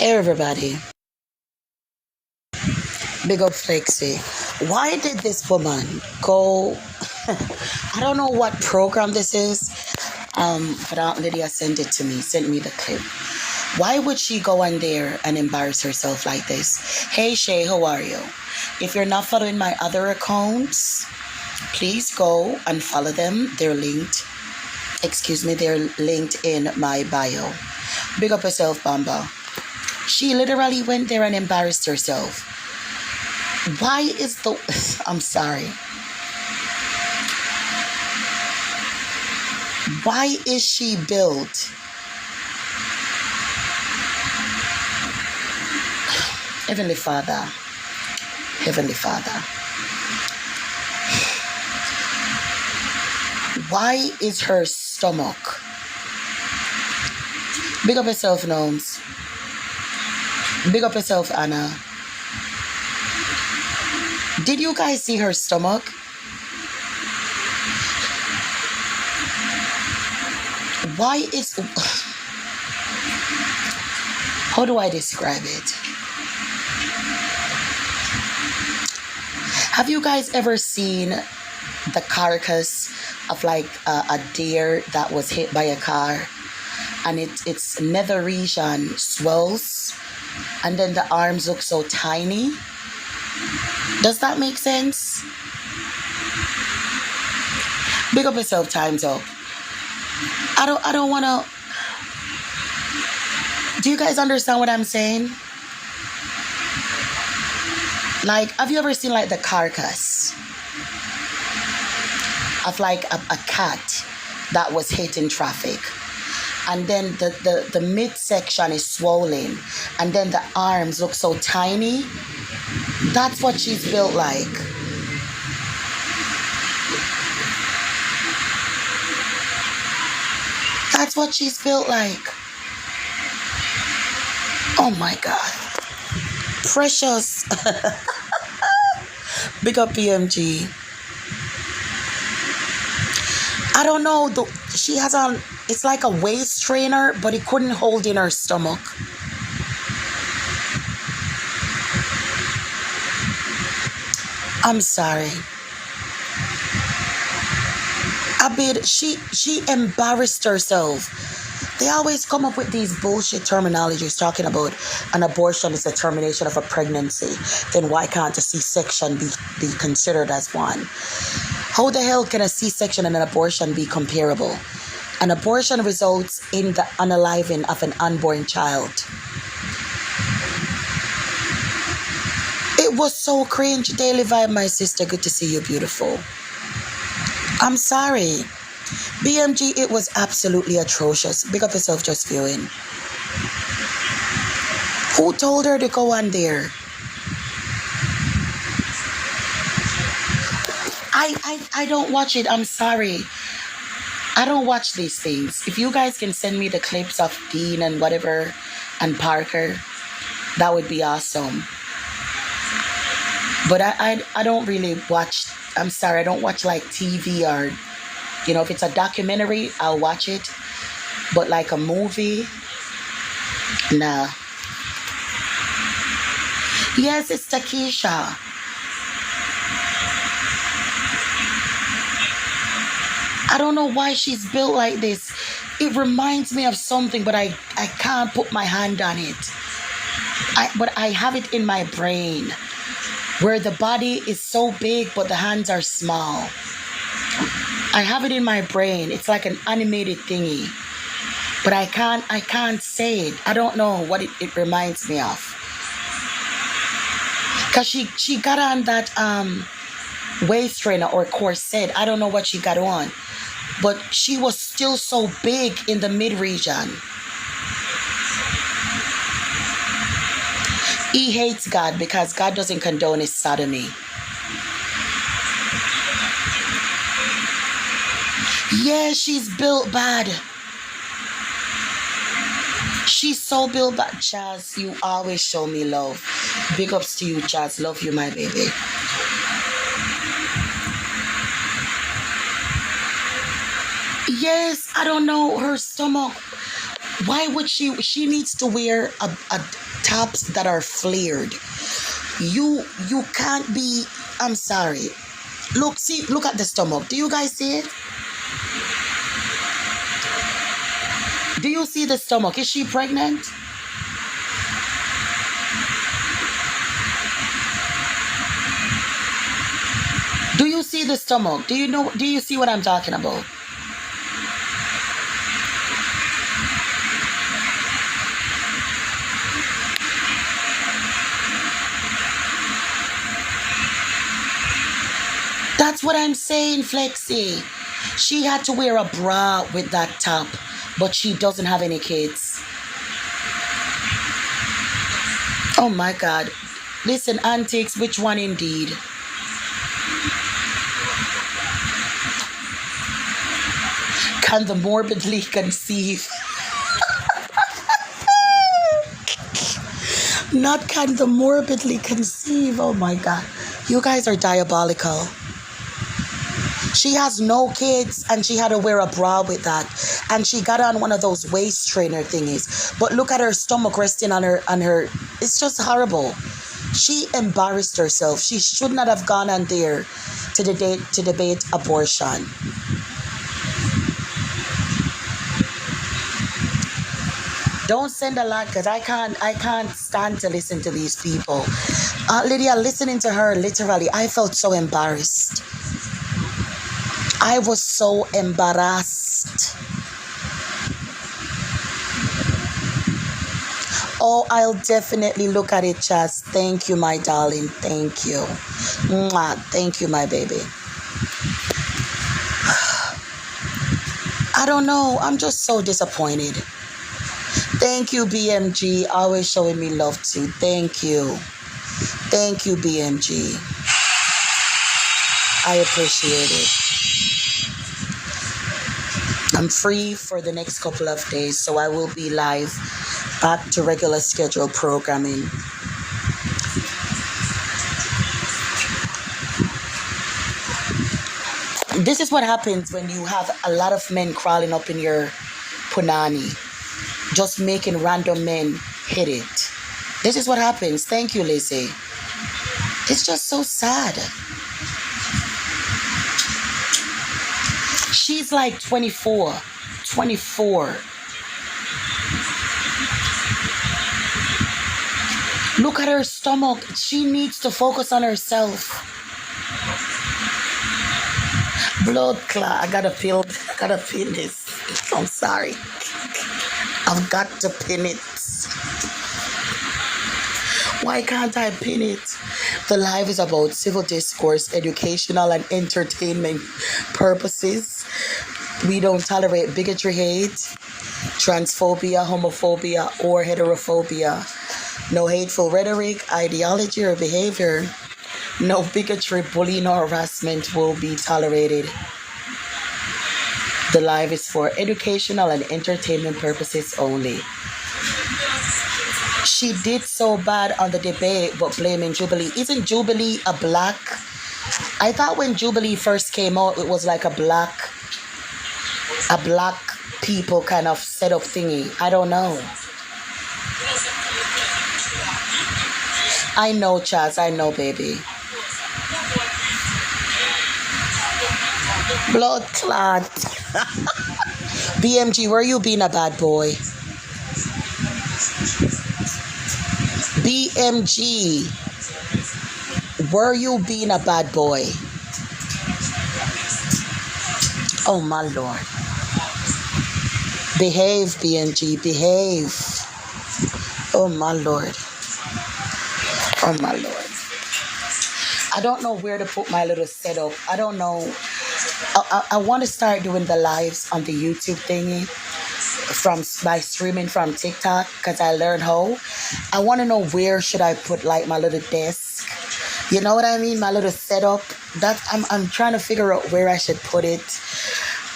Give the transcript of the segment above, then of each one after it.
Hey everybody, big up Flexi. Why did this woman go? I don't know what program this is, but Aunt Lydia sent me the clip. Why would she go on there and embarrass herself like this? Hey Shay, how are you? If you're not following my other accounts, please go and follow them. They're linked in my bio. Big up yourself, Bamba. She literally went there and embarrassed herself. Why is the... I'm sorry. Why is she built? Heavenly Father. Why is her stomach? Big up yourself, Gnomes. Big up yourself, Anna. Did you guys see her stomach? Why is... How do I describe it? Have you guys ever seen the carcass of like a deer that was hit by a car, and its nether region swells and then the arms look so tiny? Does that make sense? Big up yourself, time's up. I don't want to... Do you guys understand what I'm saying? Like, have you ever seen like the carcass of like a cat that was hit in traffic, and then the midsection is swollen and then the arms look so tiny? That's what she's built like. That's what she's built like. Oh my God. Precious. Big up PMG. I don't know. She has on... It's like a waist trainer, but it couldn't hold in her stomach. I'm sorry. Abid, she embarrassed herself. They always come up with these bullshit terminologies talking about an abortion is a termination of a pregnancy. Then why can't a C-section be considered as one? How the hell can a C-section and an abortion be comparable? An abortion results in the unaliving of an unborn child. It was so cringe. Daily Vibe, my sister, good to see you, beautiful. I'm sorry. BMG, it was absolutely atrocious. Big up yourself, just viewing. Who told her to go on there? I don't watch it. I'm sorry. I don't watch these things. If you guys can send me the clips of Dean and whatever and Parker, that would be awesome. But I don't really watch... I'm sorry, I don't watch like TV or... You know, if it's a documentary, I'll watch it. But like a movie, nah. Yes, it's Takesha. I don't know why she's built like this. It reminds me of something, but I can't put my hand on it. But I have it in my brain, where the body is so big, but the hands are small. I have it in my brain. It's like an animated thingy. But I can't say it. I don't know what it reminds me of. Because she got on that waist trainer or corset. I don't know what she got on. But she was still so big in the mid-region. He hates God because God doesn't condone his sodomy. Yeah, she's built bad. She's so built bad. Chaz, you always show me love. Big ups to you, Chaz. Love you, my baby. Yes, I don't know. Her stomach. Why would she needs to wear tops that are flared. You can't be. I'm sorry. Look at the stomach. Do you guys see it? Do you see the stomach? Is she pregnant? Do you see the stomach? Do you see what I'm talking about? That's what I'm saying, Flexi. She had to wear a bra with that top, but she doesn't have any kids. Oh my God. Listen, antics, which one indeed? Can the morbidly conceive? Not can the morbidly conceive. Oh my God. You guys are diabolical. She has no kids and she had to wear a bra with that. And she got on one of those waist trainer thingies. But look at her stomach resting on her. It's just horrible. She embarrassed herself. She should not have gone on there to debate abortion. Don't send a lot because I can't stand to listen to these people. Lydia, listening to her, literally, I felt so embarrassed. I was so embarrassed. Oh, I'll definitely look at it, Chaz. Thank you, my darling. Thank you. Mwah. Thank you, my baby. I don't know. I'm just so disappointed. Thank you, BMG. Always showing me love too. Thank you. Thank you, BMG. I appreciate it. I'm free for the next couple of days, so I will be live back to regular schedule programming. This is what happens when you have a lot of men crawling up in your punani, just making random men hit it. This is what happens. Thank you, Lizzie. It's just so sad. She's like 24. 24. Look at her stomach. She needs to focus on herself. Blood clot. I gotta pin this. I'm sorry. I've got to pin it. Why can't I pin it? The live is about civil discourse, educational and entertainment purposes. We don't tolerate bigotry, hate, transphobia, homophobia, or heterophobia. No hateful rhetoric, ideology, or behavior. No bigotry, bullying, or harassment will be tolerated. The live is for educational and entertainment purposes only. She did so bad on the debate, but blaming Jubilee. Isn't Jubilee a black? I thought when Jubilee first came out, it was like a black people kind of setup thingy. I don't know. I know, Chaz. I know, baby. Blood clot. BMG, where you being a bad boy? BMG, were you being a bad boy? Oh my Lord. Behave, BMG, behave. Oh my Lord. Oh my Lord. I don't know where to put my little setup. I don't know. I want to start doing the lives on the YouTube thingy by streaming from TikTok because I learned how. I want to know where should I put like my little desk. You know what I mean? My little setup. I'm trying to figure out where I should put it.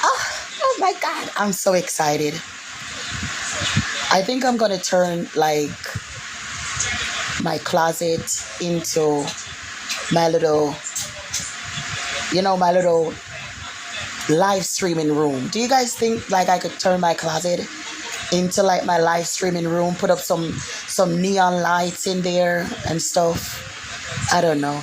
Oh my God. I'm so excited. I think I'm going to turn like my closet into my little, my little live streaming room. Do you guys think like I could turn my closet into like my live streaming room, put up some neon lights in there and stuff. I don't know.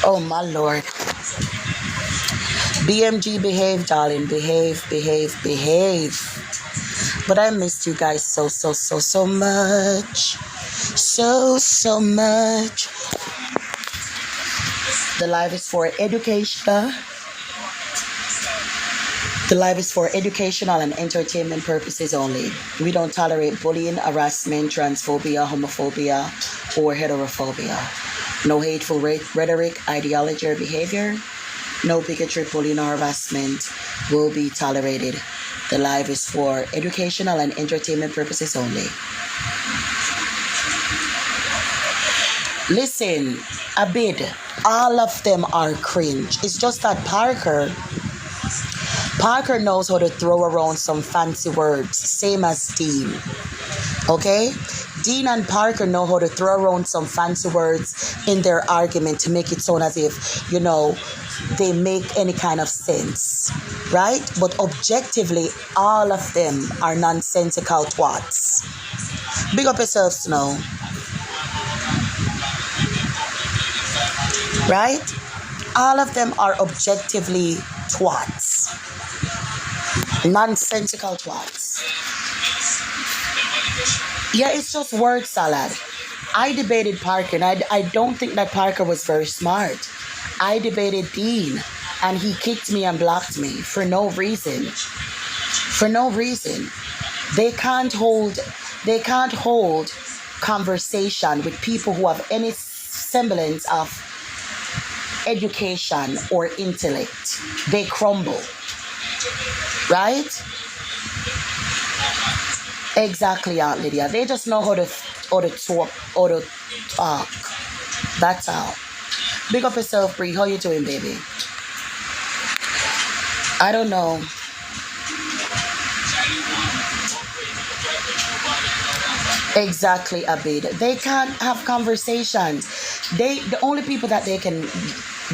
Oh my lord. BMG, behave, darling. Behave, behave, behave. But I missed you guys so much. So much. The live is for education. The live is for educational and entertainment purposes only. We don't tolerate bullying, harassment, transphobia, homophobia, or heterophobia. No hateful rhetoric, ideology, or behavior. No bigotry, bullying, or harassment will be tolerated. The live is for educational and entertainment purposes only. Listen, Abid, all of them are cringe. It's just that Parker knows how to throw around some fancy words, same as Dean. Okay? Dean and Parker know how to throw around some fancy words in their argument to make it sound as if, they make any kind of sense. Right? But objectively, all of them are nonsensical twats. Big up yourself, Snow. Right? All of them are objectively twats. Nonsensical twats. Yeah, it's just word salad. I debated Parker, and I don't think that Parker was very smart. I debated Dean, and he kicked me and blocked me for no reason. For no reason. They can't hold conversation with people who have any semblance of education or intellect. They crumble. Right? Exactly, Aunt Lydia. They just know how to talk. That's all. Big up yourself, Bree. How you doing, baby? I don't know. Exactly, Abid. They can't have conversations. The only people that they can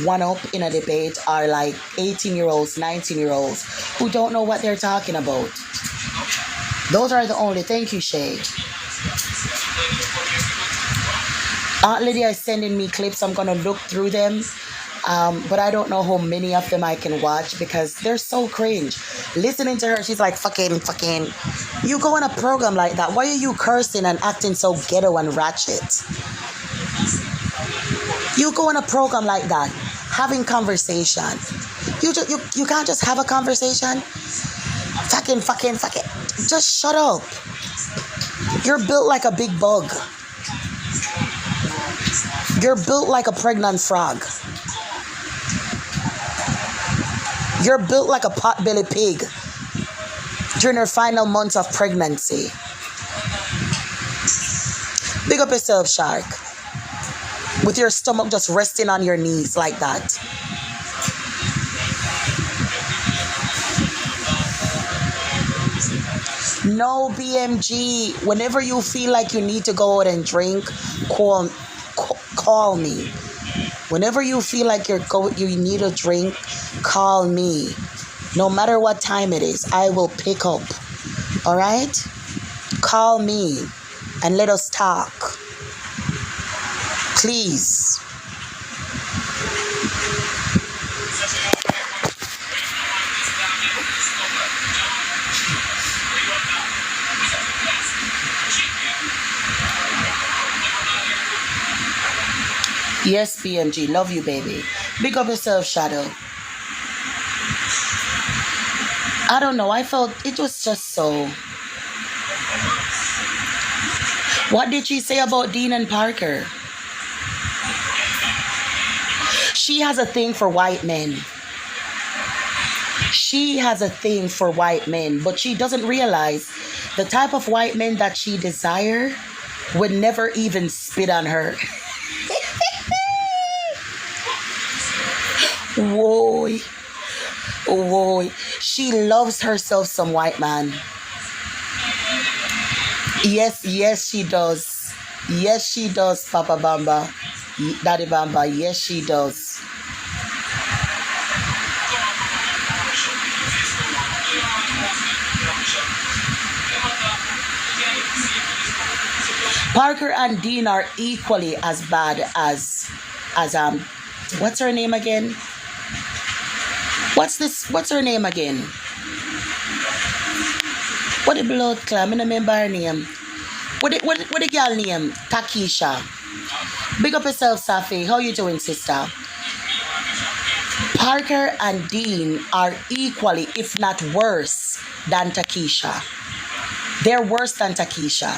one up in a debate are like 18-year-olds, 19-year-olds who don't know what they're talking about. Those are the only. Thank you, Shay. Aunt Lydia is sending me clips. I'm gonna look through them. But I don't know how many of them I can watch because they're so cringe. Listening to her, she's like, fucking. You go on a program like that. Why are you cursing and acting so ghetto and ratchet? You go on a program like that, having conversation. You can't just have a conversation. Fucking. Just shut up. You're built like a big bug. You're built like a pregnant frog. You're built like a pot-bellied pig during her final months of pregnancy. Big up yourself, Shark. With your stomach just resting on your knees like that. No, BMG. Whenever you feel like you need to go out and drink, call me. Whenever you feel like you need a drink, call me. No matter what time it is, I will pick up. All right? Call me and let us talk. Please. Yes, BMG. Love you, baby. Big up yourself, Shadow. I don't know. I felt it was just so. What did she say about Dean and Parker? She has a thing for white men. She has a thing for white men, but she doesn't realize the type of white men that she desire would never even spit on her. Whoa. She loves herself some white man. Yes, she does. Yes, she does, Papa Bamba. Daddy Bamba, yes, she does. Parker and Dean are equally as bad as what's her name again? What's her name again? What the blood clam? I don't remember her name. What the girl name? Takisha. Big up yourself, Safi. How you doing, sister? Parker and Dean are equally, if not worse, than Takisha. They're worse than Takisha,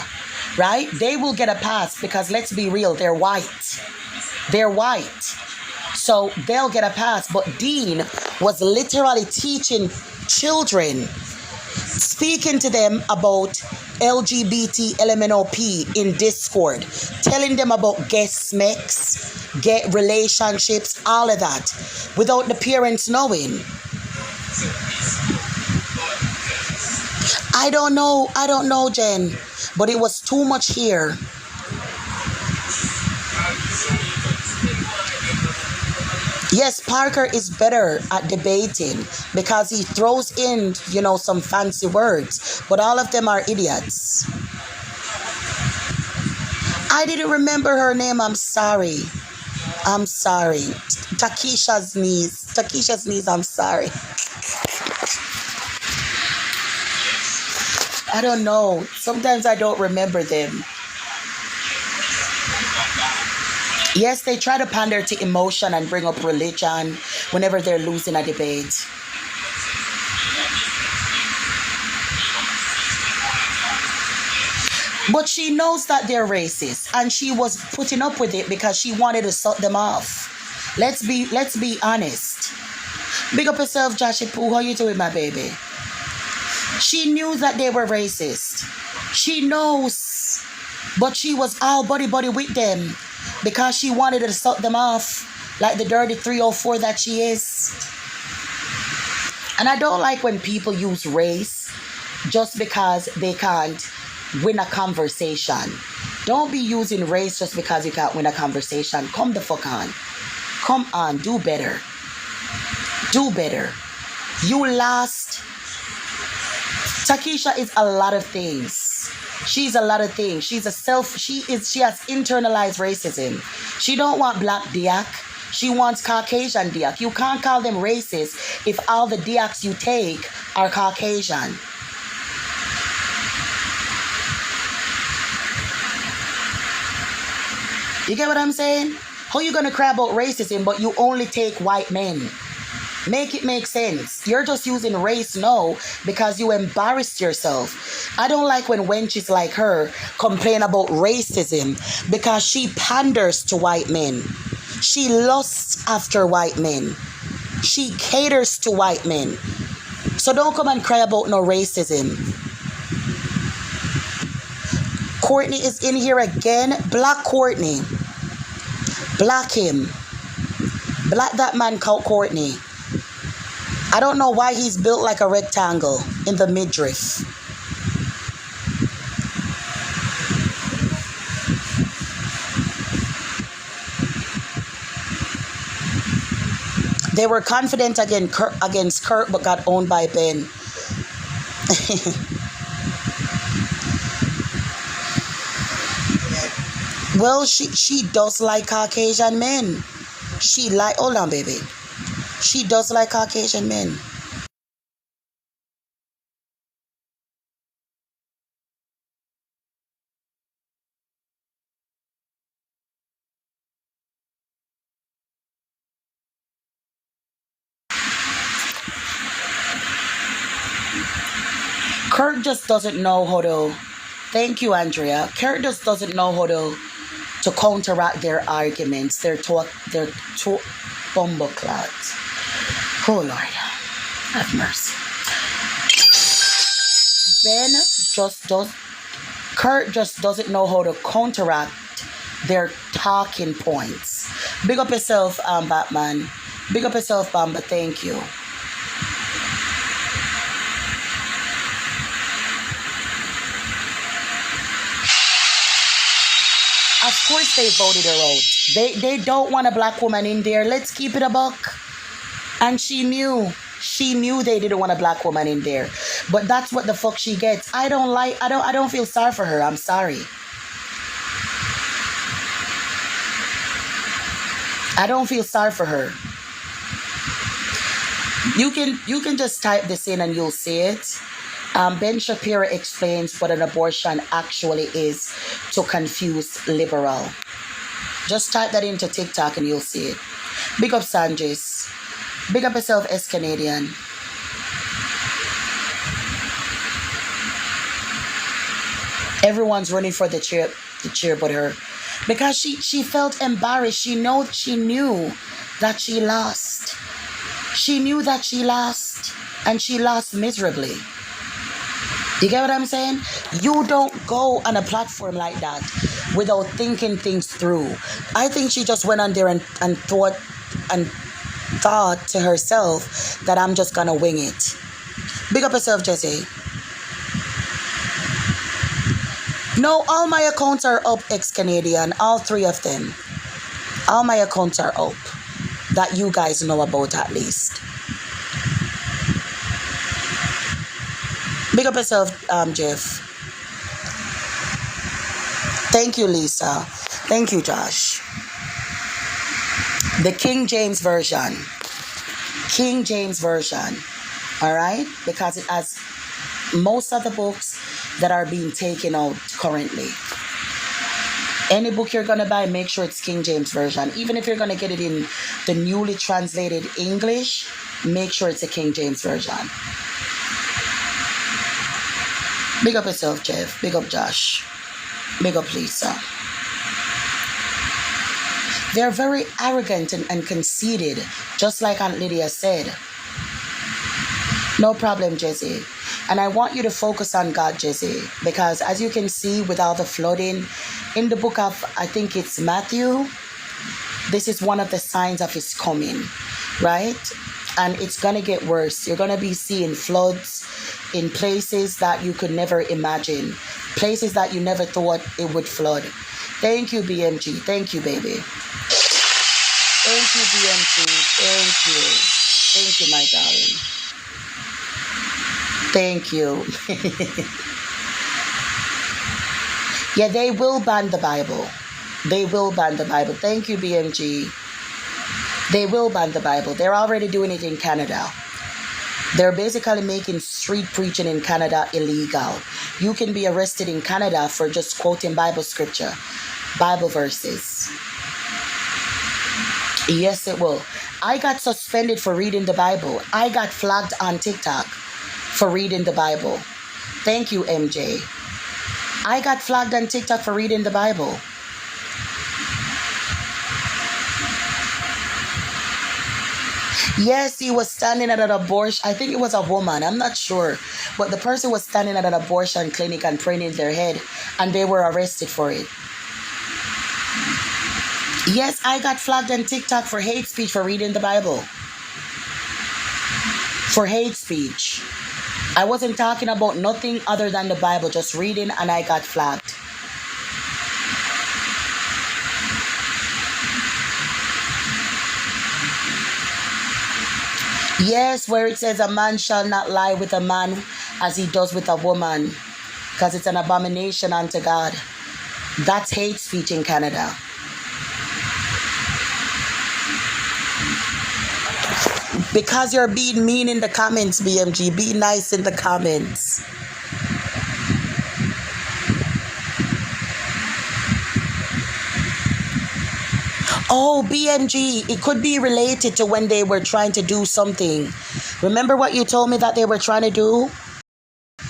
right? They will get a pass because let's be real, they're white. They're white. So they'll get a pass. But Dean was literally teaching children, speaking to them about LGBT LMNOP in Discord, telling them about guest mix, get relationships, all of that, without the parents knowing. I don't know, Jen, but it was too much here. Yes, Parker is better at debating because he throws in, some fancy words, but all of them are idiots. I didn't remember her name. I'm sorry. Takisha's niece. I'm sorry. I don't know. Sometimes I don't remember them. Yes, they try to pander to emotion and bring up religion whenever they're losing a debate. But she knows that they're racist and she was putting up with it because she wanted to sort them off. Let's be honest. Big up yourself, Joshie Poo. How you doing, my baby? She knew that they were racist. She knows. But she was all buddy with them because she wanted to sort them off like the dirty 304 that she is. And I don't like when people use race just because they can't win a conversation. Don't be using race just because you can't win a conversation. Come the fuck on. Come on, do better. Do better. You lost. Takisha is a lot of things. She's a lot of things. She has internalized racism. She don't want black diak. She wants Caucasian diak. You can't call them racist if all the diaks you take are Caucasian. You get what I'm saying? How you gonna cry about racism but you only take white men? Make it make sense. You're just using race now because you embarrassed yourself. I don't like when wenches like her complain about racism because she panders to white men. She lusts after white men. She caters to white men. So don't come and cry about no racism. Courtney is in here again. Block Courtney. Block him. Block that man called Courtney. I don't know why he's built like a rectangle in the midriff. They were confident against Kurt but got owned by Ben. Well, she does like Caucasian men. Hold on, baby. She does like Caucasian men. Kurt just doesn't know how to. Thank you, Andrea. Kurt just doesn't know how to counteract their arguments. They're too bumbleclads. Oh Lord, have mercy. Kurt just doesn't know how to counteract their talking points. Big up yourself, Batman. Big up yourself, Bamba. Thank you. Of course they voted her out. They don't want a black woman in there. Let's keep it a buck. And she knew they didn't want a black woman in there. But that's what the fuck she gets. I don't feel sorry for her. I'm sorry. I don't feel sorry for her. You can just type this in and you'll see it. Ben Shapiro explains what an abortion actually is to confuse liberal. Just type that into TikTok and you'll see it. Big up Sanjis. Big up yourself, S Canadian. Everyone's running for the chair but her. Because she felt embarrassed. She knew that she lost. She knew that she lost. And she lost miserably. You get what I'm saying? You don't go on a platform like that without thinking things through. I think she just went on there and thought to herself that I'm just gonna wing it. Big up yourself, Jesse. No, all my accounts are up, ex-Canadian. All three of them. All my accounts are up. That you guys know about at least. Big up yourself, Jeff. Thank you, Lisa. Thank you, Josh. The King James Version. King James Version. Alright? Because it has most of the books that are being taken out currently. Any book you're going to buy, make sure it's King James Version. Even if you're going to get it in the newly translated English, make sure it's a King James Version. Big up yourself, Jeff. Big up Josh. Big up Lisa. They're very arrogant and conceited, just like Aunt Lydia said. No problem, Jesse. And I want you to focus on God, Jesse, because as you can see with all the flooding, in the book of, I think it's Matthew, this is one of the signs of his coming, right? And it's going to get worse. You're going to be seeing floods in places that you could never imagine, places that you never thought it would flood. Thank you, BMG. Thank you, baby. Thank you, BMG. Thank you. Thank you, my darling. Thank you. Yeah, they will ban the Bible. They will ban the Bible. Thank you, BMG. They will ban the Bible. They're already doing it in Canada. They're basically making street preaching in Canada illegal. You can be arrested in Canada for just quoting Bible scripture, Bible verses. Yes, it will. I got suspended for reading the Bible. I got flagged on TikTok for reading the Bible. Thank you, MJ. I got flagged on TikTok for reading the Bible. Yes, he was standing at an abortion. I think it was a woman. I'm not sure. But the person was standing at an abortion clinic and praying in their head. And they were arrested for it. Yes, I got flagged on TikTok for hate speech for reading the Bible. For hate speech. I wasn't talking about nothing other than the Bible, just reading, and I got flagged. Yes, where it says a man shall not lie with a man as he does with a woman, because it's an abomination unto God. That's hate speech in Canada. Because you're being mean in the comments, BMG. Be nice in the comments. Oh, BMG. It could be related to when they were trying to do something. Remember what you told me that they were trying to do?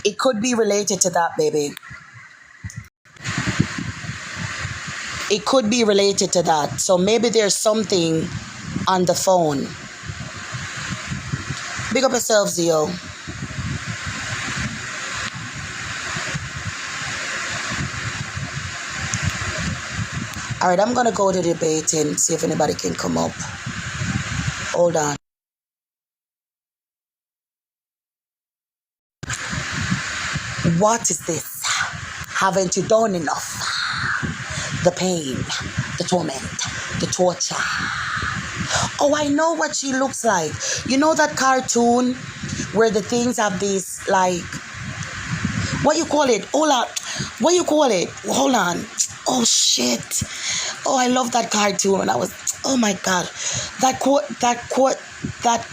It could be related to that, baby. It could be related to that. So maybe there's something on the phone. Big up yourself, Zio. All right, I'm going to go to debate and see if anybody can come up. Hold on. What is this? Haven't you done enough? The pain, the torment, The torture. Oh, I know what she looks like. You know that cartoon where the things have these like, what you call it? Hold on. What you call it? Hold on. Oh shit. Oh, I love that cartoon when I was, oh my god. That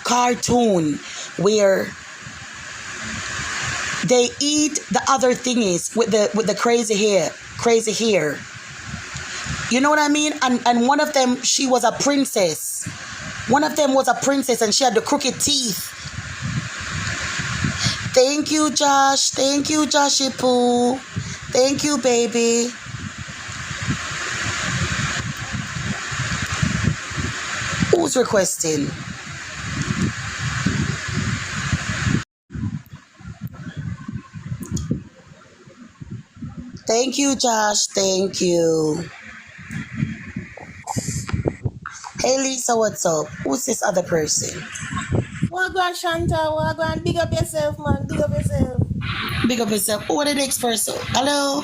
cartoon where they eat the other thingies with the crazy hair. You know what I mean? And one of them, she was a princess. One of them was a princess and she had the crooked teeth. Thank you, Josh. Thank you, Joshy Poo. Thank you, baby. Who's requesting? Thank you, Josh. Thank you. Hey, Lisa, what's up? Who's this other person? Wagwan Shanta, Wagwan, big up yourself, man. Big up yourself. Big up yourself. Who are the next person? Hello?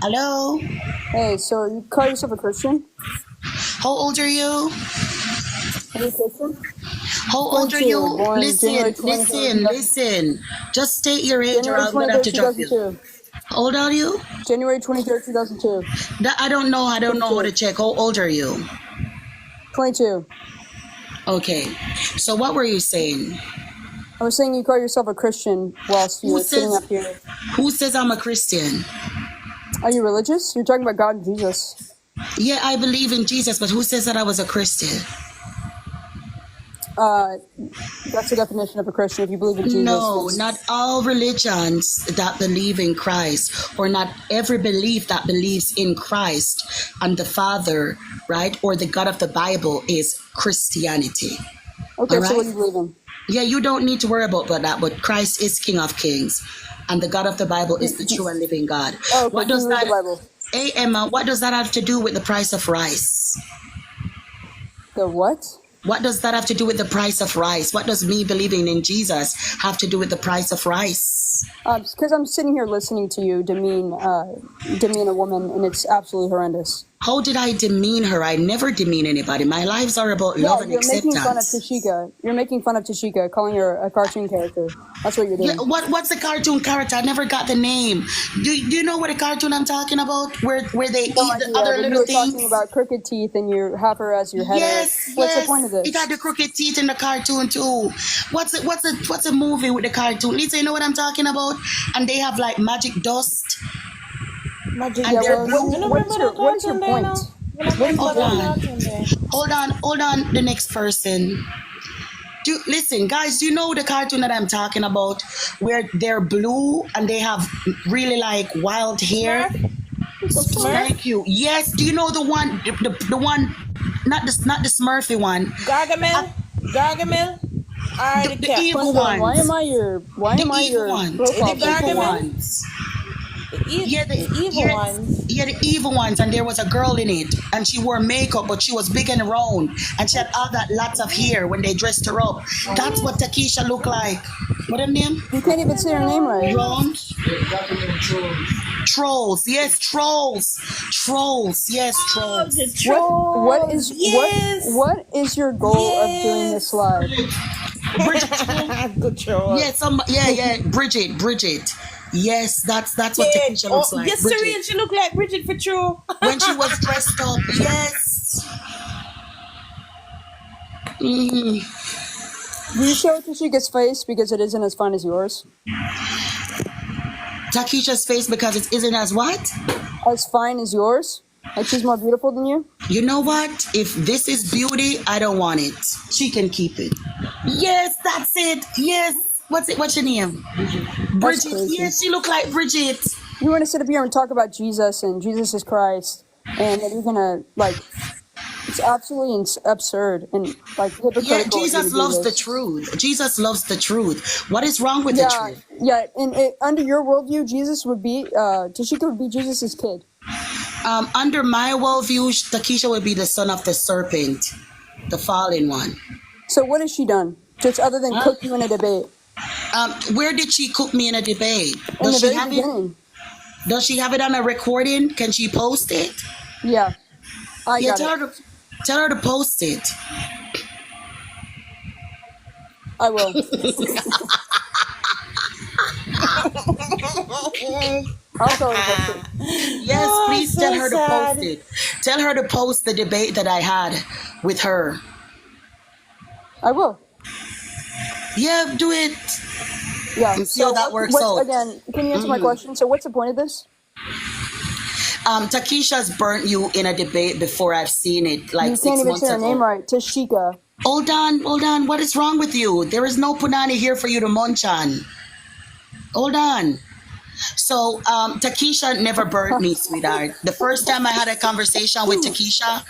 Hello? Hey, so you call yourself a Christian? How old are you? Are you a Christian? How old are 22, you? born January Listen. 23rd, Just state your age or January I'm going to have 23rd, to drop you. 2002. How old are you? January 23rd, 2002. I don't know how to check. How old are you? 22. Okay. So what were you saying? I was saying you call yourself a Christian whilst Who you're sitting says- up here. Who says I'm a Christian? Are you religious? You're talking about God and Jesus. Yeah, I believe in Jesus, but who says that I was a Christian? That's the definition of a Christian if you believe in Jesus. No, It's- not all religions that believe in Christ, or not every belief that believes in Christ and the Father, right, or the God of the Bible is Christianity. Okay, All so what right. do you believe in? Yeah, you don't need to worry about that, but Christ is King of Kings, and the God of the Bible is the true and living God. Oh, okay, What can does you read that? the Bible? Hey, Emma, what does that have to do with the price of rice? The what? What does that have to do with the price of rice? What does me believing in Jesus have to do with the price of rice? Because I'm sitting here listening to you demean a woman, and it's absolutely horrendous. How did I demean her? I never demean anybody. My lives are about love and You're making fun of acceptance. Tashika. You're making fun of Tashika, calling her a cartoon character. That's what you're doing. Yeah, what's the cartoon character? I never got the name. Do you know what a cartoon I'm talking about? Where they eat No the idea, other but you little were things? talking about crooked teeth and you have her as your header. Yes, What's yes. the point of this? It had the crooked teeth in the cartoon too. What's a movie with the cartoon? Lisa, you know what I'm talking about? And they have like magic dust. Magic. And they're well, blue. what is your point? Hold on. The next person. Listen, guys, do you know the cartoon that I'm talking about where they're blue and they have really like wild hair? Thank you. Yes, do you know the one, the one, not the Smurfy one, Gargamel? the evil ones. Why am I your ones. profile The evil picture? ones. The evil ones. Yeah, the evil ones, and there was a girl in it, and she wore makeup, but she was big and round, and she had all that lots of hair when they dressed her up. That's what Takesha looked like. What her name? You can't even say her name right. Round? Trolls. Yes, trolls. Yes, trolls. The troll. What is Yes. what is your goal of doing this live? Bridget. Good troll. Yeah, Bridget. Yes, that's what Takesha looks like. Yes, Bridget. Serene, she looked like Bridget for true. When she was dressed up. Yes. Do you show Tashika's face because it isn't as fine as yours? Takesha's face because it isn't as what? As fine as yours? Like she's more beautiful than you? You know what? If this is beauty, I don't want it. She can keep it. Yes, that's it. Yes. What's your name? Bridget. crazy. Yes, she look like Bridget. You want to sit up here and talk about Jesus and Jesus is Christ, and then you're gonna it's absolutely absurd and like hypocritical. Yeah, of you to Jesus do loves the this. truth. Jesus loves the truth. What is wrong with the Yeah, truth? yeah. And under your worldview, Jesus would be Tashika would be Jesus's kid. Under my worldview, Takesha would be the son of the serpent, the fallen one. So what has she done? Just other than cook you in a debate? Where did she cook me in a debate? In the Does she very have it? beginning. Does she have it on a recording? Can she post it? Yeah, I Yeah, got it. tell her to post it. I will. I'll tell her to post it. Yes, Oh, please tell so her to sad. post it. Tell her to post the debate that I had with her. I will. Yeah, do it Yeah. and see how that works what's out. again? Can you answer my question? So, what's the point of this? Takesha's burnt you in a debate before. I've seen it like You 6 can't even months say her name ago. right. Tashika. Hold on. What is wrong with you? There is no punani here for you to munch on. Hold on. So, Takesha never burnt me, sweetheart. The first time I had a conversation with Takesha,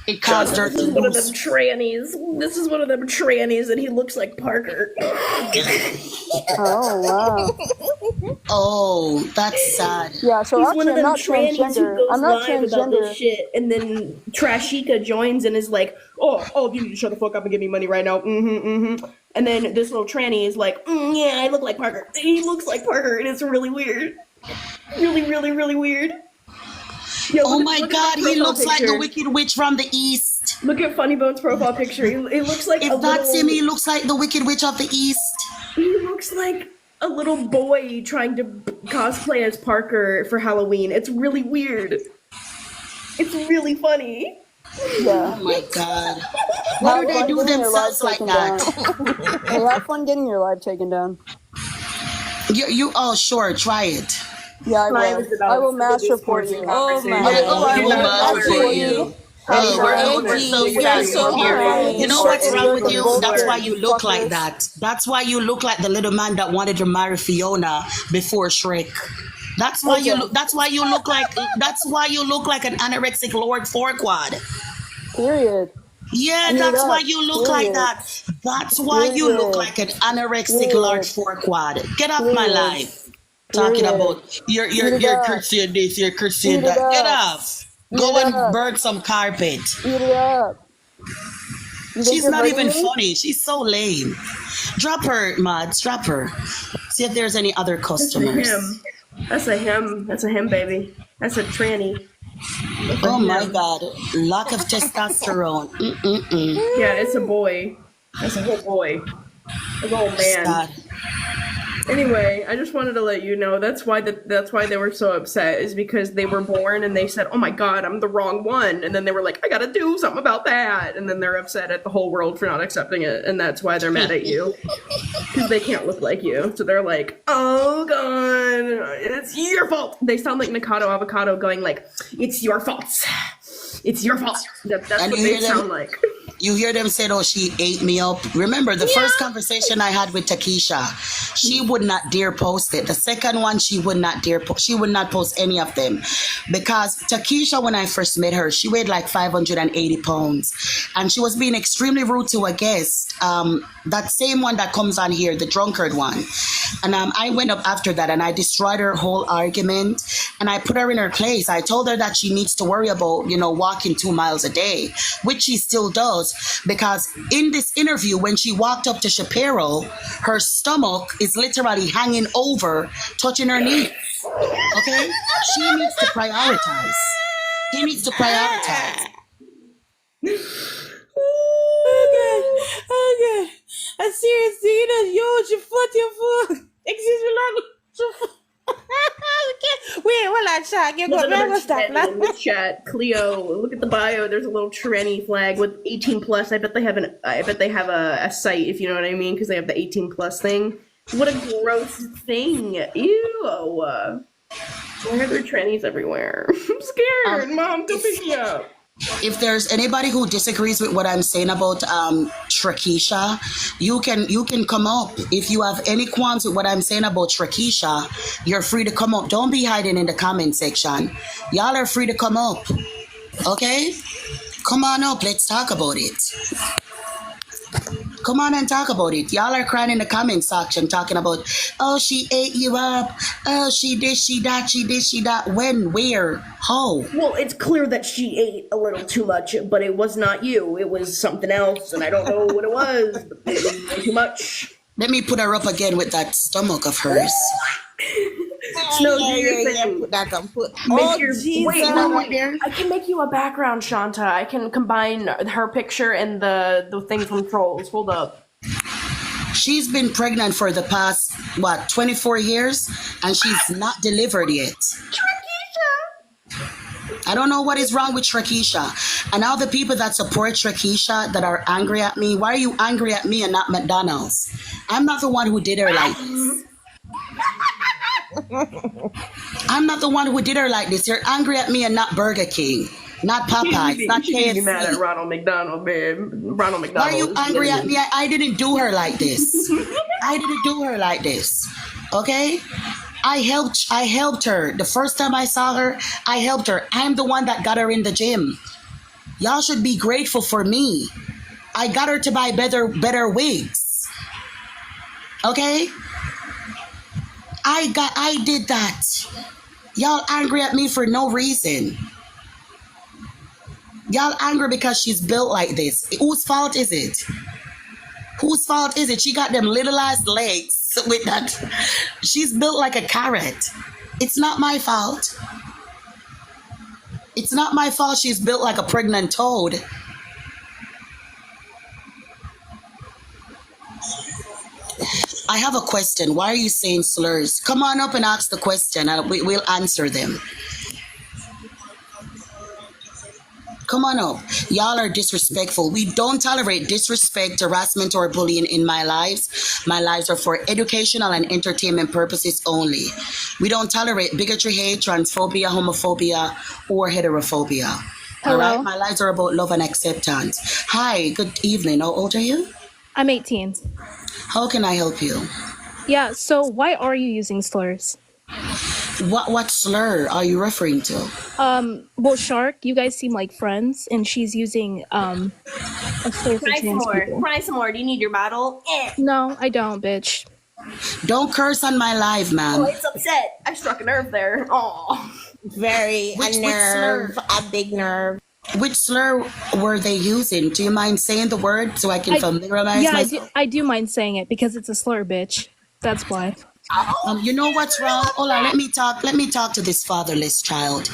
it caused her This to is one of them lose. trannies. This is one of them trannies, and he looks like Parker. Oh wow. Oh, that's sad. Yeah. So He's actually, one of I'm them not trannies who transgender. goes I'm not live about this transgender. shit, and then Trashika joins and is like, "Oh, all of you need to shut the fuck up and give me money right now." And then this little tranny is like, "Yeah, I look like Parker." And he looks like Parker, and it's really weird. Really weird. Yo, Oh look at- my look at God, his he profile looks like the picture. Wicked Witch from the East. Look at Funny Bone's profile picture. He looks like a If that's little. him, he looks like the Wicked Witch of the East. He looks like a little boy trying to cosplay as Parker for Halloween. It's really weird. It's really funny. Yeah. Oh my God. Why do they do themselves like that? Hey, have fun getting your live taken down. Oh, sure, try it. Yeah, I Live will. is about I will mass report you. Oh Oh, my I will God. mass report you. Oh, we're so You're serious so here. right. You know what's wrong with you? Bullshit. That's why you look like Fuckers. that. That's why you look like the little man that wanted to marry Fiona before Shrek. That's why you Okay. look. That's why you look like. That's why you look like an anorexic Lord Farquaad. Period. Yeah, Period. that's why you look like Period. that. That's why you look Period. like an anorexic Period. Lord Farquaad. Get off my Period. life. Talking Period. about you're Eat it up. Christian this, you're Christian Eat it that. Get up. off. Eat Go it and up. burn some carpet. Eat it up. You think She's you're not hurting even me? funny. She's so lame. Drop her, Mods. Drop her. See if there's any other That's a customers. him. That's a him. That's a him, baby. That's a tranny. That's a Oh my him. God. Lack of testosterone. Yeah, it's a boy. That's a whole boy. A whole man. God. Anyway, I just wanted to let you know that's why they were so upset is because they were born and they said, "Oh my God, I'm the wrong one," and then they were like, "I gotta do something about that," and then they're upset at the whole world for not accepting it, and that's why they're mad at you because they can't look like you. So they're like, "Oh God, it's your fault." They sound like Nikado Avocado going like, "It's your fault. It's your fault." That's And what you they hear them? sound like. You hear them say, "Oh, she ate me up." Remember the first conversation I had with Takesha, she would not dare post it. The second one, she would not dare post. She would not post any of them because Takesha, when I first met her, she weighed like 580 pounds, and she was being extremely rude to a guest. That same one that comes on here, the drunkard one, and I went up after that and I destroyed her whole argument, and I put her in her place. I told her that she needs to worry about walking 2 miles a day, which she still does. Because in this interview, when she walked up to Shapiro, her stomach is literally hanging over, touching her knee. Okay? She needs to prioritize. He needs to prioritize. Okay. I seriously, your foot. Excuse me, Lord. Wait, hold on, Shaq. You're Look going at to the stop. tranny in the chat. Cleo, look at the bio. There's a little tranny flag with 18 plus. I bet they have a site, if you know what I mean, because they have the 18 plus thing. What a gross thing. Ew. Why are there trannies everywhere? I'm scared. Mom, come pick me up. If there's anybody who disagrees with what I'm saying about Trakisha, you can come up. If you have any qualms with what I'm saying about Trakisha, you're free to come up. Don't be hiding in the comment section. Y'all are free to come up. Okay? Come on up. Let's talk about it. Come on and talk about it. Y'all are crying in the comment section talking about, oh, she ate you up. Oh, she this, she that, she this, she that. When, where, how? Well, it's clear that she ate a little too much, but it was not you. It was something else, and I don't know what it was, but it was way too much. Let me put her up again with that stomach of hers. Snow, do your Yeah. thing. Put that on. Put. Make Oh, your Jesus. wait. You know what, dear? I can make you a background, Shanta. I can combine her picture and the thing from Trolls. Hold up. She's been pregnant for the past, 24 years, and she's not delivered yet. I don't know what is wrong with Shrakisha. And all the people that support Shrakisha that are angry at me, why are you angry at me and not McDonald's? I'm not the one who did her like this. I'm not the one who did her like this. You're angry at me and not Burger King, not Popeyes, not You should be mad at KFC. Ronald McDonald, man. Ronald McDonald. Why are you is angry the at me? I didn't do her like this. I didn't do her like this. Okay? I helped her. The first time I saw her, I helped her. I'm the one that got her in the gym. Y'all should be grateful for me. I got her to buy better wigs. Okay? I did that. Y'all angry at me for no reason. Y'all angry because she's built like this. Whose fault is it? Whose fault is it? She got them little ass legs with that. She's built like a carrot. It's not my fault. It's not my fault she's built like a pregnant toad. I have a question. Why are you saying slurs? Come on up and ask the question and we'll answer them. Come on up. Y'all are disrespectful. We don't tolerate disrespect, harassment, or bullying in my lives. My lives are for educational and entertainment purposes only. We don't tolerate bigotry, hate, transphobia, homophobia, or heterophobia. All Hello. right? My lives are about love and acceptance. Hi, good evening. How old are you? I'm 18. How can I help you? Yeah, so why are you using slurs? What slur are you referring to? Well, Shark, you guys seem like friends, and she's using a slur for trans people. Cry some more. Do you need your bottle? No, I don't, bitch. Don't curse on my live, ma'am. It's upset. I struck a nerve there. Oh. Very Which a nerve, a big nerve. Which slur were they using? Do you mind saying the word so I can familiarize Yeah, myself? I do mind saying it because it's a slur, bitch. That's why. You know what's wrong? Hold on, let me talk to this fatherless child.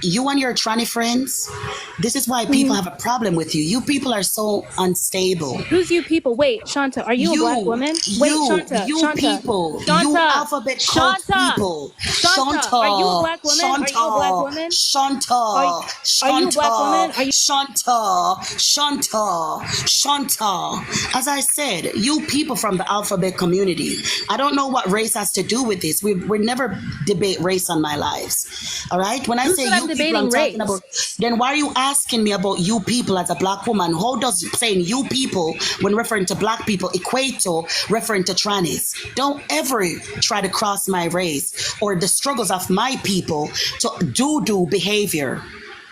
You and your tranny friends, this is why people have a problem with you. You people are so unstable. Who's you people? Wait, Shanta, are you a black woman? Wait, Shanta, you Shanta, people, Shanta, you alphabet code Shanta, people. Shanta, are you a black woman? Are you a black woman? Shanta, Are you a black woman? Are you? Shanta. As I said, you people from the alphabet community. I don't know what race has to do with this. We never debate race on my lives. All right? When I Who say said I'm you people, I'm debating talking race? about. Then why are you asking me about you people as a black woman? How does saying you people when referring to black people equate to referring to trannies? Don't ever try to cross my race or the struggles of my people to do behavior.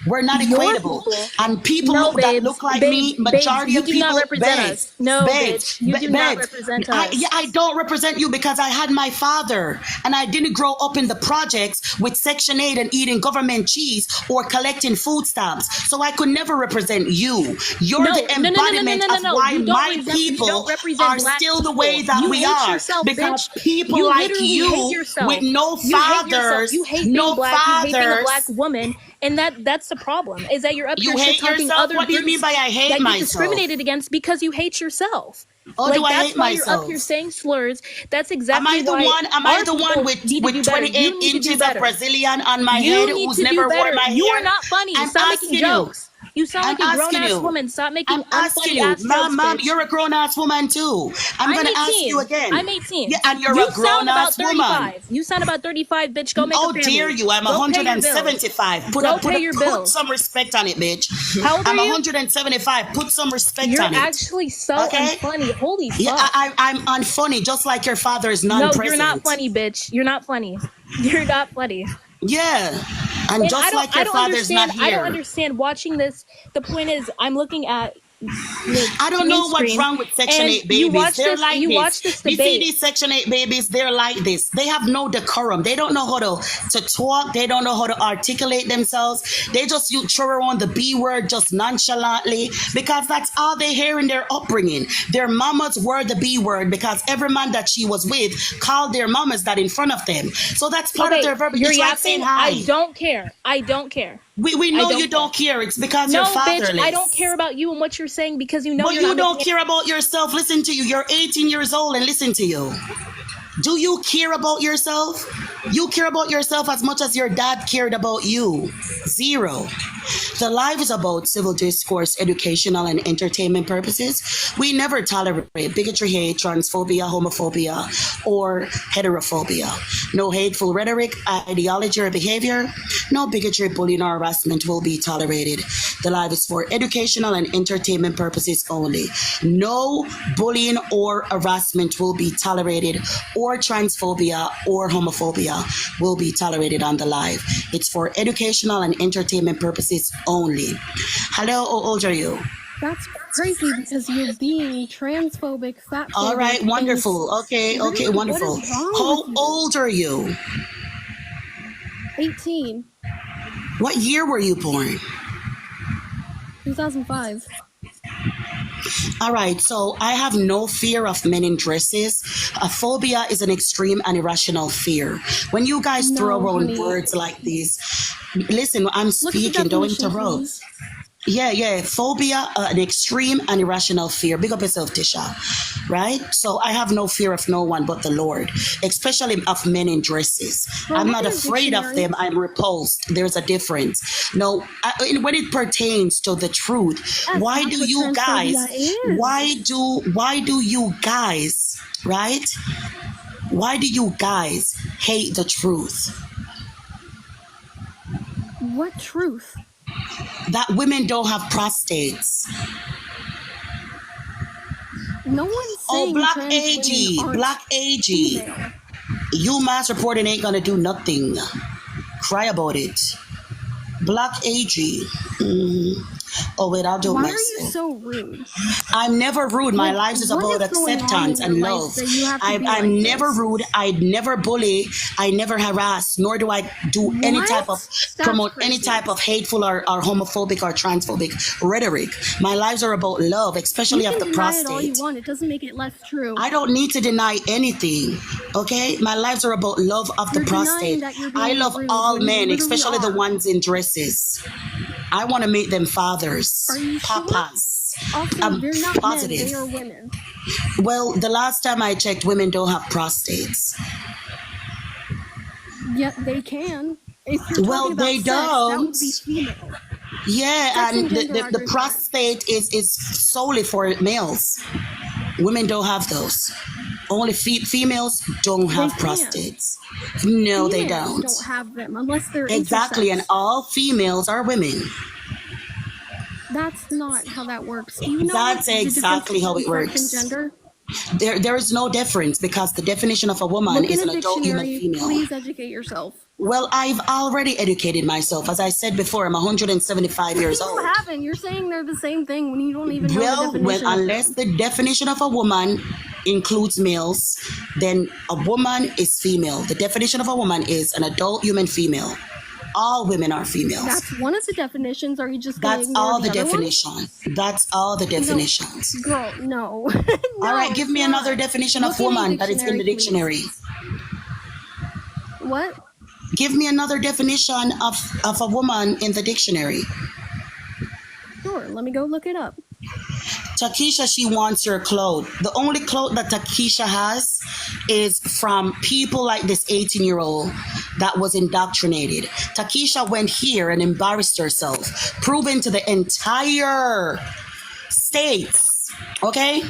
We're not Your equatable. people? And people No, that babes, look like babes, me, majority babes, of you do people, not represent babes, us. No, babes, bitch, you do not represent us. I don't represent you because I had my father and I didn't grow up in the projects with Section 8 and eating government cheese or collecting food stamps. So I could never represent you. You're No, the no, no, no, no, embodiment no, no, of no. why You don't my represent- you people don't represent are black still the people. way that You we hate are. yourself, Because bitch. people You like literally you hate yourself. with no You hate yourself. fathers, You hate no being black. You hate being a fathers. black woman, and that's the problem. Is that you're up You here hate shit talking yourself? other What do you groups mean by I hate that get myself? discriminated against because you hate yourself. Oh, do I that's hate why you're myself? up here saying slurs. That's Am exactly I the why one? Am I our the one people with need to do better. 28 You need to do inches of better. Brazilian on my You head need who's to never do wore better. my You hair? are not funny. I'm Stop asking making you. jokes. You sound I'm like a asking grown ass you. woman. Stop making I'm asking unfunny you, ass jokes, mom, bitch. you're a grown ass woman too. I'm gonna ask 18. you again. I'm 18. Yeah, and you're you a grown sound about ass woman. 35. You sound about 35, bitch. Go make Oh a family. dear you, I'm Go pay your bills. 175. Go pay your Put bills. some respect on it, bitch. How old are I'm you? 175. Put some respect You're on it. actually so Okay? unfunny. Holy fuck. Yeah, I'm unfunny, just like your father is no, non-present. you're not funny, bitch. You're not funny. You're not funny. Yeah, and And just like your father's not here. I don't understand watching this. The point is, I'm looking at I don't know what's mainstream. wrong with Section And 8 you babies. watch They're this. like You this. watch this You see debate. these Section 8 babies, they're like this. They have no decorum. They don't know how to talk. They don't know how to articulate themselves. They just throw around the B word just nonchalantly because that's all they hear in their upbringing. Their mamas were the B word because every man that she was with called their mamas that in front of them. So that's part of Okay, their verbiage. you're It's like saying yapping. hi. I don't care. I don't care. We I know don't you don't care. It's because No, you're bitch, fatherless. I don't care about you and what you're saying because you know But you're you not don't making care about yourself. Listen to you. You're 18 years old and listen to you. Do you care about yourself? You care about yourself as much as your dad cared about you. Zero. The life is about civil discourse, educational, and entertainment purposes. We never tolerate bigotry, hate, transphobia, homophobia, or heterophobia. No hateful rhetoric, ideology, or behavior. No bigotry, bullying, or harassment will be tolerated. The life is for educational and entertainment purposes only. No bullying or harassment will be tolerated, or transphobia or homophobia will be tolerated on the live. It's for educational and entertainment purposes only. Hello, how old are you? That's crazy because you're being transphobic, fatphobic. All right, and wonderful. Okay, really, wonderful. What is wrong How with you? old are you? 18, What year were you born? 2005. All right, so I have no fear of men in dresses. A phobia is an extreme and irrational fear. When you guys throw No, around honey. words like these, listen, I'm Look at the speaking, don't definition, interrupt. please. Yeah. Phobia, an extreme and irrational fear. Big up yourself, Tisha. Right? So I have no fear of no one but the Lord, especially of men in dresses. Well, I'm look not at a afraid of dictionary. them. I'm repulsed. There's a difference. No, when it pertains to the truth, That's why not do what you guys? transphobia is. Why do you guys? Right? Why do you guys hate the truth? What truth? That women don't have prostates. No one's Oh, saying Black trans women AG, aren't Black AG. female. You mass reporting ain't gonna do nothing. Cry about it. Black AG. Oh wait, I'll do it Why are you myself. so rude? I'm never rude. My Like, life is what about is going on acceptance in and your life love. that you have to be I'm like never this? rude. I never bully. I never harass. Nor do I do any What? type of That's promote any crazy. type of hateful or homophobic or transphobic rhetoric. My lives are about love, especially You of can the deny it all you prostate. want. It doesn't make it less true. I don't need to deny anything. Okay, my lives are about love of the You're denying prostate. that you're I being love rude all when you men, literally especially the are. ones in dresses. I want to make them fathers, Are you sure? papas. Also, I'm they're not men, positive. they are women. Well, the last time I checked, women don't have prostates. Yet they can. If you're Well, talking about they sex, that would be don't. female. Yeah, Sex and and gender the are different. prostate is solely for males. Women don't have those. Only females don't have can. prostates. No, they Females don't. have them unless they're Exactly, and intersex. all females are women. That's not how that works. Do you know That's the exactly difference how it between sex works. and gender? There is no difference because the definition of a woman Look is in an a adult human dictionary. female. Please educate yourself. Well, I've already educated myself. As I said before, I'm 175 years You old. haven't. You're saying they're the same thing when you don't even know Well, the definition. of unless them. the definition of a woman includes males, then a woman is female. The definition of a woman is an adult human female. All women are females. That's one of the definitions. Are you just going to That's ignore all the other ones? definition. That's all the definitions. Girl, no. All right, give it's me not. another definition Look of in a woman that is in the dictionary, dictionary. What? Give me another definition of a woman in the dictionary. Sure, let me go look it up. Takesha, she wants your clothes. The only clothes that Takesha has is from people like this 18-year-old that was indoctrinated. Takesha went here and embarrassed herself, proving to the entire states, okay,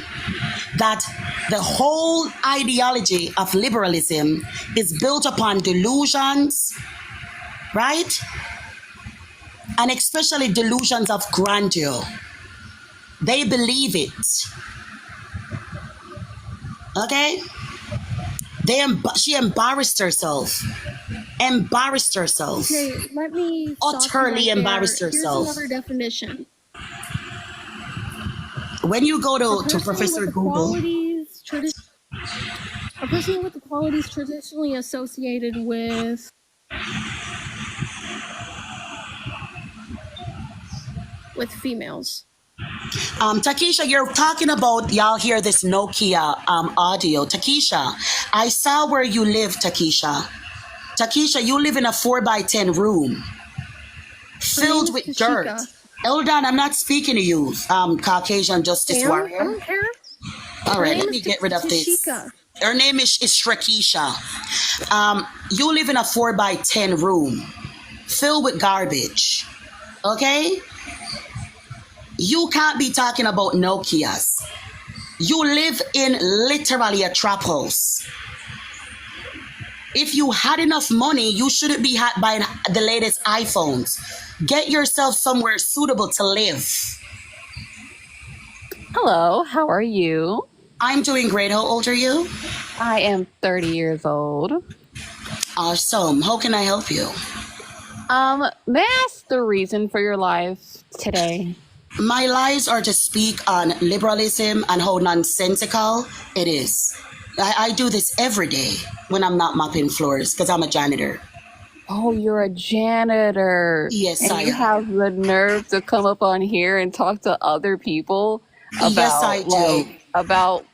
that the whole ideology of liberalism is built upon delusions, right? And especially delusions of grandeur. They believe it. Okay? She embarrassed herself. Embarrassed herself. Okay, let me stop you Utterly right embarrassed there. herself. Here's another definition. when you go A to person Professor with the Google, qualities a person with the qualities traditionally associated with females. Takesha, you're talking about, y'all hear this Nokia audio. Takesha, I saw where you live, Takesha. Takesha, you live in a 4x10 room My name filled is with Tashika. dirt. Eldon, I'm not speaking to you, Caucasian Justice Sam, I Warrior. don't care. All My right, name let is me get rid of this. Tashika. Her name is Shrekisha. You live in a 4x10 room filled with garbage. Okay? You can't be talking about Nokias. You live in literally a trap house. If you had enough money, you shouldn't be buying the latest iPhones. Get yourself somewhere suitable to live. Hello, how are you? I'm doing great. How old are you? I am 30 years old. Awesome. How can I help you? May I ask the reason for your live today? My lies are to speak on liberalism and how nonsensical it is. I do this every day when I'm not mopping floors because I'm a janitor. Oh, you're a janitor. Yes, and I you am. have the nerve to come up on here and talk to other people about Yes, I do. about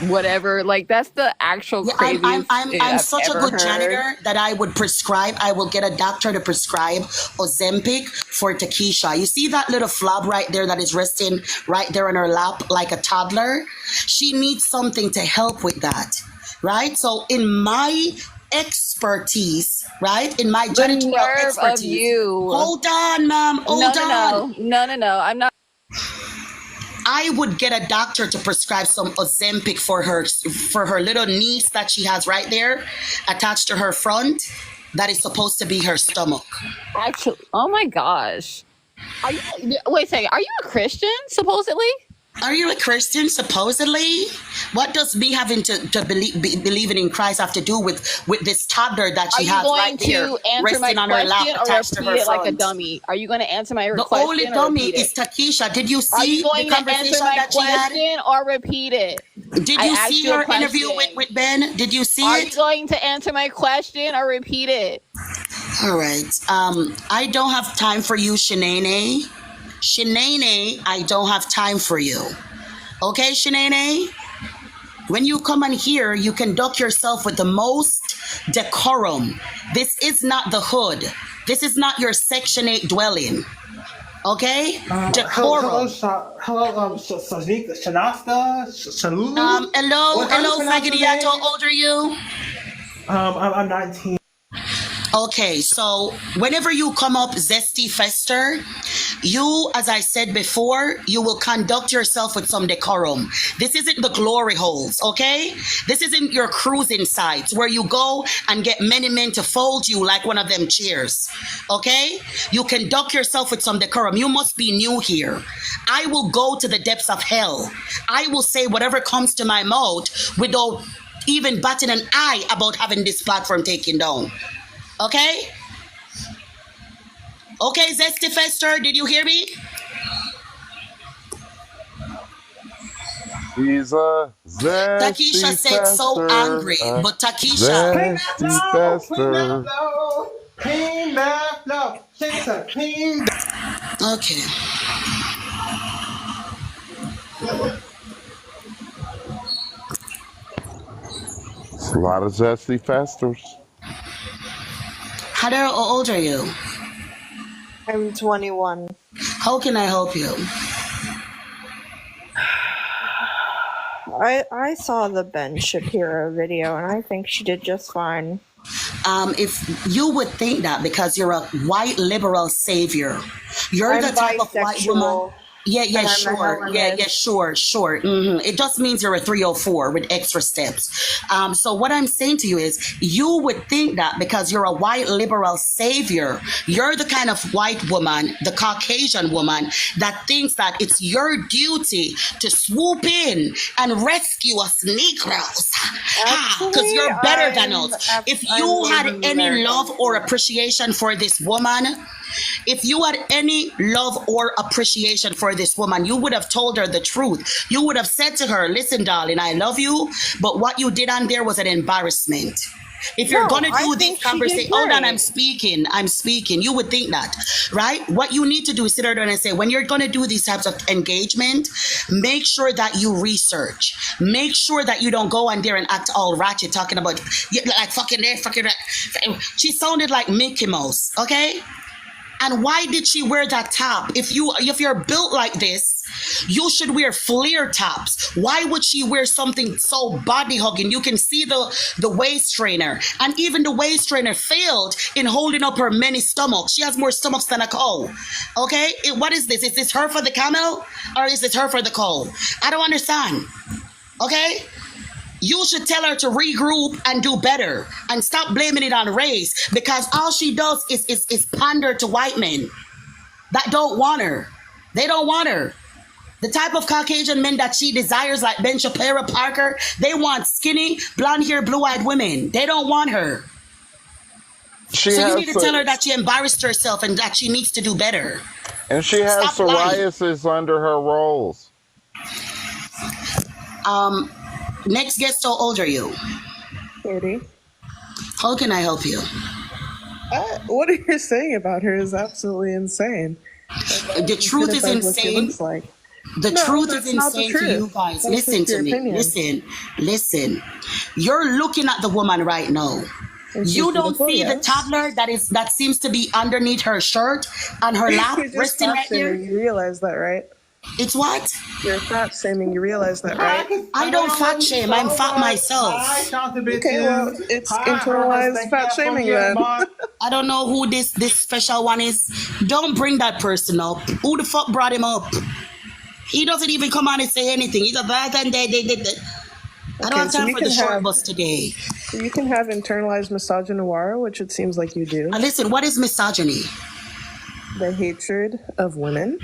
whatever. Like that's the actual Yeah, craziest shit I'm I've such a ever good heard. janitor that I would prescribe. I will get a doctor to prescribe Ozempic for Takesha. You see that little flob right there that is resting right there on her lap like a toddler? She needs something to help with that, right? So in my expertise, right? In my The janitorial nerve of expertise. you. Hold on, ma'am. Hold on. No. I'm not. I would get a doctor to prescribe some Ozempic for her little niece that she has right there attached to her front. That is supposed to be her stomach. Actually, oh my gosh. Wait a second. Are you a Christian, supposedly? Are you a Christian, supposedly? What does me having to believing in Christ have to do with this toddler that Are she you has going right there to answer my resting on her lap question or attached to repeat her it like a front? dummy? Are you going to answer my The question only or dummy repeat is it? Takesha. Did you Are see you going the to answer conversation my that she had? question or repeat it? Did I you asked see you a her interview question. with Ben? Did you see Are you it? going to answer my question or repeat it? All right. I don't have time for you, Shanae. Shanae, I don't have time for you. Okay, Shanae? When you come on here, you conduct yourself with the most decorum. This is not the hood. This is not your Section 8 dwelling. Okay? Decorum. Hello, Shanasta, Shalulu. Hello, Fagadiato. How old are you? I'm 19. Okay, so whenever you come up Zesty Fester, you, as I said before, you will conduct yourself with some decorum. This isn't the glory holes, okay? This isn't your cruising sites where you go and get many men to fold you like one of them chairs, okay? You conduct yourself with some decorum. You must be new here. I will go to the depths of hell. I will say whatever comes to my mouth without even batting an eye about having this platform taken down. Okay? Okay, Zesty Fester, did you hear me? He's a zesty Takesha said so fester, angry, but Takesha, zesty fester. Clean that flow. Shake it, clean. okay. It's a lot of zesty festers. Heather, how old are you? I'm 21. How can I help you? I saw the Ben Shapiro video and I think she did just fine. If you would think that because you're a white liberal savior, you're I'm the type of white woman. bisexual. Yeah, And I'm a sure. Yeah, Hellenist. sure. It just means you're a 304 with extra steps. So what I'm saying to you is you would think that because you're a white liberal savior, you're the kind of white woman, the Caucasian woman, that thinks that it's your duty to swoop in and rescue us Negroes. Because you're better than us. If you had any love or appreciation for this woman, if you had any love or appreciation for for this woman, you would have told her the truth. You would have said to her, listen, darling, I love you, but what you did on there was an embarrassment. If you're No, going to I do this think she did conversation, hold on, great. I'm speaking. You would think that, right? What you need to do is sit there and say, when you're going to do these types of engagement, make sure that you research. Make sure that you don't go on there and act all ratchet, talking about, like, fucking there, fucking that. She sounded like Mickey Mouse, okay? And why did she wear that top? If you're built like this, you should wear flare tops. Why would she wear something so body hugging? You can see the waist trainer, and even the waist trainer failed in holding up her many stomachs. She has more stomachs than a cow. Okay, what is this? Is this her for the camel, or is this her for the cow? I don't understand. Okay. You should tell her to regroup and do better and stop blaming it on race, because all she does is pander to white men that don't want her. They don't want her. The type of Caucasian men that she desires, like Ben Shapiro, Parker, they want skinny, blonde hair, blue-eyed women. They don't want her. She So you has need to tell her that she embarrassed herself and that she needs to do better. and she has Stop lying. psoriasis under her rolls. Next guest, how old are you? 30. How can I help you? What you're saying about her is absolutely insane. The truth is Identifies what she insane. looks like. The No, truth is that's not the insane to you truth. guys. That's Listen just to your me. opinion. Listen. You're looking at the woman right now. And she's You don't beautiful, see the yes. toddler that seems to be underneath her shirt on her lap, You're just resting fat right there. shaming. You realize that, right? It's what? You're fat shaming. You realize that, right? I don't fat shame. I'm fat myself. Okay, well, it's internalized fat shaming then. I don't know who this special one is. Don't bring that person up. Who the fuck brought him up? He doesn't even come on and say anything. He's a bad and they. I don't have so time you for the can short have- bus today. So you can have internalized misogynoir, which it seems like you do. Now listen, what is misogyny? The hatred of women.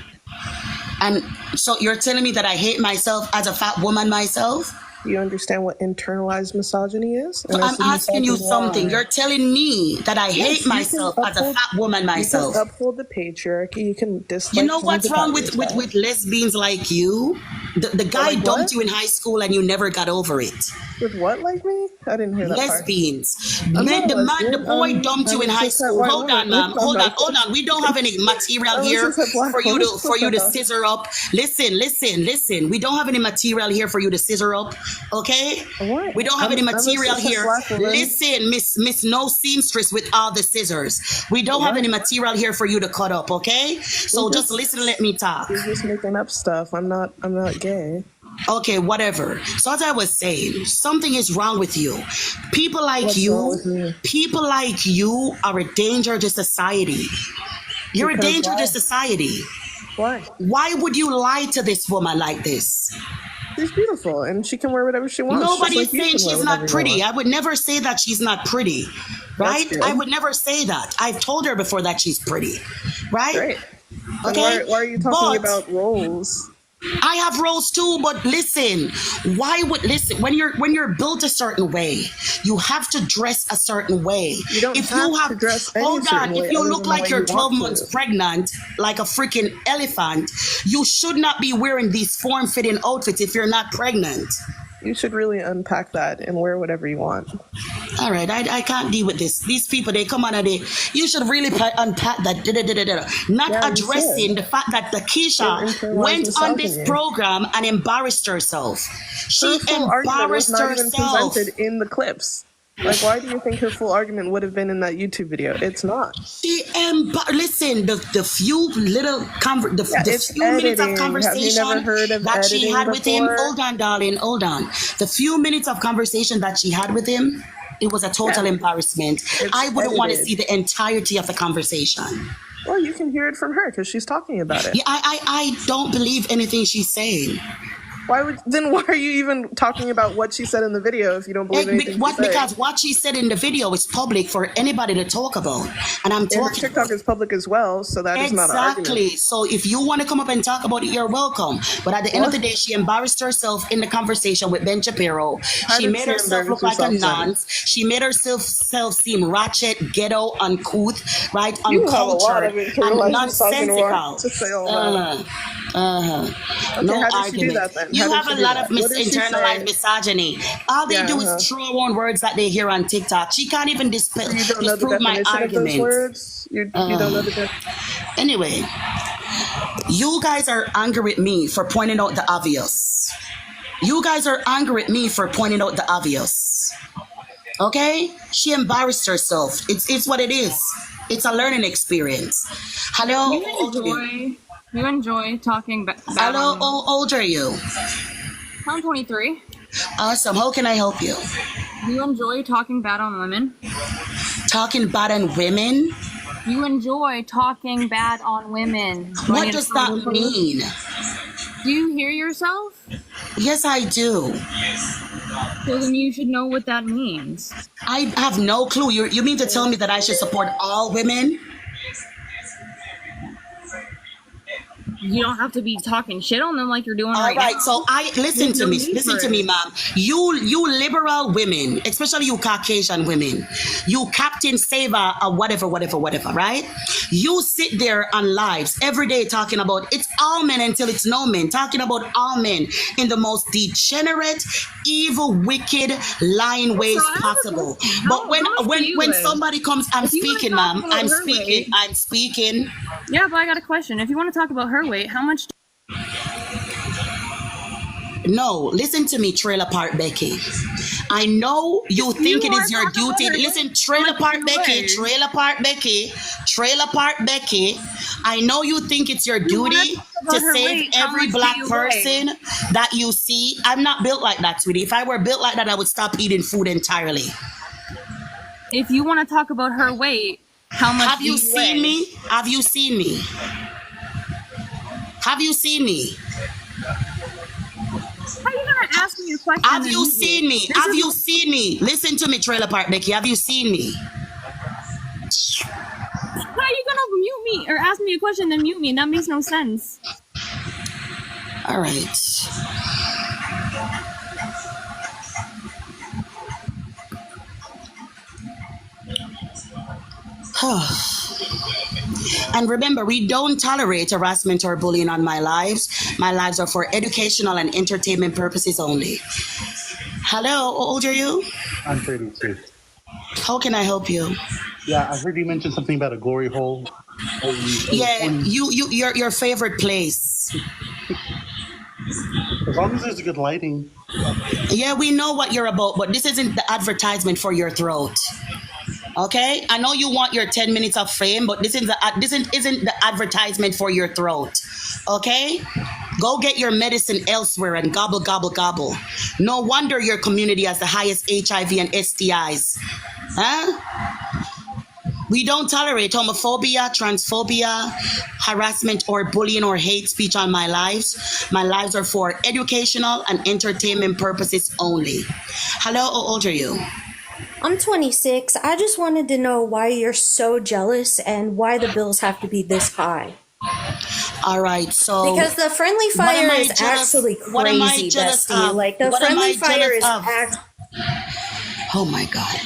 And so you're telling me that I hate myself as a fat woman myself? You understand what internalized misogyny is? And I'm that's the asking you misogynoir. something. You're telling me that I Yes, hate you can myself as a uphold- fat woman myself. You can uphold the patriarchy. You can dislike. You know things what's about wrong with yourself. lesbians like you? The guy Like dumped what? you in high school and you never got over it. With what, like me? I didn't hear that part. Lesbians. I'm Man, not a the lesbian. boy I'm- dumped you I'm in a high cishet school. white Hold on, woman. ma'am. What are you talking Hold on. We don't have any material I'm a here cishet black for you woman. to scissor up. Listen. We don't have any material here for you to scissor up. Okay? What? We don't have I'm any a material cishet here. black woman. Listen, Miss No Seamstress with all the scissors. We don't have any material here for you to cut up, okay? So You're just listen and let me talk. You're just making up stuff. I'm not gay. Okay, whatever. So as I was saying, something is wrong with you. People like What's wrong with me? people like you are a danger to society. You're Because a danger why? to society. Why? Why would you lie to this woman like this? She's beautiful, and she can wear whatever she wants. just Nobody's like you saying can wear she's not whatever you pretty. want. I would never say that she's not pretty, right? good. I would never say that. I've told her before that she's pretty, right? Great. Then Okay. why are you talking But about roles? I have roles too, but listen, when you're built a certain way, you have to dress a certain way. You don't have to dress any hold certain on, way if you other look than the like way you're you 12 want months to. pregnant, like a freaking elephant, you should not be wearing these form-fitting outfits if you're not pregnant. You should really unpack that and wear whatever you want. All right, I can't deal with this. These people, they come on and you should really unpack that. Not Yeah, you addressing should. the fact that the You're Keisha internalized went on this misogyny. program and embarrassed herself. She Her full argument was embarrassed not even herself. presented in the clips. Like, why do you think her full argument would have been in that YouTube video? It's not. Listen, the few little the it's few minutes of editing. Have you conversation never heard of that she editing had with him. before? Hold on, darling, hold on. The few minutes of conversation that she had with him, it was a total Yeah. embarrassment. It's I wouldn't want to edited. see the entirety of the conversation. Well, you can hear it from her because she's talking about it. Yeah, I don't believe anything she's saying. Why are you even talking about what she said in the video if you don't believe anything she said? Because what she said in the video is public for anybody to talk about, and I'm And her talking. TikTok is public as well, so that is not an argument. Exactly. So if you want to come up and talk about it, you're welcome. But at the end of the day, she embarrassed herself in the conversation with Ben Shapiro. How She did made she herself look embarrass like a herself then? nonce. She made herself seem ratchet, ghetto, uncouth, right? You have a lot Uncultured, of and internalized misogynoir nonsensical. to say all that. Uh-huh. Okay, No how did she do argument. that then? You How have did a she do lot that? of What did she internalized say? misogyny. All they Yeah, do is uh-huh. throw on words that they hear on TikTok. She can't even You don't know the disprove my definition of those argument. words? You don't know the Anyway, you guys are angry with me for pointing out the obvious. You guys are angry at me for pointing out the obvious. Okay? She embarrassed herself. It's what it is. It's a learning experience. Hello? You enjoy talking bad Hello? on. How old are you? I'm 23. Awesome. How can I help you? Do you enjoy talking bad on women? Talking bad on women? You enjoy talking bad on women. What does that mean? Do you hear yourself? Yes, I do. So then you should know what that means. I have no clue. You mean to tell me that I should support all women? You don't have to be talking shit on them like you're doing All right right, now. so listen to me, ma'am. You liberal women, especially you Caucasian women, you Captain Saver or whatever, right? You sit there on lives every day talking about it's all men until it's no men, talking about all men in the most degenerate, evil, wicked, lying ways possible. But when somebody comes, I'm speaking, ma'am. I'm speaking. Yeah, but I got a question. If you want to talk about her weight, how much? No, listen to me, Trailer Park Becky. I know you think it is your duty. Listen, Trailer Park Becky. I know you think it's your duty to save every black person that you see. I'm not built like that, sweetie. If I were built like that, I would stop eating food entirely. If you want to talk about her weight, how much? Have you seen me? Have you seen me? Have you seen me? How are you gonna ask me a question? Have you seen me? Have you seen me? Listen to me, Trailer Park Becky. Have you seen me? How are you gonna mute me or ask me a question then mute me? That makes no sense. All right. And remember, we don't tolerate harassment or bullying on my lives. My lives are for educational and entertainment purposes only. Hello, how old are you? I'm 32. How can I help you? Yeah, I heard you mention something about a glory hole. Yeah, your favorite place. As long as there's good lighting. Yeah, we know what you're about, but this isn't the advertisement for your throat. Okay, I know you want your 10 minutes of fame, but this isn't the advertisement for your throat. Okay, go get your medicine elsewhere and gobble, gobble, gobble. No wonder your community has the highest HIV and STIs. Huh? We don't tolerate homophobia, transphobia, harassment, or bullying or hate speech on my lives. My lives are for educational and entertainment purposes only. Hello, how old are you? I'm 26. I just wanted to know why you're so jealous and why the bills have to be this high. All right, so because the friendly fire is actually crazy, bestie. Like the friendly fire is oh my God.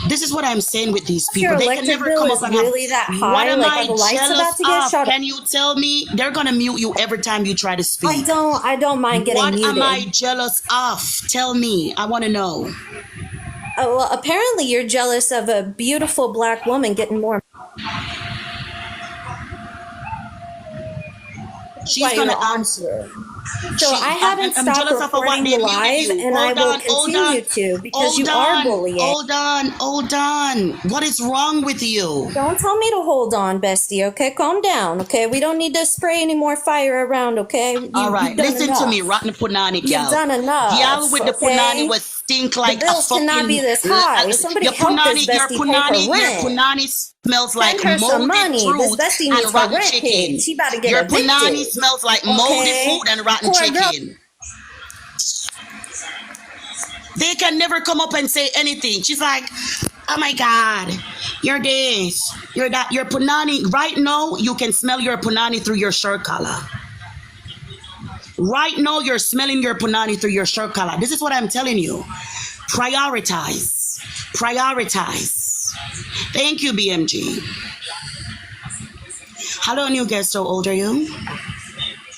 This is what I'm saying with these people. Your They electric can never bill come is up and really have, that high? what am Like, I are the lights jealous about to get of? shut off? Can you tell me? They're gonna mute you every time you try to speak. I don't mind getting what muted. What am I jealous of? Tell me. I want to know. Well, apparently you're jealous of a beautiful black woman getting more. She's gonna answer. So I haven't stopped recording the live, and I will continue to because you are bullying. Hold on. What is wrong with you? Don't tell me to hold on, bestie. Okay, calm down. Okay, we don't need to spray any more fire around. Okay. All right, listen to me, rotten punani gal. You've done enough. Gal with the punani was stink like the bills a fucking. Cannot be this high. Somebody your help punani, this bestie pay her rent. Your punani smells like Send her some moldy money. fruit This bestie needs and her rotten rent chicken. paid. She about to get your evicted. punani smells like moldy food and rotten Poor chicken. They can never come up and say anything. She's like, oh my God, you're this, you're that, your punani. Right now, you can smell your punani through your shirt collar. Right now, you're smelling your punani through your shirt collar. This is what I'm telling you. Prioritize. Thank you, BMG. Hello, new guest. How old are you?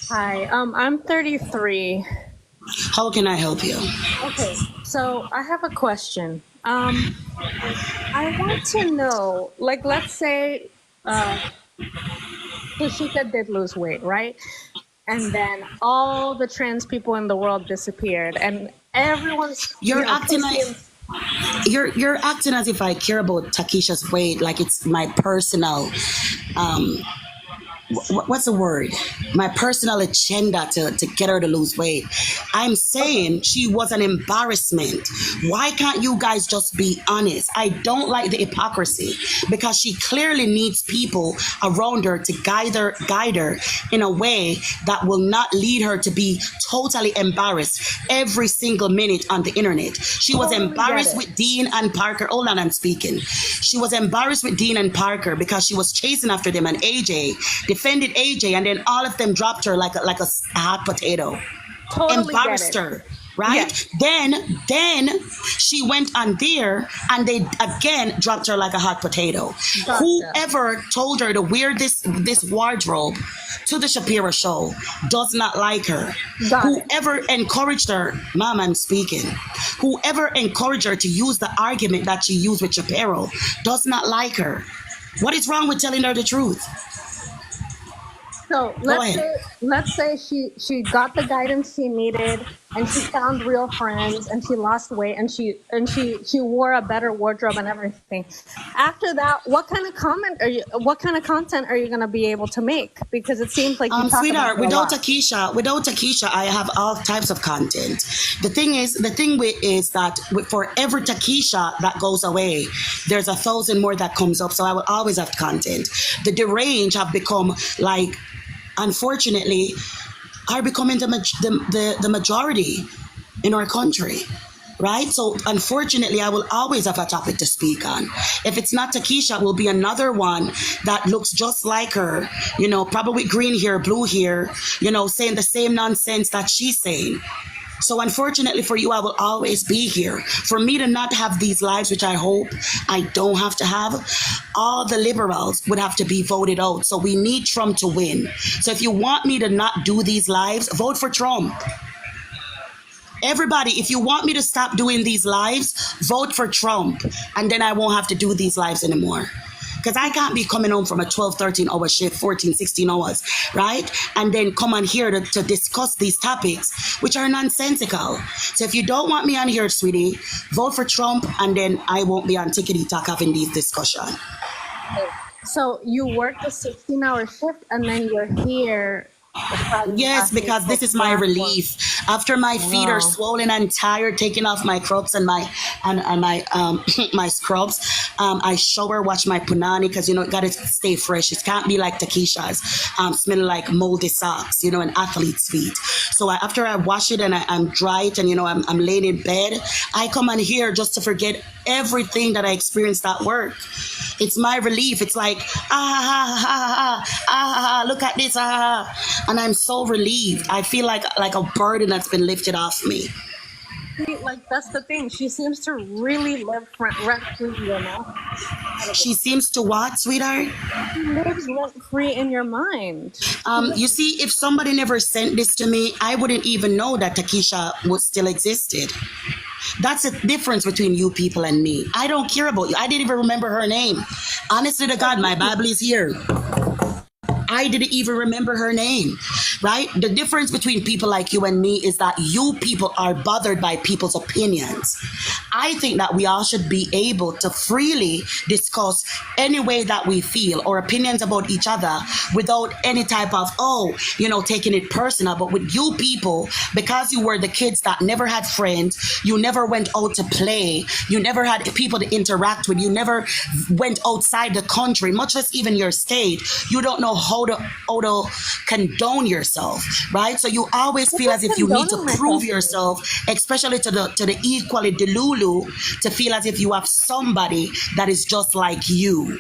Hi, I'm 33. How can I help you? Okay, so I have a question. I want to know, like, let's say, Tashika did lose weight, right? And then all the trans people in the world disappeared, and everyone's, You're acting like pushing. you're acting as if I care about Takesha's weight, like it's my personal what's the word? My personal agenda to get her to lose weight. I'm saying she was an embarrassment. Why can't you guys just be honest? I don't like the hypocrisy because she clearly needs people around her to guide her in a way that will not lead her to be totally embarrassed every single minute on the internet. She was Totally embarrassed get it. with Dean and Parker. Hold on, I'm speaking. She was embarrassed with Dean and Parker because she was chasing after them, and AJ defended AJ, and then all of them dropped her like a hot potato. Totally Embarrassed get it. her, right? Then she went on there and they again dropped her like a hot potato. Gotcha. Whoever told her to wear this wardrobe to the Shapiro show does not like her. Got it. Whoever encouraged her, Mom, I'm speaking. Whoever encouraged her to use the argument that she used with Shapiro does not like her. What is wrong with telling her the truth? So let's say she got the guidance she needed, and she found real friends, and she lost weight, and she wore a better wardrobe and everything. After that, what kind of content are you gonna be able to make? Because it seems like you talk Sweetheart, about it a lot. without Takesha, I have all types of content. The thing is that for every Takesha that goes away, there's 1,000 more that comes up. So I will always have content. The deranged have become like, unfortunately, are becoming the majority in our country. Right? So unfortunately, I will always have a topic to speak on. If it's not Takesha, it will be another one that looks just like her, probably green hair, blue hair, saying the same nonsense that she's saying. So unfortunately for you, I will always be here. For me to not have these lives, which I hope I don't have to have, all the liberals would have to be voted out. So we need Trump to win. So if you want me to not do these lives, vote for Trump. Everybody, if you want me to stop doing these lives, vote for Trump. And then I won't have to do these lives anymore. Because I can't be coming home from a 12, 13-hour shift, 14, 16 hours, right? And then come on here to discuss these topics, which are nonsensical. So if you don't want me on here, sweetie, vote for Trump, and then I won't be on Tickety Talk having these discussions. So you work a 16-hour shift, and then you're here. Yes, because this is my relief. After my feet are swollen and tired, taking off my crocs and my my scrubs, I shower, wash my punani because it gotta stay fresh. It can't be like Takesha's, smelling like moldy socks, and athlete's feet. So after I wash it and I'm dry it, and I'm laying in bed, I come on here just to forget everything that I experienced at work. It's my relief. It's like look at this, and I'm so relieved. I feel like a burden that's been lifted off me. Like, that's the thing. She seems to really live rent-free, She seems to what, sweetheart? She lives rent-free in your mind. You see, if somebody never sent this to me, I wouldn't even know that Takesha would still existed. That's the difference between you people and me. I don't care about you. I didn't even remember her name. Honestly to God, my Bible is here. I didn't even remember her name, right? The difference between people like you and me is that you people are bothered by people's opinions. I think that we all should be able to freely discuss any way that we feel or opinions about each other without any type of, taking it personal. But with you people, because you were the kids that never had friends, you never went out to play, you never had people to interact with, you never went outside the country, much less even your state, you don't know how to condone yourself, right? So you always feel as if you need to prove yourself, especially to the equally delulu, to feel as if you have somebody that is just like you.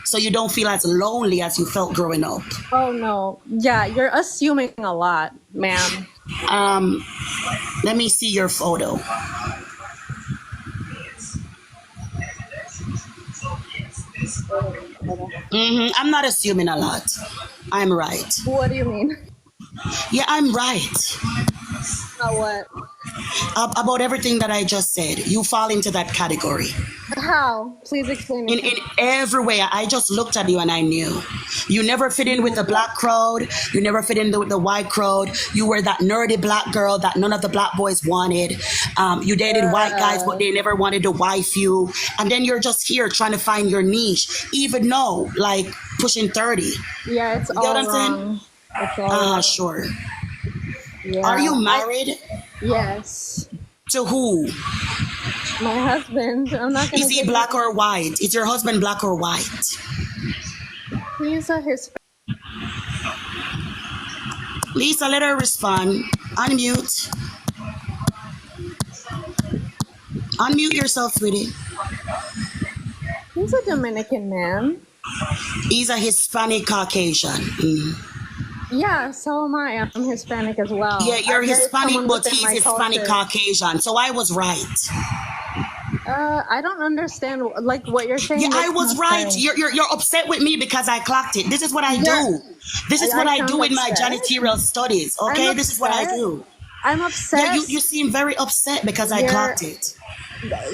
So you don't feel as lonely as you felt growing up. Oh no. Yeah, you're assuming a lot, ma'am. Let me see your photo. I'm not assuming a lot. I'm right. What do you mean? Yeah, I'm right. What? About everything that I just said. You fall into that category. How? Please explain it. In every way. I just looked at you and I knew. You never fit in with the black crowd. You never fit in with the white crowd. You were that nerdy black girl that none of the black boys wanted. You dated white guys, but they never wanted to wife you. And then you're just here trying to find your niche, even though, like, pushing 30. Yeah, it's You get all what I'm saying? wrong. It's all wrong. Sure. Yeah. Are you married? Yes. To who? My husband. I'm not gonna. Is he black or white? Is your husband black or white? He's a Hispanic. Lisa, let her respond. Unmute. Unmute yourself, sweetie. He's a Dominican man. He's a Hispanic Caucasian. Mm. Yeah, so am I. I'm Hispanic as well. Yeah, you're I married Hispanic, someone but within he's my Hispanic culture. Caucasian. So I was right. I don't understand like what you're saying. Yeah, I makes was no right. sense. You're upset with me because I clocked it. This is what I Yeah. do. This is what I sound do in my upset. janitorial studies. Okay, I'm this is what I upset. do. I'm Yeah, upset. you seem very upset because I You're- clocked it.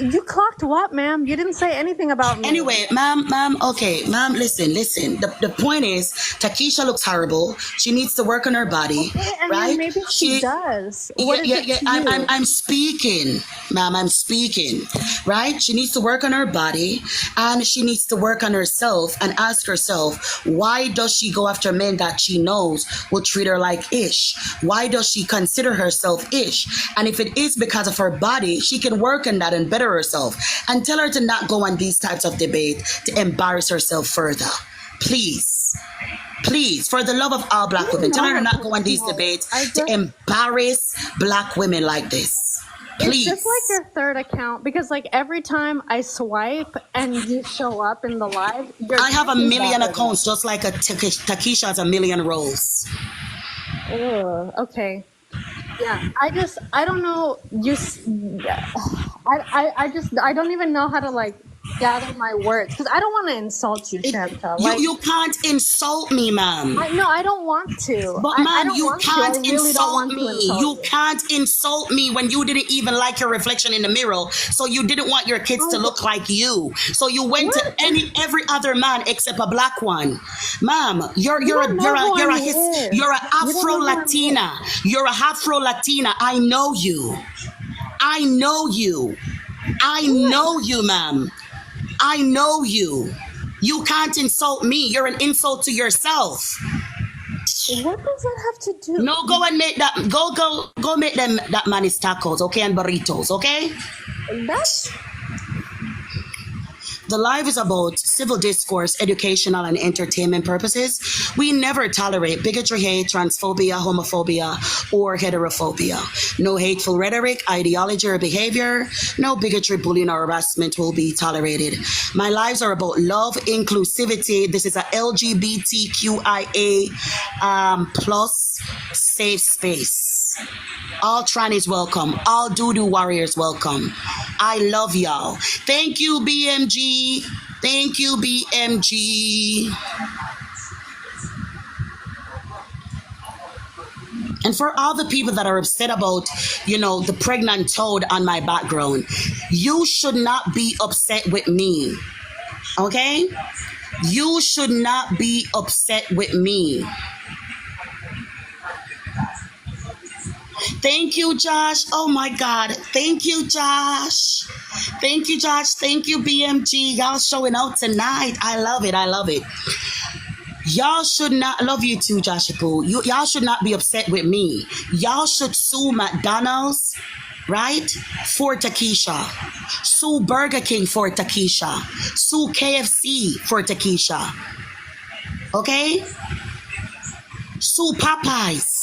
You clocked what, ma'am? You didn't say anything about me. Anyway, ma'am, okay, ma'am, listen. The point is, Takesha looks horrible. She needs to work on her body, Okay, I mean, right? maybe she does. Yeah, What is yeah, it yeah. to you? I'm speaking, ma'am. I'm speaking, right? She needs to work on her body, and she needs to work on herself and ask herself, why does she go after men that she knows will treat her like ish? Why does she consider herself ish? And if it is because of her body, she can work on that and better herself. And tell her to not go on these types of debate to embarrass herself further. Please. Please, for the love of all black women, tell her to not go on these debates to embarrass black women like this. Please. It's just like your third account because, like, every time I swipe and you show up in the live, you're I have a talking million about it. accounts, just like a Takesha has a million roles. Ugh, okay. Yeah, I don't know. I don't even know how to like gather my words because I don't want to insult you, Chantal. You can't insult me, ma'am. I don't want to. But I ma'am, don't you want to. I can't really don't insult want to me. insult You can't insult me when you didn't even like your reflection in the mirror. So you didn't want your kids to look like you. So you went to every other man except a black one. Ma'am, you're a Afro Latina. You're a Afro Latina. I know you. I know you. I know you, ma'am. I know you. You can't insult me. You're an insult to yourself. What does that have to do? No, go and make that. Go make them that man his tacos, okay, and burritos, okay. That's. The live is about civil discourse, educational, and entertainment purposes. We never tolerate bigotry, hate, transphobia, homophobia, or heterophobia. No hateful rhetoric, ideology, or behavior. No bigotry, bullying, or harassment will be tolerated. My lives are about love, inclusivity. This is a LGBTQIA plus safe space. All trannies welcome. All doo-doo warriors welcome. I love y'all. Thank you, BMG. Thank you, BMG. And for all the people that are upset about, the pregnant toad on my background, you should not be upset with me. Okay? You should not be upset with me. Thank you, Josh. Oh my God. Thank you, Josh. Thank you, Josh. Thank you, BMG. Y'all showing out tonight. I love it. I love it. Y'all should not love you too, Joshua Poo. Y'all should not be upset with me. Y'all should sue McDonald's, right? For Takesha. Sue Burger King for Takesha. Sue KFC for Takesha. Okay? Sue Popeyes.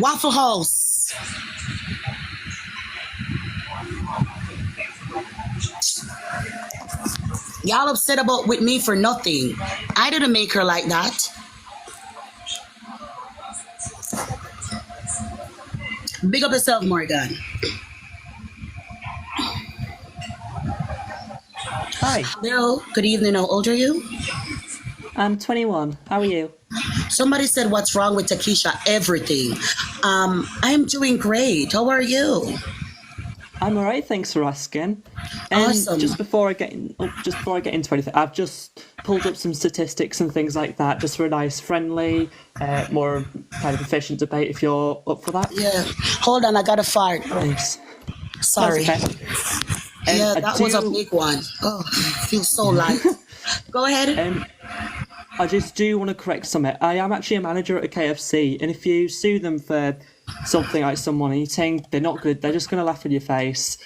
Waffle House. Y'all upset about with me for nothing. I didn't make her like that. Big up yourself, Morgan. Hi. Hello. Good evening. How old are you? I'm 21. How are you? Somebody said, "What's wrong with Takesha?" Everything. I'm doing great. How are you? I'm alright, thanks for asking. And Awesome. just before I get into anything, I've just pulled up some statistics and things like that, just for a nice, friendly, more kind of efficient debate. If you're up for that. Yeah. Hold on, I got a fart. Thanks. Sorry. That's okay. Yeah, I that was a do- big one. Oh, I feel so light. Go ahead. I just do want to correct something. I am actually a manager at a KFC, and if you sue them for something like someone eating, they're not good. They're just going to laugh in your face.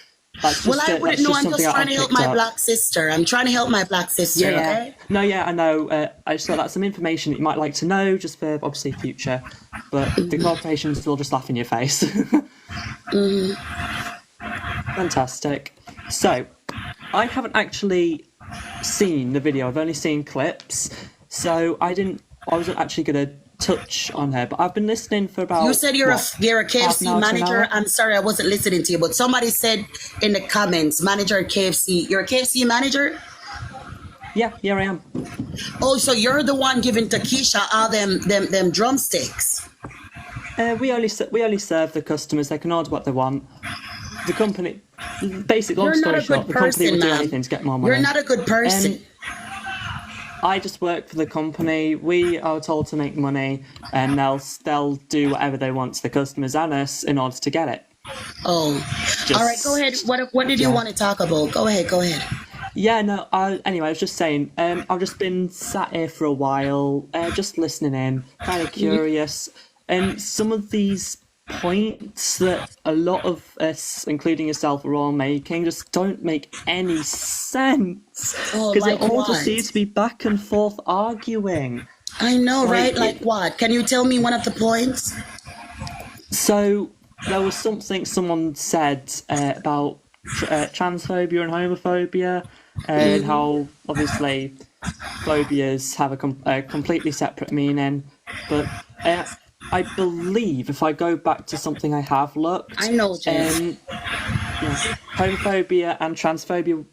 That's just Well, I wouldn't know. I'm just something trying to I've help picked my up. black sister. I'm trying to help my black sister. Yeah, yeah. Okay. No, yeah, I know. I just thought that's some information that you might like to know, just for obviously future. But the corporations will just laugh in your face. Fantastic. So, I haven't actually seen the video. I've only seen clips. So I wasn't actually going to touch on her, but I've been listening for about. You said you're a half an KFC hour to an manager. hour. I'm sorry, I wasn't listening to you, but somebody said in the comments, manager at KFC. You're a KFC manager? Yeah, I am. Oh, so you're the one giving Takesha all them drumsticks. We only serve the customers. They can order what they want. The company, basically, long You're not story a short, good the company person, will do ma'am. anything to get more money. You're not a good person. I just work for the company. We are told to make money, and they'll do whatever they want to the customers and us in order to get it. Oh, all right. Go ahead. What did you want to talk about? Go ahead. Yeah, no. Anyway, I was just saying. I've just been sat here for a while, just listening in, kind of curious, and some of these points that a lot of us, including yourself, are all making just don't make any sense Oh, because like it all what? just seems to be back and forth arguing. I know, right? Like, Like what? Can you tell me one of the points? So there was something someone said about transphobia and homophobia, and how obviously phobias have a completely separate meaning. But I believe if I go back to something I have looked, I know, Jess. Homophobia and transphobia,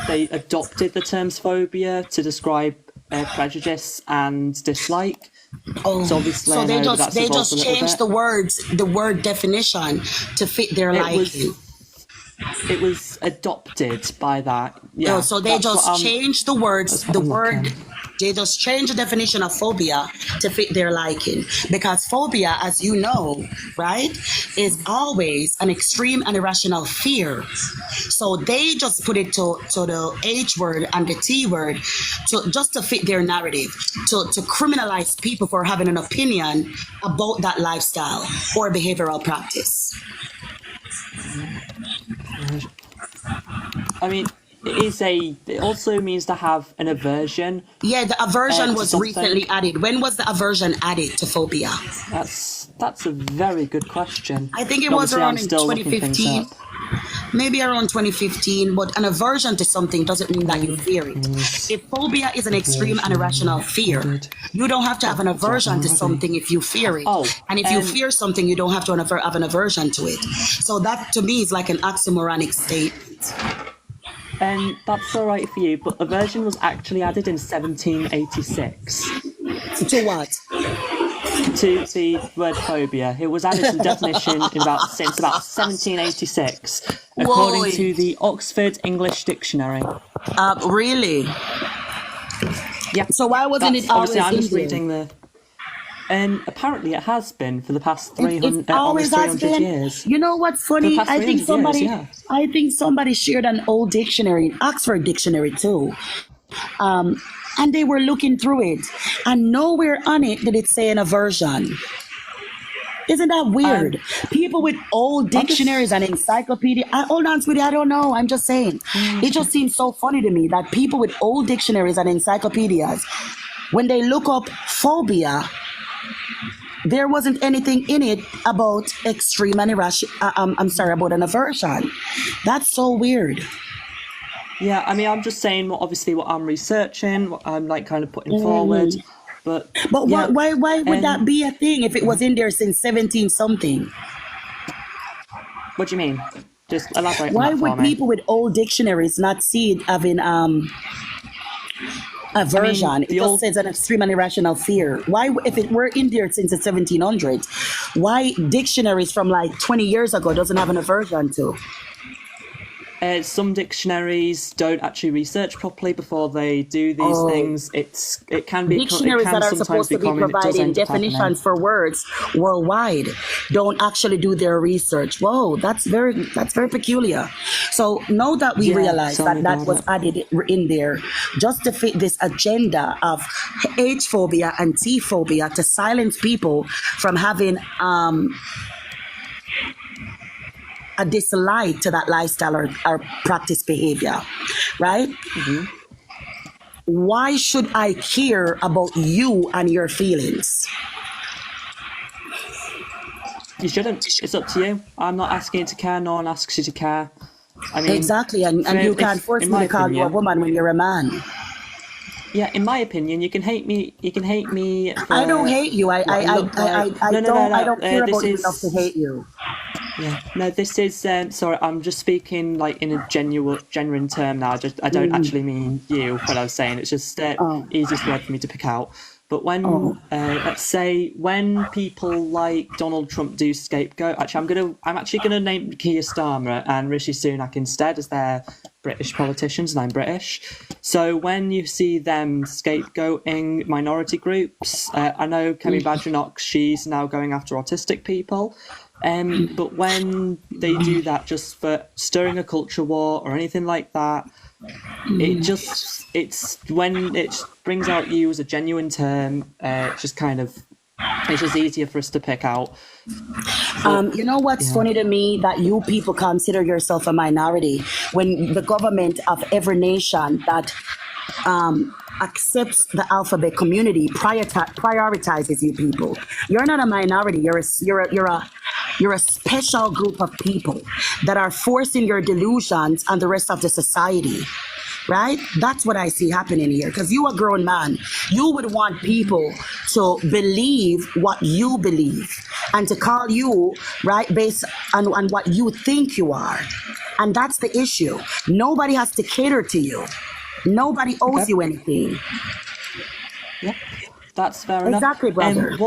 they adopted the terms phobia to describe prejudice and dislike. Oh, so obviously so I they know just that's evolved a little changed bit. the word definition to fit their liking. It was adopted by that. Yeah. Oh, so they that's what just changed the words, what the I'm word. looking. They just changed the definition of phobia to fit their liking. Because phobia, as you know, right, is always an extreme and irrational fear. So they just put it to the H word and the T word just to fit their narrative, to criminalize people for having an opinion about that lifestyle or behavioral practice. I mean, it also means to have an aversion. Yeah, the aversion to was something. recently added. When was the aversion added to phobia? That's a very good question. I think it was Obviously, around I'm in still looking things 2015. up. Maybe around 2015, but an aversion to something doesn't mean that you fear it. If phobia is an extreme and irrational fear, you don't have to have an aversion to something if you fear it. And if you fear something, you don't have to have an aversion to it. So that to me is like an oxymoronic statement. And that's all right for you, but aversion was actually added in 1786. To what? To the word phobia. It was added to the definition since about 1786, according Whoa. to the Oxford English Dictionary. Really? Yeah. So why wasn't it always obviously, I'm just in there? reading the. And apparently, it has been for the past It 300, always almost has 300 been. years. You know what's For the funny? past I think 300 years, I think somebody shared an old dictionary, Oxford dictionary too. And they were looking through it, and nowhere on it did it say an aversion. Isn't that weird? People with old dictionaries and encyclopedia. Hold on, sweetie. I don't know. I'm just saying. It just seems so funny to me that people with old dictionaries and encyclopedias, when they look up phobia, there wasn't anything in it about extreme and irrational. About an aversion. That's so weird. Yeah, I mean, I'm just saying obviously what I'm researching, what I'm like kind of putting forward. But yeah, why would that be a thing if it was in there since 17 something? What do you mean? Just elaborate Why on that for would me. people with old dictionaries not see it having Aversion. It the just old says an extreme and irrational fear. Why, if it were in there since the 1700s, why dictionaries from like 20 years ago doesn't have an aversion to? Some dictionaries don't actually research properly before they do these Oh. things. It can be Dictionaries that are sometimes supposed to be become, and it does providing end up happening. definitions for words worldwide don't actually do their research. Whoa, that's very peculiar. So now that we Yeah, realize tell me that about was it. added in there just to fit this agenda of H phobia and T phobia to silence people from having a dislike to that lifestyle or practice behavior, right? Why should I care about you and your feelings? You shouldn't. It's up to you. I'm not asking you to care. No one asks you to care. I mean, Exactly, and you if- can't force in me my to call you a opinion- woman when you're a man. Yeah, in my opinion, you can hate me. You can hate me. For I don't hate you. I what I look like. No, I don't care this about you is- enough to hate you. Yeah, no, this is sorry. I'm just speaking like in a genuine term now. I don't actually mean you. What I was saying, it's just easiest word for me to pick out. But when let's say when people like Donald Trump do scapegoat, I'm actually gonna name Keir Starmer and Rishi Sunak instead, as they're British politicians and I'm British. So when you see them scapegoating minority groups, I know Kemi Badenoch, she's now going after autistic people. But when they do that just for stirring a culture war or anything like that, it's when it brings out you as a genuine term, it's just easier for us to pick out. You know what's funny to me? That you people consider yourself a minority when the government of every nation that accepts the alphabet community prioritizes you people. You're not a minority. You're a special group of people that are forcing your delusions on the rest of the society. Right? That's what I see happening here. Because you a grown man. You would want people to believe what you believe and to call you, right, based on what you think you are. And that's the issue. Nobody has to cater to you. Nobody owes you anything. Yeah, that's fair enough. Exactly, brother.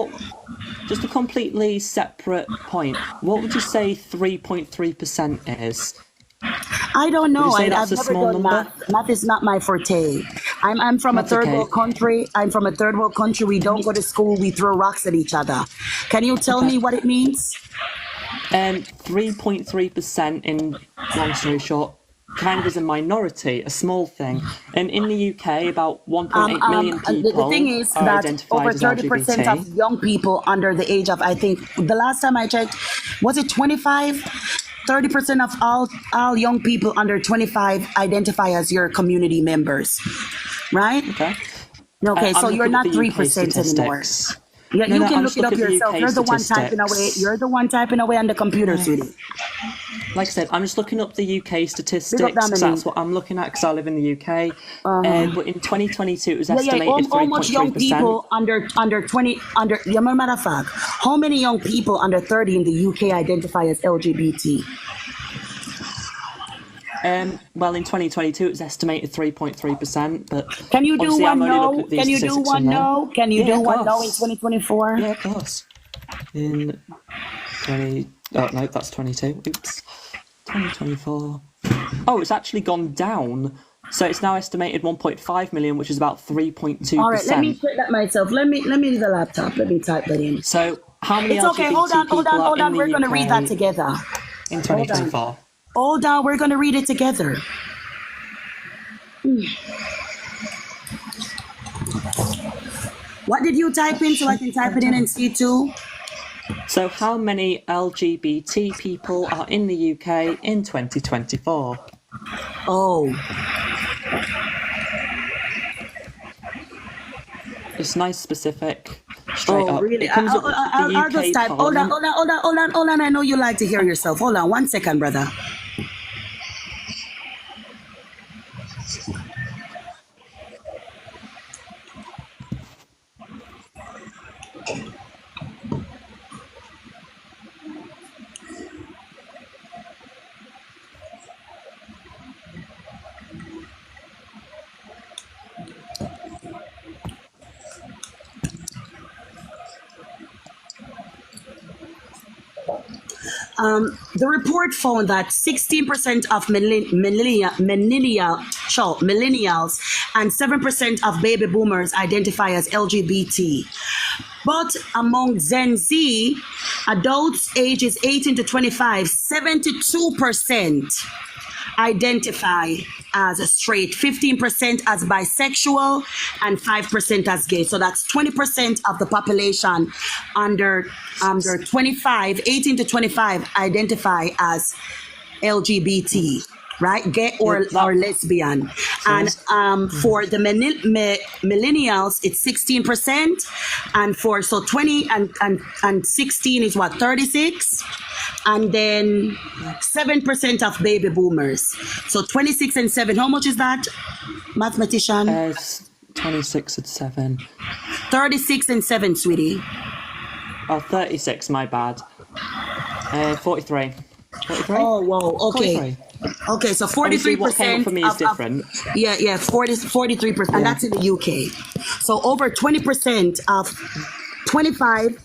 Just a completely separate point. What would you say 3.3% is? I don't know. Would you say I've that's a never small done number? math. Math is not my forte. I'm from That's a third okay. world country. I'm from a third world country. We don't go to school. We throw rocks at each other. Can you tell me what it means? 3.3% in, long story short, kind of is a minority, a small thing. And in the UK, about 1.8 million people The thing is are that identified over as 30% LGBT. of young people under the age of, I think, the last time I checked, was it 25? 30% of all young people under 25 identify as your community members, right? Okay. Okay, I'm so you're looking not at the UK 3% anymore. statistics. Yeah, No, you no, can I'm look just it up looking at the yourself. UK You're the one typing away. statistics. You're the one typing away on the computer, sweetie. Like I said, I'm just looking up the UK statistics Big up, because Dominique. that's what I'm looking at because I live in the UK. But in 2022, it was Yeah, estimated how much young 3.3%. people under 20 under? Yeah, matter of fact, how many young people under 30 in the UK identify as LGBT? Well, in 2022, it was estimated 3.3%. But Can you do obviously, one I'm only no? looking at these Can you do statistics one from there. no? Can you Yeah, do of one no in course. 2024? Yeah, of course. In 20, oh no, that's 22. Oops, 2024. Oh, it's actually gone down. So it's now estimated 1.5 million, which is about 3.2%. All right, let me check that myself. Let me leave the laptop. Let me type that in. So how many It's okay. LGBT Hold on. people are in the We're gonna read that UK together. in 2024? Hold on. We're gonna read it together. What did you type in so I can type it in and see too? So how many LGBT people are in the UK in 2024? Oh, It's nice, specific, straight up. really? It comes up with the I'll UK just type. Hold on. I know you like to hear yourself. Hold on 1 second, brother. The report found that 16% of millennials and 7% of baby boomers identify as LGBT. But among Gen Z, adults ages 18 to 25, 72% identify as straight, 15% as bisexual, and 5% as gay. So that's 20% of the population under 25, 18 to 25 identify as LGBT, right? Gay or lesbian. And for the millennials, it's 16%. And for 20 and 16 is what, 36? And then 7% of baby boomers. So 26 and 7, how much is that, mathematician? 26 and 7. 36 and 7, sweetie. Oh, 36, my bad. 43. 43? Oh, whoa, okay. 43. Okay, so Obviously, 43% what came up for me is different. 43%, and that's in the UK. So over 20% of 25,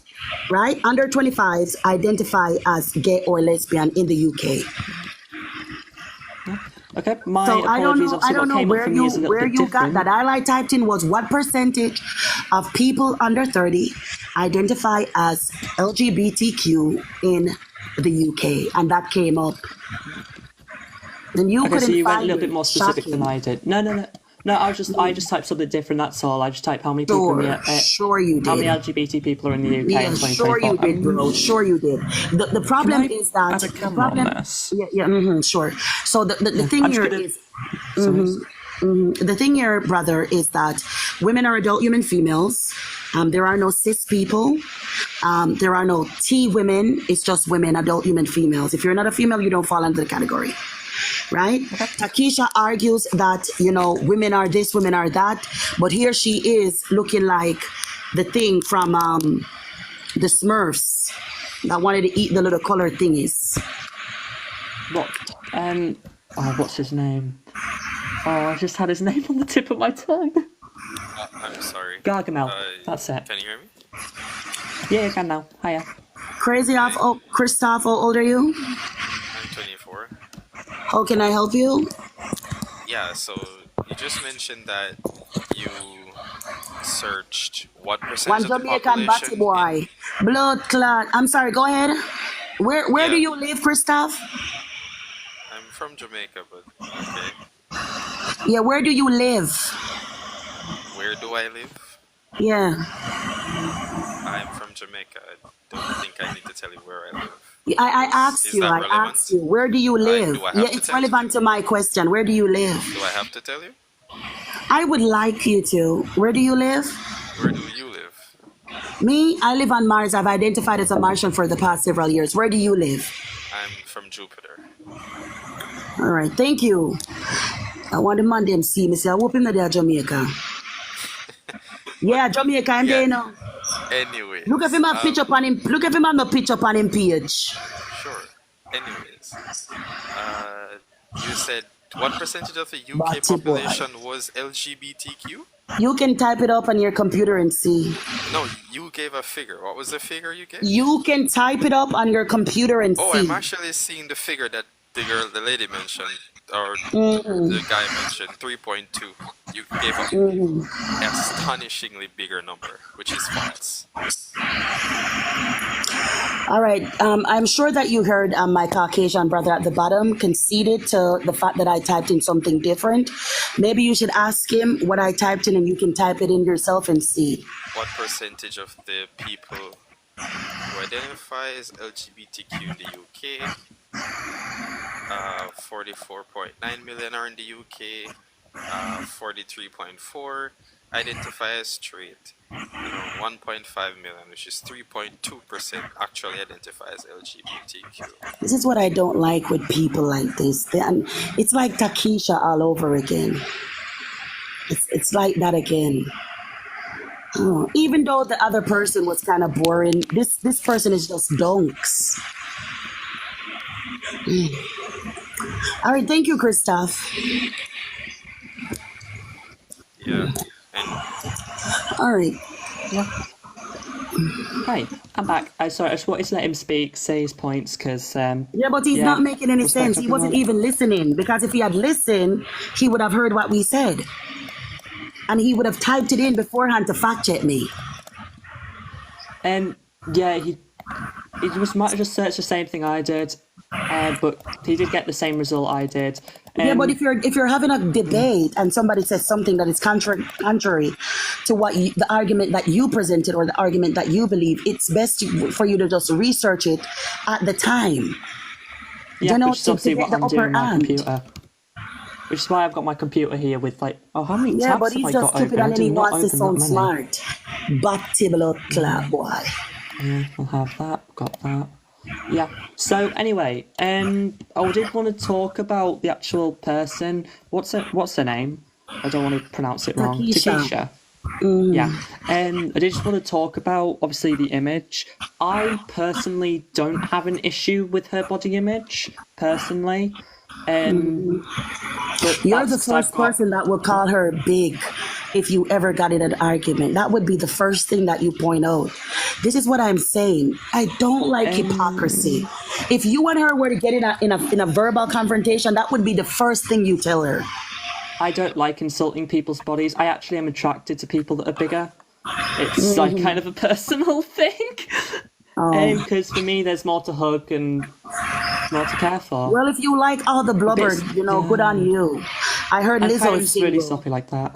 right, under 25s identify as gay or lesbian in the UK. Okay, my So I don't apologies. know. Obviously, I don't what know came up where for me is a little where bit you got different. that. All I typed in was what percentage of people under 30 identify as LGBTQ in the UK, and that came up. And you Okay, couldn't so you went a find little it. bit more specific Shocking. than I did. No. I just typed something different. That's all. I just typed how many people in the, Sure you how many did. LGBT people are in the UK Yeah, in sure you 2024. did, bro. Sure you did. The problem is that add a the camera on problem. this? Yeah, sure. So the thing I'm just here gonna- is. The thing here, brother, is that women are adult human females. There are no cis people. There are no T women. It's just women, adult human females. If you're not a female, you don't fall into the category. Right? Takesha argues that, women are this, women are that, but here she is looking like the thing from the Smurfs that wanted to eat the little colored thingies. What? What's his name? Oh, I just had his name on the tip of my tongue. I'm sorry. Gargamel. That's it. Can you hear me? Yeah, I can now. Hiya. Crazy off. Oh, Christoph, how old are you? I'm 24. How can I help you? Yeah, so you just mentioned that you searched what percentage One of the Jamaican batty population. boy. Blood clot. I'm sorry, go ahead. Where do you live, Christoph? I'm from Jamaica, but okay. Yeah, where do you live? Where do I live? Yeah. I'm from Jamaica. I don't think I need to tell you where I live. I asked Is you, that I relevant? asked you, where do you live? do I have Yeah, to it's tell you? relevant to my question. Where do you live? Do I have to tell you? I would like you to. Where do you live? Where do you live? Me, I live on Mars. I've identified as a Martian for the past several years. Where do you live? I'm from Jupiter. All right, thank you. I want the man them see me say, I hope him not there Jamaica. Yeah, Jamaica, I'm there now. Anyway. Look if him have picture on him. Look if him have no picture on him page. Sure. Anyways, you said what percentage of the UK Batty boy. population was LGBTQ? You can type it up on your computer and see. No, you gave a figure. What was the figure you gave? You can type it up on your computer and Oh, see. I'm actually seeing the figure that the lady mentioned, or Mhm. the guy mentioned, 3.2. You gave a astonishingly bigger number, which is false. All right. I'm sure that you heard my Caucasian brother at the bottom conceded to the fact that I typed in something different. Maybe you should ask him what I typed in and you can type it in yourself and see. What percentage of the people who identify as LGBTQ in the UK? 44.9 million are in the UK. 43.4 identify as straight. 1.5 million, which is 3.2%, actually identify as LGBTQ. This is what I don't like with people like this. It's like Takesha all over again. It's like that again. Oh, even though the other person was kind of boring, this person is just donks. All right, thank you, Christoph. Yeah. All right. Hey, I'm back. Sorry, I just wanted to let him speak, say his points, because Yeah, but he's not making any sense. He wasn't even listening, because if he had listened, he would have heard what we said. And he would have typed it in beforehand to fact check me. And yeah, he might have just searched the same thing I did, but he did get the same result I did. Yeah, but if you're having a debate and somebody says something that is contrary to what the argument that you presented or the argument that you believe, it's best for you to just research it at the time. Yeah, you know, which is obviously what I'm doing on my hand. computer. Which is why I've got my computer here with like, oh, how many Yeah, tabs but have he's I just got stupid open? I and then did he not wants to open that sound many. smart. Back clap, boy. Yeah, I'll have that. Got that. Yeah. So anyway, I did want to talk about the actual person. What's her name? I don't want to pronounce it wrong. Takesha. Yeah. I did just want to talk about obviously the image. I personally don't have an issue with her body image personally. But You're the first person that will call her big if you ever got in an argument. That would be the first thing that you point out. This is what I'm saying. I don't like hypocrisy. If you and her were to get in a verbal confrontation, that would be the first thing you tell her. I don't like insulting people's bodies. I actually am attracted to people that are bigger. It's like kind of a personal thing. Because for me, there's more to hug and more to care for. Well, if you like all the blubber, good on you. I heard Lizzo is really sloppy like that.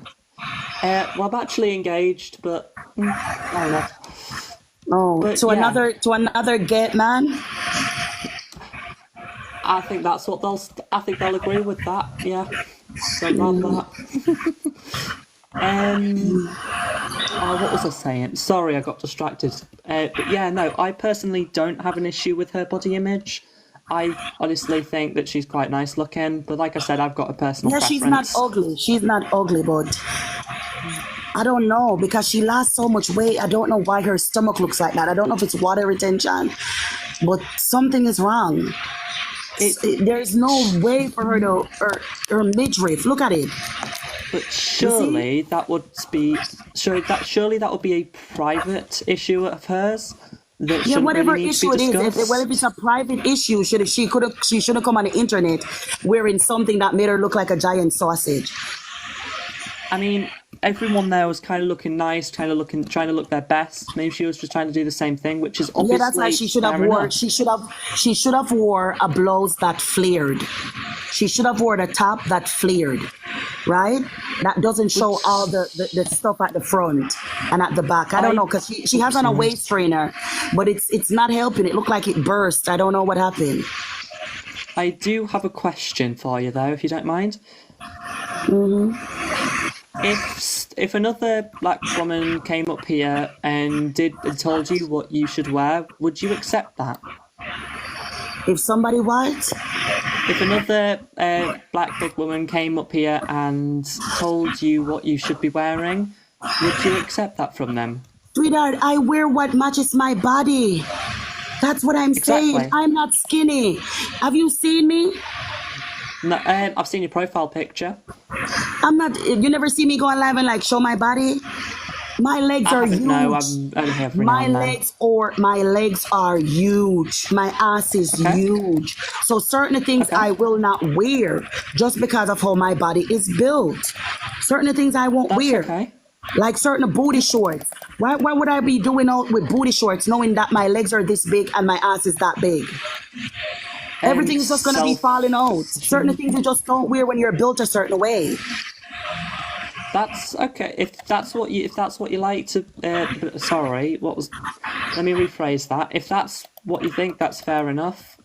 Well, I'm actually engaged, but I don't know. Oh, But, to another gay man. I think that's what they'll agree with that. Yeah, don't mind that. What was I saying? Sorry, I got distracted. But yeah, no, I personally don't have an issue with her body image. I honestly think that she's quite nice looking, but like I said, I've got a personal preference. She's not ugly. She's not ugly, but I don't know, because she lost so much weight. I don't know why her stomach looks like that. I don't know if it's water retention, but something is wrong. There's no way for her to her midriff. Look at it. But surely that would be surely that would be a private issue of hers. That Yeah, whatever really need issue to be it is, discussed. if it's a private issue, she should have come on the internet wearing something that made her look like a giant sausage. I mean, everyone there was kind of looking nice, trying to look their best. Maybe she was just trying to do the same thing, which is obviously Yeah, that's why she should have fair wore. enough. She should have wore a blouse that flared. She should have wore the top that flared, right? That doesn't show all the stuff at the front and at the back. I don't know, because she has on a waist trainer, but it's not helping. It looked like it burst. I don't know what happened. I do have a question for you though, if you don't mind. If another black woman came up here and told you what you should wear, would you accept that? If somebody what? If another black big woman came up here and told you what you should be wearing, would you accept that from them? Sweetheart, I wear what matches my body. That's what I'm saying. I'm not skinny. Have you seen me? No, I've seen your profile picture. I'm not. You never see me going live and like show my body. My legs are huge. No, I'm only here every now My and then. legs are huge. My ass is huge. So certain things I will not wear just because of how my body is built. Certain things I won't wear. Okay. Like certain booty shorts. Why would I be doing out with booty shorts knowing that my legs are this big and my ass is that big? Everything's just gonna be falling out. Certain things you just don't wear when you're built a certain way. That's okay. If that's what you like to. Sorry, what was? Let me rephrase that. If that's what you think, that's fair enough.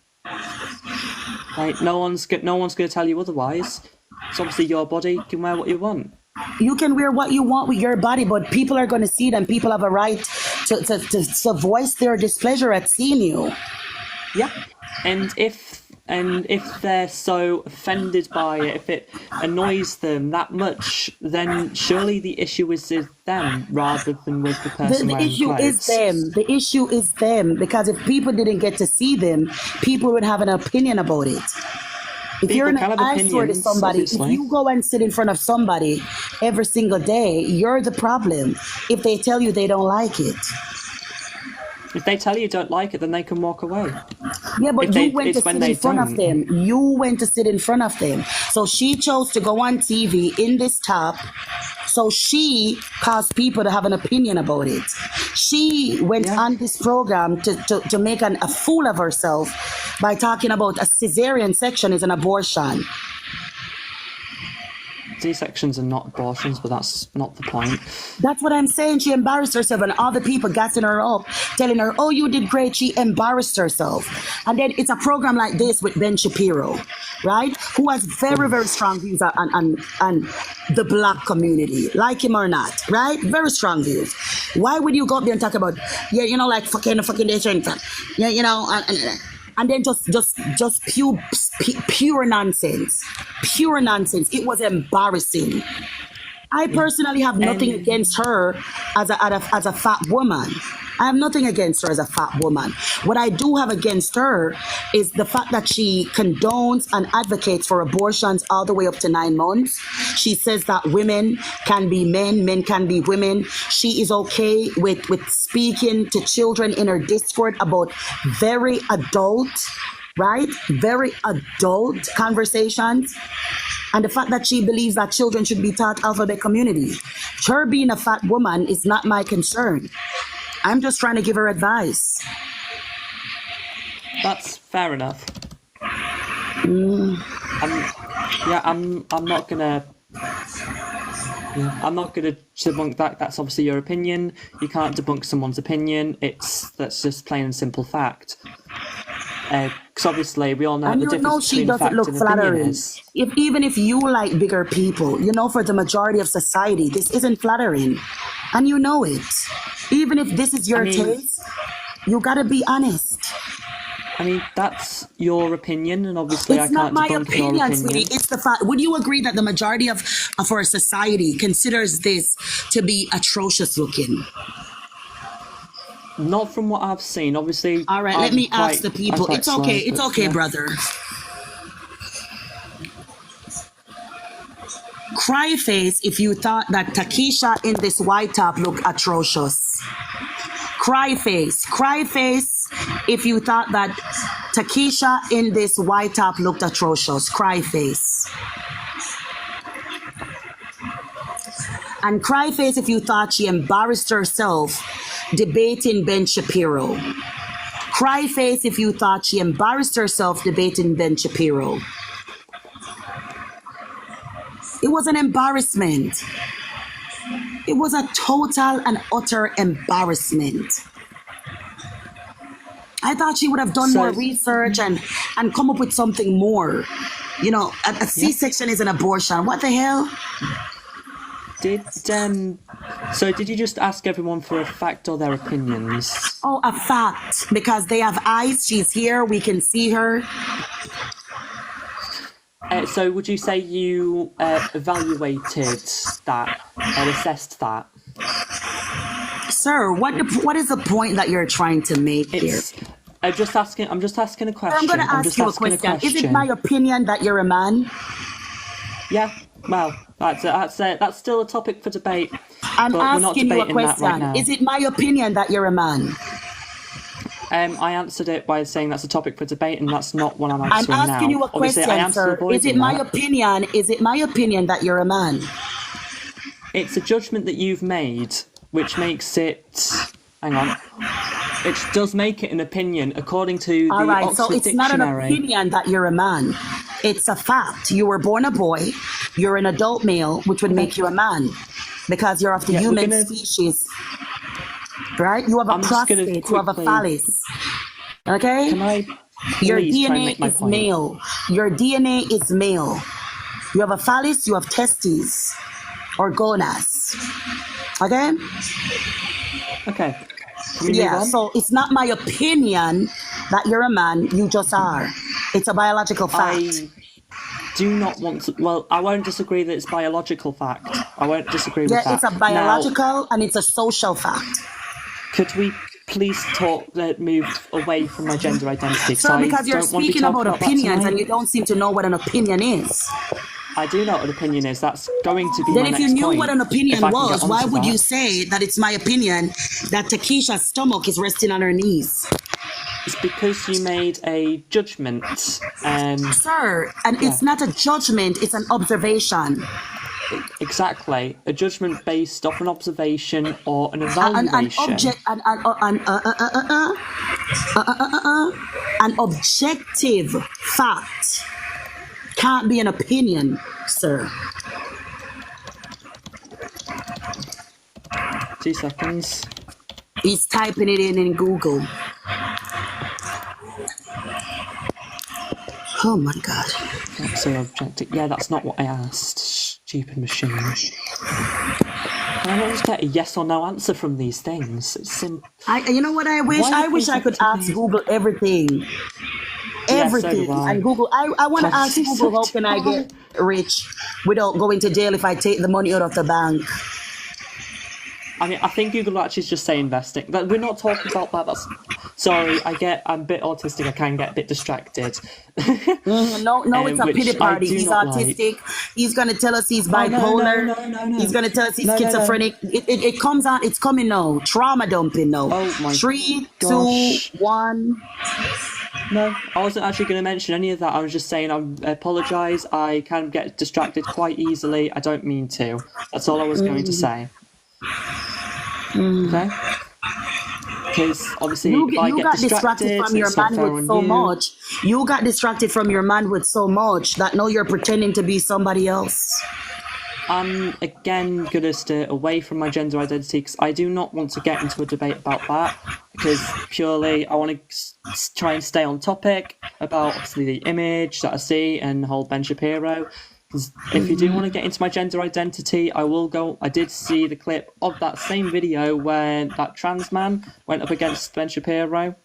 Like no one's going to tell you otherwise. It's obviously your body. You can wear what you want. You can wear what you want with your body, but people are going to see it, and people have a right to voice their displeasure at seeing you. Yeah, and if they're so offended by it, if it annoys them that much, then surely the issue is with them rather than with the person The wearing issue clothes. is them. The issue is them, because if people didn't get to see them, people would have an opinion about it. If People you're an can have eyesore to opinions, somebody, obviously. if you go and sit in front of somebody every single day, you're the problem if they tell you they don't like it. If they tell you don't like it, then they can walk away. Yeah, but If you they- went to it's when sit they in front of don't. them. You went to sit in front of them. So she chose to go on TV in this top. So she caused people to have an opinion about it. She went on this program to make a fool of herself by talking about a cesarean section is an abortion. C-sections are not abortions, but that's not the point. That's what I'm saying. She embarrassed herself, and all the people gassing her up, telling her, "Oh, you did great." She embarrassed herself. And then it's a program like this with Ben Shapiro, right? Who has very, very strong views on the black community, like him or not, right? Very strong views. Why would you go up there and talk about, yeah, you know, like fucking this and that, yeah, you know, and then just pure nonsense, pure nonsense. It was embarrassing. I personally have nothing against her as a fat woman. I have nothing against her as a fat woman. What I do have against her is the fact that she condones and advocates for abortions all the way up to 9 months. She says that women can be men, men can be women. She is okay with speaking to children in her Discord about very adult, right? Very adult conversations. And the fact that she believes that children should be taught alphabet community. Her being a fat woman is not my concern. I'm just trying to give her advice. That's fair enough. Mm. I'm not gonna. Yeah, I'm not gonna debunk that. That's obviously your opinion. You can't debunk someone's opinion. That's just plain and simple fact. Because obviously we all know And the you know difference she between doesn't fact look and opinion flattering. is. Even if you like bigger people, you know, for the majority of society, this isn't flattering. And you know it. Even if this is your taste, you gotta be honest. I mean, that's your opinion, and obviously It's I not can't my debunk your opinion, opinion. sweetie. It's the fact. Would you agree that the majority of our society considers this to be atrocious looking? Not from what I've seen, obviously. All right, let me ask the I'm people. quite It's okay. slow, It's but okay, yeah. brother. Cry face if you thought that Takesha in this white top looked atrocious. Cry face if you thought that Takesha in this white top looked atrocious. Cry face. And cry face if you thought she embarrassed herself debating Ben Shapiro. Cry face if you thought she embarrassed herself debating Ben Shapiro. It was an embarrassment. It was a total and utter embarrassment. I thought she would have done more research and come up with something more. You know, a C-section is an abortion. What the hell? So did you just ask everyone for a fact or their opinions? Oh, a fact. Because they have eyes. She's here. We can see her. So would you say you evaluated that and assessed that? Sir, what is the point that you're trying to make here? I'm just asking a question. I'm going to ask you a question. Is it my opinion that you're a man? Yeah, well, that's still a topic for debate. I'm but we're not asking you a debating that question. right now. Is it my opinion that you're a man? I answered it by saying that's a topic for debate, and that's not what I'm I'm answering now. asking you a Obviously, I question, am still sir. Is avoiding it my that. opinion? Is it my opinion that you're a man? It's a judgment that you've made, which makes it. Hang on. It does make it an opinion according to the All right, Oxford so it's Dictionary. not an opinion that you're a man. It's a fact. You were born a boy. You're an adult male, which would make you a man because you're of the human species. Right? You have a prostate. You have a phallus. Okay? Your please try and DNA make my is point? male. Your DNA is male. You have a phallus. You have testes or gonads. Okay? Okay. Can we move Yeah, on? so it's not my opinion that you're a man, you just are. It's a biological fact. I do not want to. Well, I won't disagree that it's biological fact. I won't disagree with that. Yeah, it's a biological and it's a social fact. Could we please move away from my gender identity? So because you're don't want to be speaking about talking that opinions tonight. and you don't seem to know what an opinion is. I do know what an opinion is. That's going to be Then my if next you knew point, what an opinion if I can get was, why onto would you that. say that it's my opinion that Takesha's stomach is resting on her knees? It's because you made a judgment. Sir, and yeah. it's not a judgment, it's an observation. Exactly. A judgment based off an observation or an An evaluation. an objective fact can't be an opinion, sir. 2 seconds. He's typing it in Google. Oh my God. That's an objective. Yeah, that's not what I asked. Stupid machine. I always get a yes or no answer from these things. It's You know what I wish? Why I wish I could ask Google everything. Yeah, so Everything. do I. And Google, I want to God, ask Google, how can I get rich without going to jail if I take the money out of the bank? I mean, I think Google actually is just say investing. But we're not talking about that. That's sorry. I'm a bit autistic. I can get a bit distracted. No, it's a which pity I party. do He's not autistic. like. He's gonna tell us he's Oh, no, bipolar. no. He's gonna tell us he's No. schizophrenic. It comes out. It's coming now. Trauma dumping now. Oh my 3, gosh. 2, 1. No, I wasn't actually going to mention any of that. I was just saying I apologise. I can get distracted quite easily. I don't mean to. That's all I was going to say. Okay? Because obviously, if I You get got distracted from your it's not fair manhood on so you. much. You got distracted from your manhood so much that now you're pretending to be somebody else. I'm again going to stay away from my gender identity because I do not want to get into a debate about that. Because purely, I want to try and stay on topic about obviously the image that I see and the whole Ben Shapiro. Because if you do want to get into my gender identity, I will go. I did see the clip of that same video where that trans man went up against Ben Shapiro.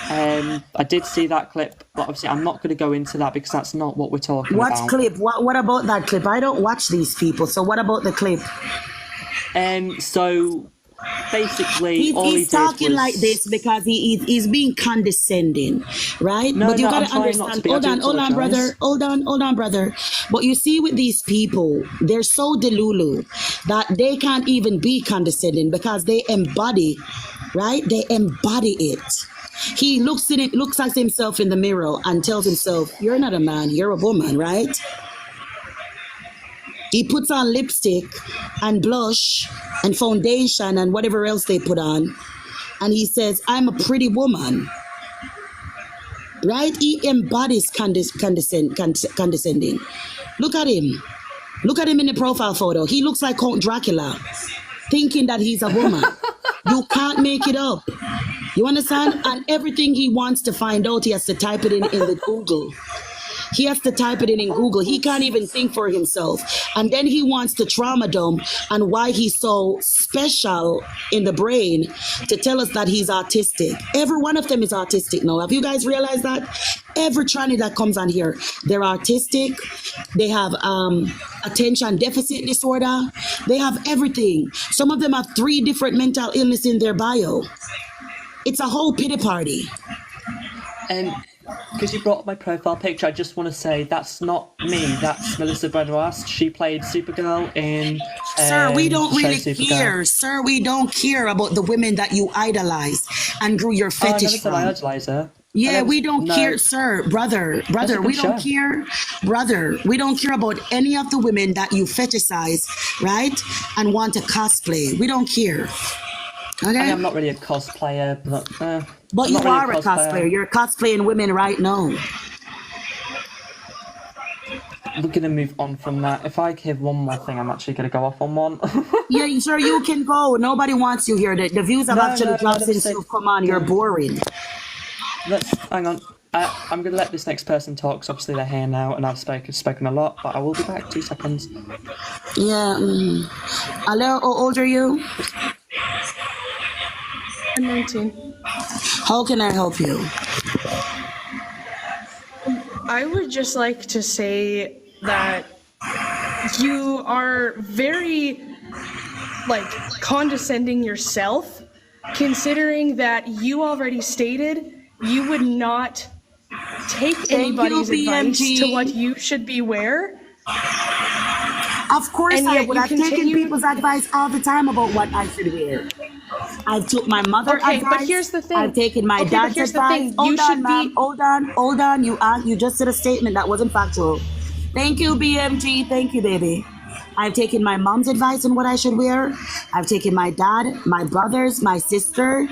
I did see that clip, but obviously I'm not going to go into that because that's not what we're talking What about. clip? What about that clip? I don't watch these people. So what about the clip? So basically, all he He's did talking was... like this because he's being condescending, right? No, but you no, I'm gotta trying not to understand. be. I do Hold on, brother. apologise. Hold on, brother. But you see, with these people, they're so delulu that they can't even be condescending because they embody, right? They embody it. He looks at himself in the mirror and tells himself, "You're not a man. You're a woman," right? He puts on lipstick and blush and foundation and whatever else they put on. And he says, "I'm a pretty woman." Right? He embodies condescending. Look at him. Look at him in the profile photo. He looks like Count Dracula, thinking that he's a woman. You can't make it up. You understand? And everything he wants to find out, he has to type it in the Google. He has to type it in Google. He can't even think for himself. And then he wants to trauma dump and why he's so special in the brain to tell us that he's autistic. Every one of them is autistic now. Have you guys realized that? Every tranny that comes on here, they're autistic. They have attention deficit disorder. They have everything. Some of them have 3 different mental illness in their bio. It's a whole pity party. And because you brought up my profile picture, I just want to say that's not me. That's Melissa Benoist. She played Supergirl in. Sir, we don't the show really Supergirl. care. Sir, we don't care about the women that you idolize and grew your Oh, I never fetish said I from. idolize her. Yeah, we don't care, sir, brother, That's a we good don't show. care, brother. We don't care about any of the women that you fetishize, right? And want to cosplay. We don't care. Okay? I mean, I'm not really a cosplayer, but. But I'm you not really are a cosplayer. You're cosplaying women right now. We're gonna move on from that. If I give one more thing, I'm actually gonna go off on one. Yeah, sure, you can go. Nobody wants you here. The views have actually dropped since you've come on. You're boring. Hang on. I'm gonna let this next person talk. Cause obviously they're here now, and I've spoken a lot. But I will be back. 2 seconds. Yeah. Hello, how old are you? I'm 19. How can I help you? I would just like to say that you are very, condescending yourself, considering that you already stated you would not take anybody's advice to what you should be wear. Of course And I yet would. you I've taken continue. people's advice all the time about what I should wear. I've took my mother Okay, advice. but here's the thing. I've taken my Okay, but dad's here's the advice. thing. Hold You on, should ma'am. be. Hold on. You just said a statement that wasn't factual. Thank you, BMG. Thank you, baby. I've taken my mom's advice on what I should wear. I've taken my dad, my brothers, my sister.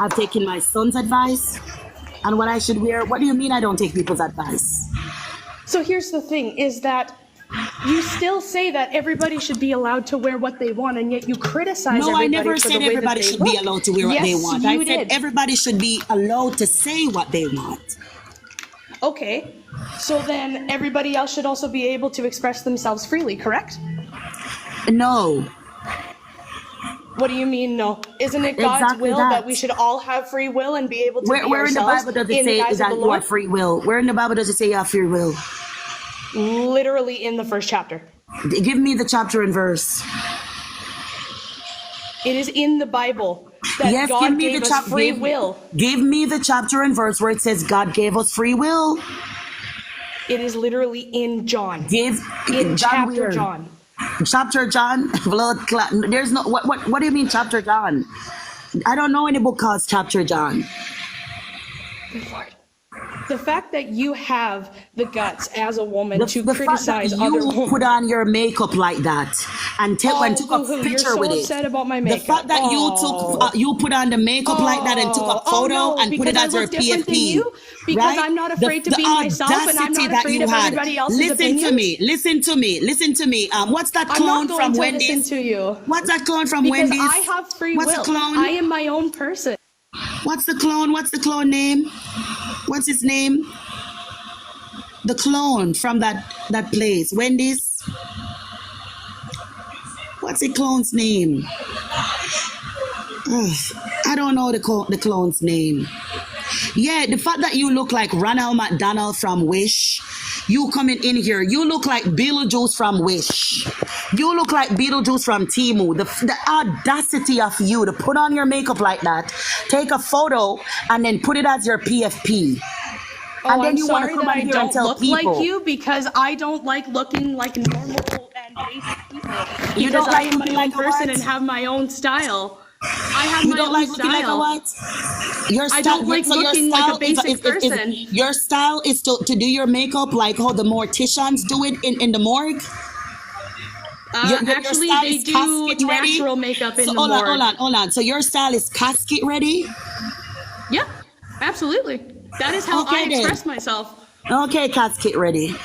I've taken my son's advice on what I should wear. What do you mean I don't take people's advice? So here's the thing: is that you still say that everybody should be allowed to wear what they want, and yet you criticize No, I everybody never for said the way everybody that they should be look. allowed to wear what they Yes, want. you I said did. everybody should be allowed to say what they want. Okay, so then everybody else should also be able to express themselves freely, correct? No. What do you mean, no? Isn't it God's Exactly will that. that we should all have free will and be able to be Where in the ourselves Bible does it in the say eyes that of the you Lord? have free will? Where in the Bible does it say you have free will? Literally in the first chapter. Give me the chapter and verse. It is in the Bible that Yes, God give me gave the us free will. Give me the chapter and verse where it says God gave us free will. It is literally in John. John In chapter where? John. Chapter John. There's no what do you mean chapter John? I don't know any book called chapter John. Good Lord. The fact that you have the guts as a woman to The fact that criticize other you women. put on your makeup like that and took a boo-hoo, picture you're so with it. upset about my The makeup. fact that you put on the makeup like that and took a photo no, and put it because as I your look different than PFP, you, because right? I'm not afraid to the be myself, and I'm audacity not that afraid you of had. everybody else's Listen opinions. to me. Listen to me. What's that I'm clone not going from to Wendy's? listen to you. What's that clone from Because Wendy's? I have free What's will. the clone? I am my own person. What's the clone? What's the clone name? What's his name? The clone from that place, Wendy's. What's the clone's name? Ugh, I don't know the clone's name. Yeah, the fact that you look like Ronald McDonald from Wish. You coming in here, you look like Beetlejuice from Wish. You look like Beetlejuice from Temu. The audacity of you to put on your makeup like that, take a photo, and then put it as your PFP. And then I'm you want to sorry come that out I here and don't tell look people. like you because I don't like looking like normal and basic people. You don't Because like I am my looking own like a person what? and have my own style. I have You my don't own like style. looking like a what? Your I style, don't like so your looking like a style basic person. Your style is to do your makeup like how the morticians do it in the morgue. Your Actually, style they is do casket ready? natural makeup in So the hold morgue. on. So your style is casket ready? Yeah, absolutely. That is how Okay, I then. express myself. Okay, casket ready.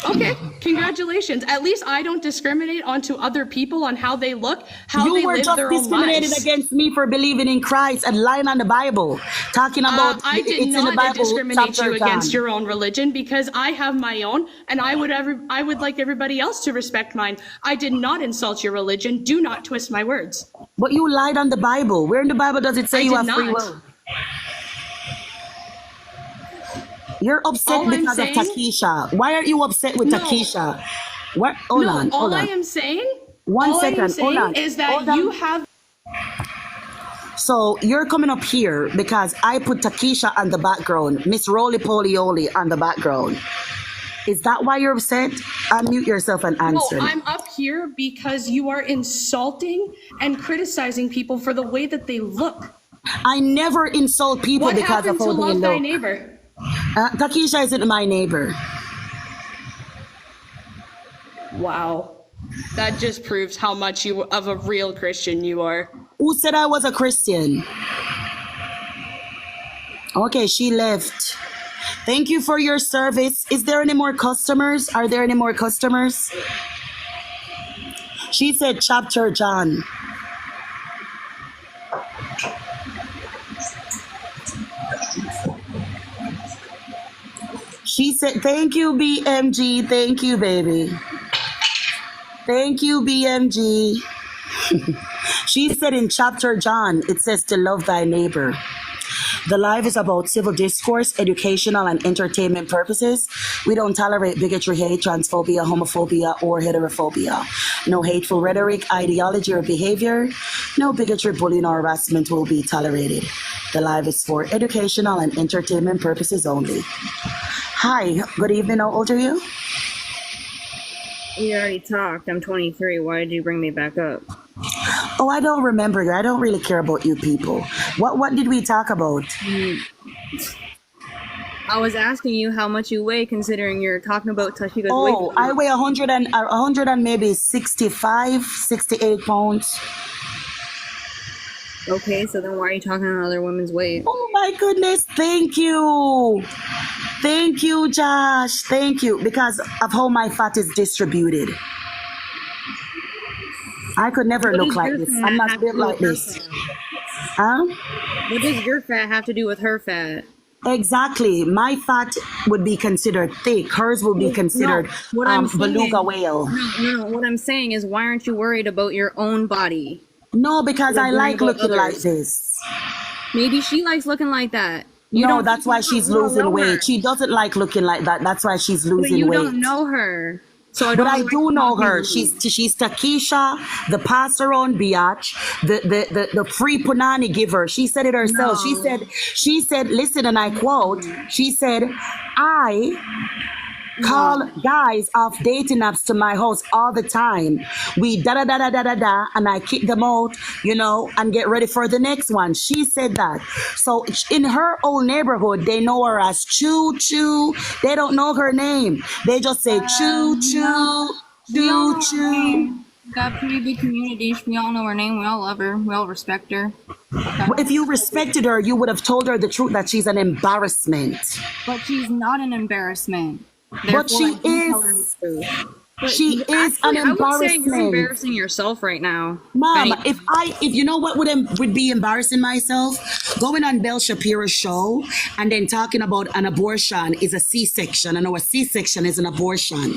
Okay, congratulations. At least I don't discriminate onto other people on how they look, how You they were live just their own discriminated lives. against me for believing in Christ and lying on the Bible, talking about I it's did in the not Bible. discriminate chapter you against John. your own religion because I have my own, and I would like everybody else to respect mine. I did not insult your religion. Do not twist my words. But you lied on the Bible. Where in the Bible does it say I you did have free not. will? You're upset All I'm because of saying- Takesha. Why are you upset with No. Takesha? What? Hold No, on. all I am saying, One all I am second, saying hold on. is that Hold on. you have. So you're coming up here because I put Takesha on the background, Miss Roly Polioli on the background. Is that why you're upset? Unmute yourself and No, answer. I'm up here because you are insulting and criticizing people for the way that they look. I never insult people What because of happened to how they love thy look. neighbor? Takesha isn't my neighbor. Wow. That just proves how much of a real Christian you are. Who said I was a Christian? Okay, she left. Thank you for your service. Is there any more customers? Are there any more customers? She said chapter John. She said, thank you, BMG. Thank you, baby. Thank you, BMG. She said in chapter John, it says to love thy neighbor. The live is about civil discourse, educational, and entertainment purposes. We don't tolerate bigotry, hate, transphobia, homophobia, or heterophobia. No hateful rhetoric, ideology, or behavior. No bigotry, bullying, or harassment will be tolerated. The live is for educational and entertainment purposes only. Hi, good evening. How old are you? We already talked. I'm 23. Why did you bring me back up? Oh, I don't remember you. I don't really care about you people. What did we talk about? I was asking you how much you weigh, considering you're talking about Tashika's Oh, weight. I weigh 100 and maybe 68 pounds. Okay, so then why are you talking on other women's weight? Oh my goodness, thank you. Thank you, Josh. Thank you. Because of how my fat is distributed. I could never What look does like your this. fat I'm not have to built do like with her this. fat? Huh? What does your fat have to do with her fat? Exactly. My fat would be considered thick. Hers will be considered what I'm saying, beluga whale. No, what I'm saying is, why aren't you worried about your own body? No, because You're I worried like about looking like others. this. Maybe she likes looking like that. You No, don't. that's why she's you don't losing know her. weight. She doesn't like looking like that. That's why she's But losing you weight. don't know her, so I But don't. I know why do you're know talking her. to me. She's Takesha, the passer on biatch, the free punani giver. She said it herself. No. She said, listen, and I quote, she said, I call guys off dating apps to my house all the time. We da da da da da da da, and I kick them out, and get ready for the next one. She said that. So in her own neighborhood, they know her as Choo Choo. They don't know her name. They just say Choo Choo, Choo Choo. Got a pretty big community. We all know her name. We all love her. We all respect her. If you respected her, you would have told her the truth that she's an embarrassment. But she's not an embarrassment. But she Therefore, I do tell her is. the truth. But She is an actually, I would say you're embarrassment. embarrassing yourself right now. Mom, Benny. if you know what would be embarrassing myself, going on Belle Shapiro's show and then talking about an abortion is a C-section. I know a C-section is an abortion.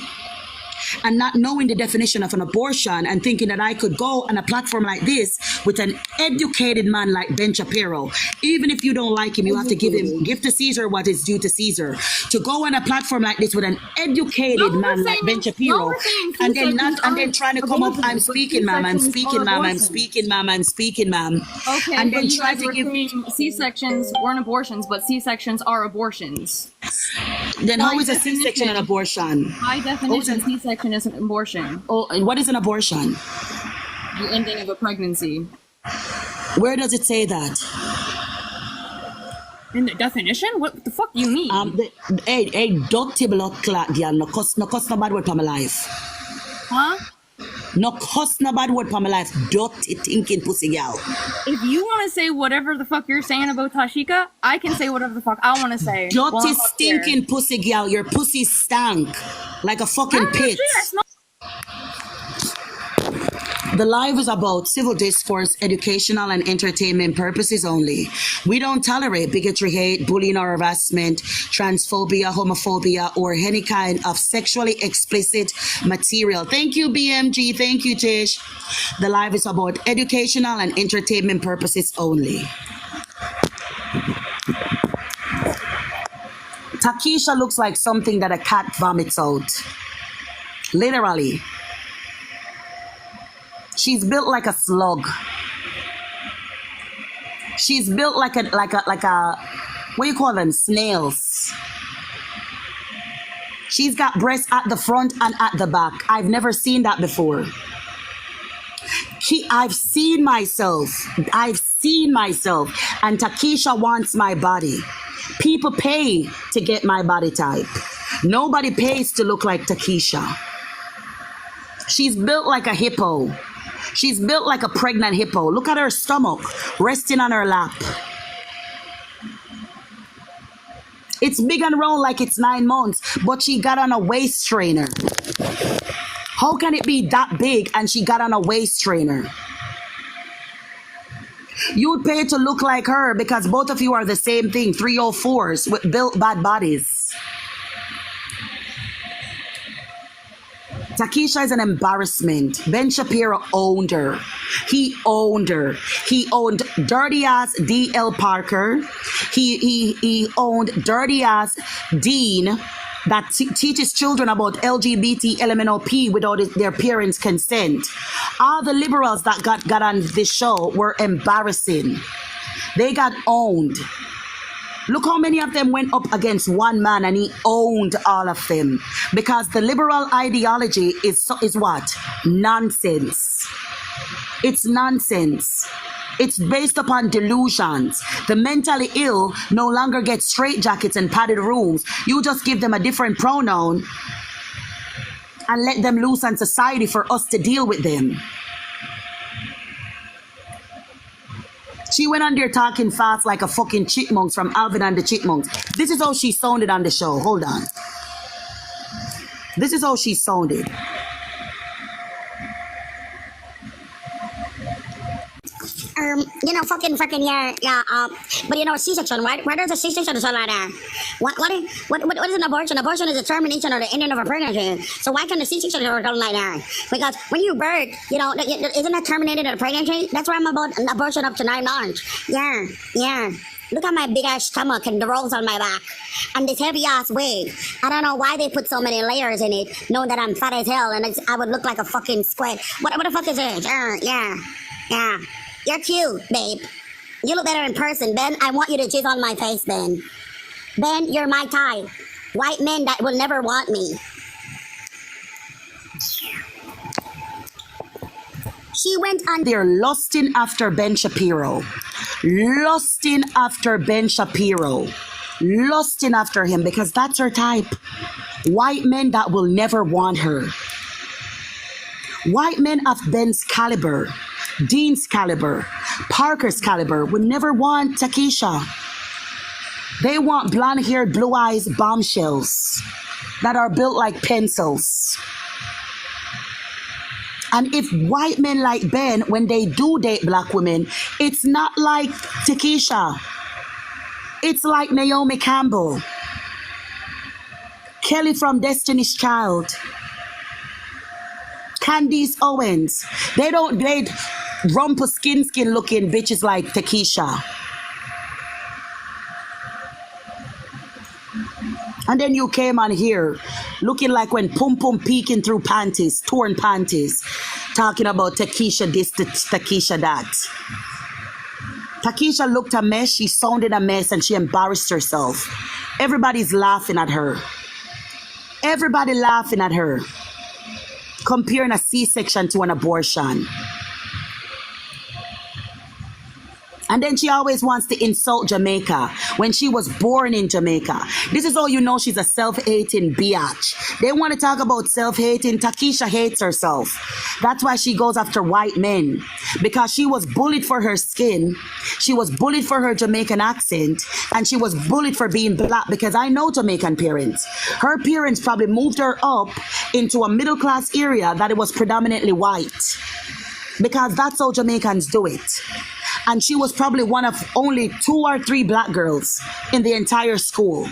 And not knowing the definition of an abortion and thinking that I could go on a platform like this with an educated man like Ben Shapiro. Even if you don't like him, you have to give to Caesar what is due to Caesar. To go on a platform like this with an educated man like Ben Shapiro and then trying to come up, I'm speaking, ma'am, I'm speaking, ma'am, I'm speaking, ma'am, I'm speaking, ma'am. Okay, And but then you try guys to were give saying C-sections weren't abortions, but C-sections are abortions. then how By is a C-section an definition- abortion? By definition, C-section is an abortion. Oh, and what is an abortion? The ending of a pregnancy. Where does it say that? In the definition? What the fuck do you mean? Hey, dirty blood clot, girl. No cuss no bad word for my life. Huh? No cuss no bad word for my life. Dirty thinking pussy, girl. If you want to say whatever the fuck you're saying about Tashika, I can say whatever the fuck I want to say. while Dirty I'm up here. stinking pussy, girl. Your pussy stank like a fucking pit. The live is about civil discourse, educational and entertainment purposes only. We don't tolerate bigotry, hate, bullying or harassment, transphobia, homophobia, or any kind of sexually explicit material. Thank you, BMG. Thank you, Tish. The live is about educational and entertainment purposes only. Takesha looks like something that a cat vomits out. Literally. She's built like a slug. She's built like a what do you call them? Snails. She's got breasts at the front and at the back. I've never seen that before. I've seen myself. And Takesha wants my body. People pay to get my body type. Nobody pays to look like Takesha. She's built like a hippo. She's built like a pregnant hippo. Look at her stomach resting on her lap. It's big and round like it's 9 months, but she got on a waist trainer. How can it be that big and she got on a waist trainer? You'd pay to look like her because both of you are the same thing, 304s with built bad bodies. Takesha is an embarrassment. Ben Shapiro owned her. He owned her. He owned dirty ass D.L. Parker. He owned dirty ass Dean that teaches children about LGBT LMNOP without their parents' consent. All the liberals that got on this show were embarrassing. They got owned. Look how many of them went up against one man and he owned all of them. Because the liberal ideology is what? Nonsense. It's nonsense. It's based upon delusions. The mentally ill no longer get straitjackets and padded rooms. You just give them a different pronoun and let them loose on society for us to deal with them. She went on there talking fast like a fucking chipmunks from Alvin and the Chipmunks. This is how she sounded on the show. Hold on. This is how she sounded. Fucking yeah. But C-section, right? Where there's a C-section or something like that. What is an abortion? Abortion is a termination or the ending of a pregnancy. So why can the C-section or something like that? Because when you birth, isn't that terminated a pregnancy? That's why I'm about an abortion up to 9 months. Yeah. Look at my big ass stomach and the rolls on my back. And this heavy ass wig. I don't know why they put so many layers in it, knowing that I'm fat as hell and I would look like a fucking squid. What the fuck is this? Yeah. You're cute, babe. You look better in person, Ben. I want you to jizz on my face, Ben. Ben, you're my type. White men that will never want me. She went on there lusting after Ben Shapiro. Lusting after Ben Shapiro. Lusting after him because that's her type. White men that will never want her. White men of Ben's caliber, Dean's caliber, Parker's caliber would never want Takesha. They want blonde-haired, blue-eyes bombshells that are built like pencils. And if white men like Ben, when they do date black women, it's not like Takesha. It's like Naomi Campbell, Kelly from Destiny's Child, Candice Owens. They don't date rumpa skin looking bitches like Takesha. And then you came on here looking like when Pum Pum peeking through panties, torn panties, talking about Takesha this, Takesha that. Takesha looked a mess, she sounded a mess, and she embarrassed herself. Everybody's laughing at her. Everybody laughing at her. Comparing a C-section to an abortion. And then she always wants to insult Jamaica when she was born in Jamaica. This is how you know she's a self-hating biatch. They want to talk about self-hating. Takesha hates herself. That's why she goes after white men. Because she was bullied for her skin. She was bullied for her Jamaican accent. And she was bullied for being black. Because I know Jamaican parents. Her parents probably moved her up into a middle-class area that it was predominantly white. Because that's how Jamaicans do it. And she was probably one of only 2 or 3 black girls in the entire school.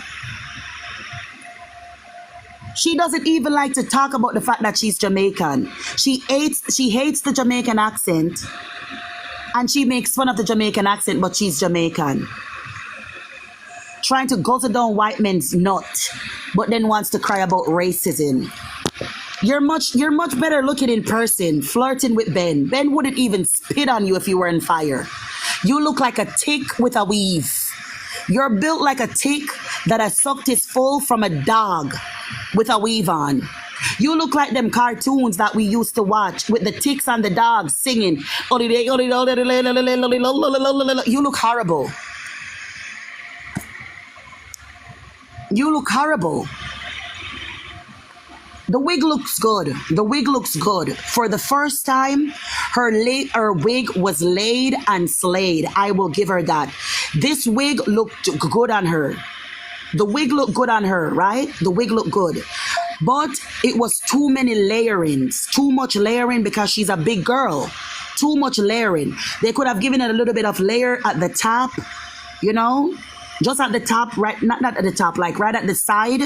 She doesn't even like to talk about the fact that she's Jamaican. She hates the Jamaican accent. And she makes fun of the Jamaican accent, but she's Jamaican. Trying to guzzle down white men's nut, but then wants to cry about racism. You're much better looking in person, flirting with Ben. Ben wouldn't even spit on you if you were in fire. You look like a tick with a weave. You're built like a tick that has sucked its full from a dog with a weave on. You look like them cartoons that we used to watch with the ticks and the dogs singing. You look horrible. You look horrible. The wig looks good. The wig looks good. For the first time, her wig was laid and slayed. I will give her that. This wig looked good on her. The wig looked good on her, right? The wig looked good. But it was too many layerings. Too much layering because she's a big girl. Too much layering. They could have given it a little bit of layer at the top, you know? Just at the top, right? Not at the top, like right at the side,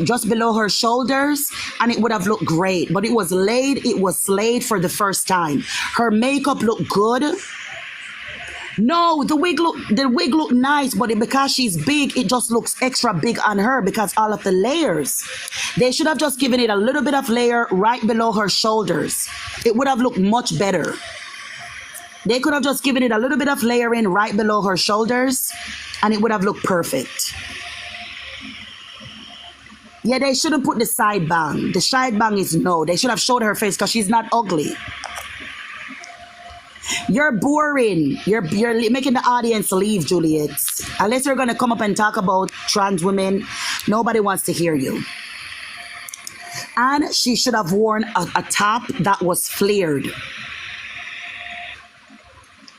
just below her shoulders, and it would have looked great. But it was laid, it was slayed for the first time. Her makeup looked good. No, the wig looked nice, but because she's big, it just looks extra big on her because all of the layers. They should have just given it a little bit of layer right below her shoulders. It would have looked much better. They could have just given it a little bit of layering right below her shoulders, and it would have looked perfect. Yeah, they shouldn't put the side bang. The side bang is no. They should have showed her face because she's not ugly. You're boring. You're making the audience leave, Juliet. Unless you're going to come up and talk about trans women, nobody wants to hear you. And she should have worn a top that was flared.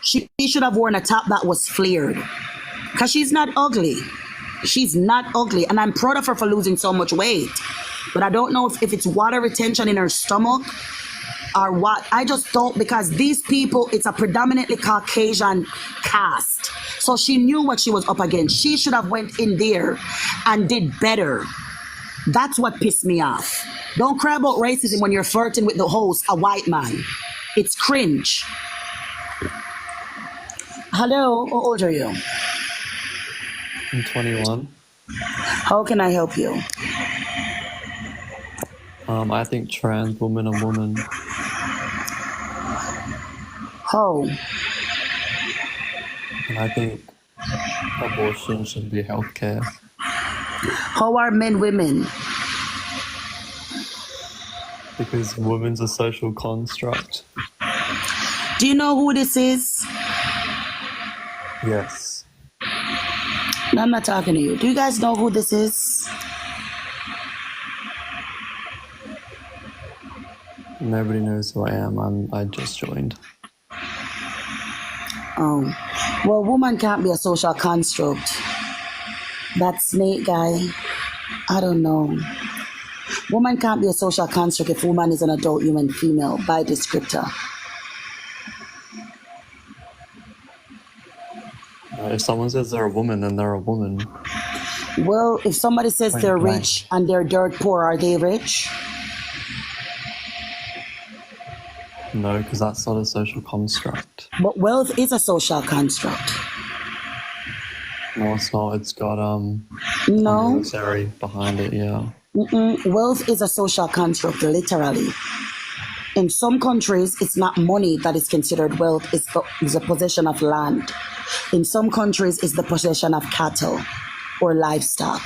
She should have worn a top that was flared. Because she's not ugly. She's not ugly. And I'm proud of her for losing so much weight. But I don't know if it's water retention in her stomach or what. I just don't, because these people, it's a predominantly Caucasian cast. So she knew what she was up against. She should have went in there and did better. That's what pissed me off. Don't cry about racism when you're flirting with the host, a white man. It's cringe. Hello, how old are you? I'm 21. How can I help you? I think trans women are women. How? And I think abortion should be healthcare. How are men women? Because women's a social construct. Do you know who this is? Yes. No, I'm not talking to you. Do you guys know who this is? Nobody knows who I am. I just joined. Oh. Well, woman can't be a social construct. That snake guy, I don't know. Woman can't be a social construct if woman is an adult human female by descriptor. If someone says they're a woman, then they're a woman. Well, if somebody says Point they're blank. rich and they're dirt poor, are they rich? No, because that's not a social construct. But wealth is a social construct. No, it's not. It's got No. military behind it. Yeah. Wealth is a social construct, literally. In some countries, it's not money that is considered wealth, it's a possession of land. In some countries, it's the possession of cattle or livestock.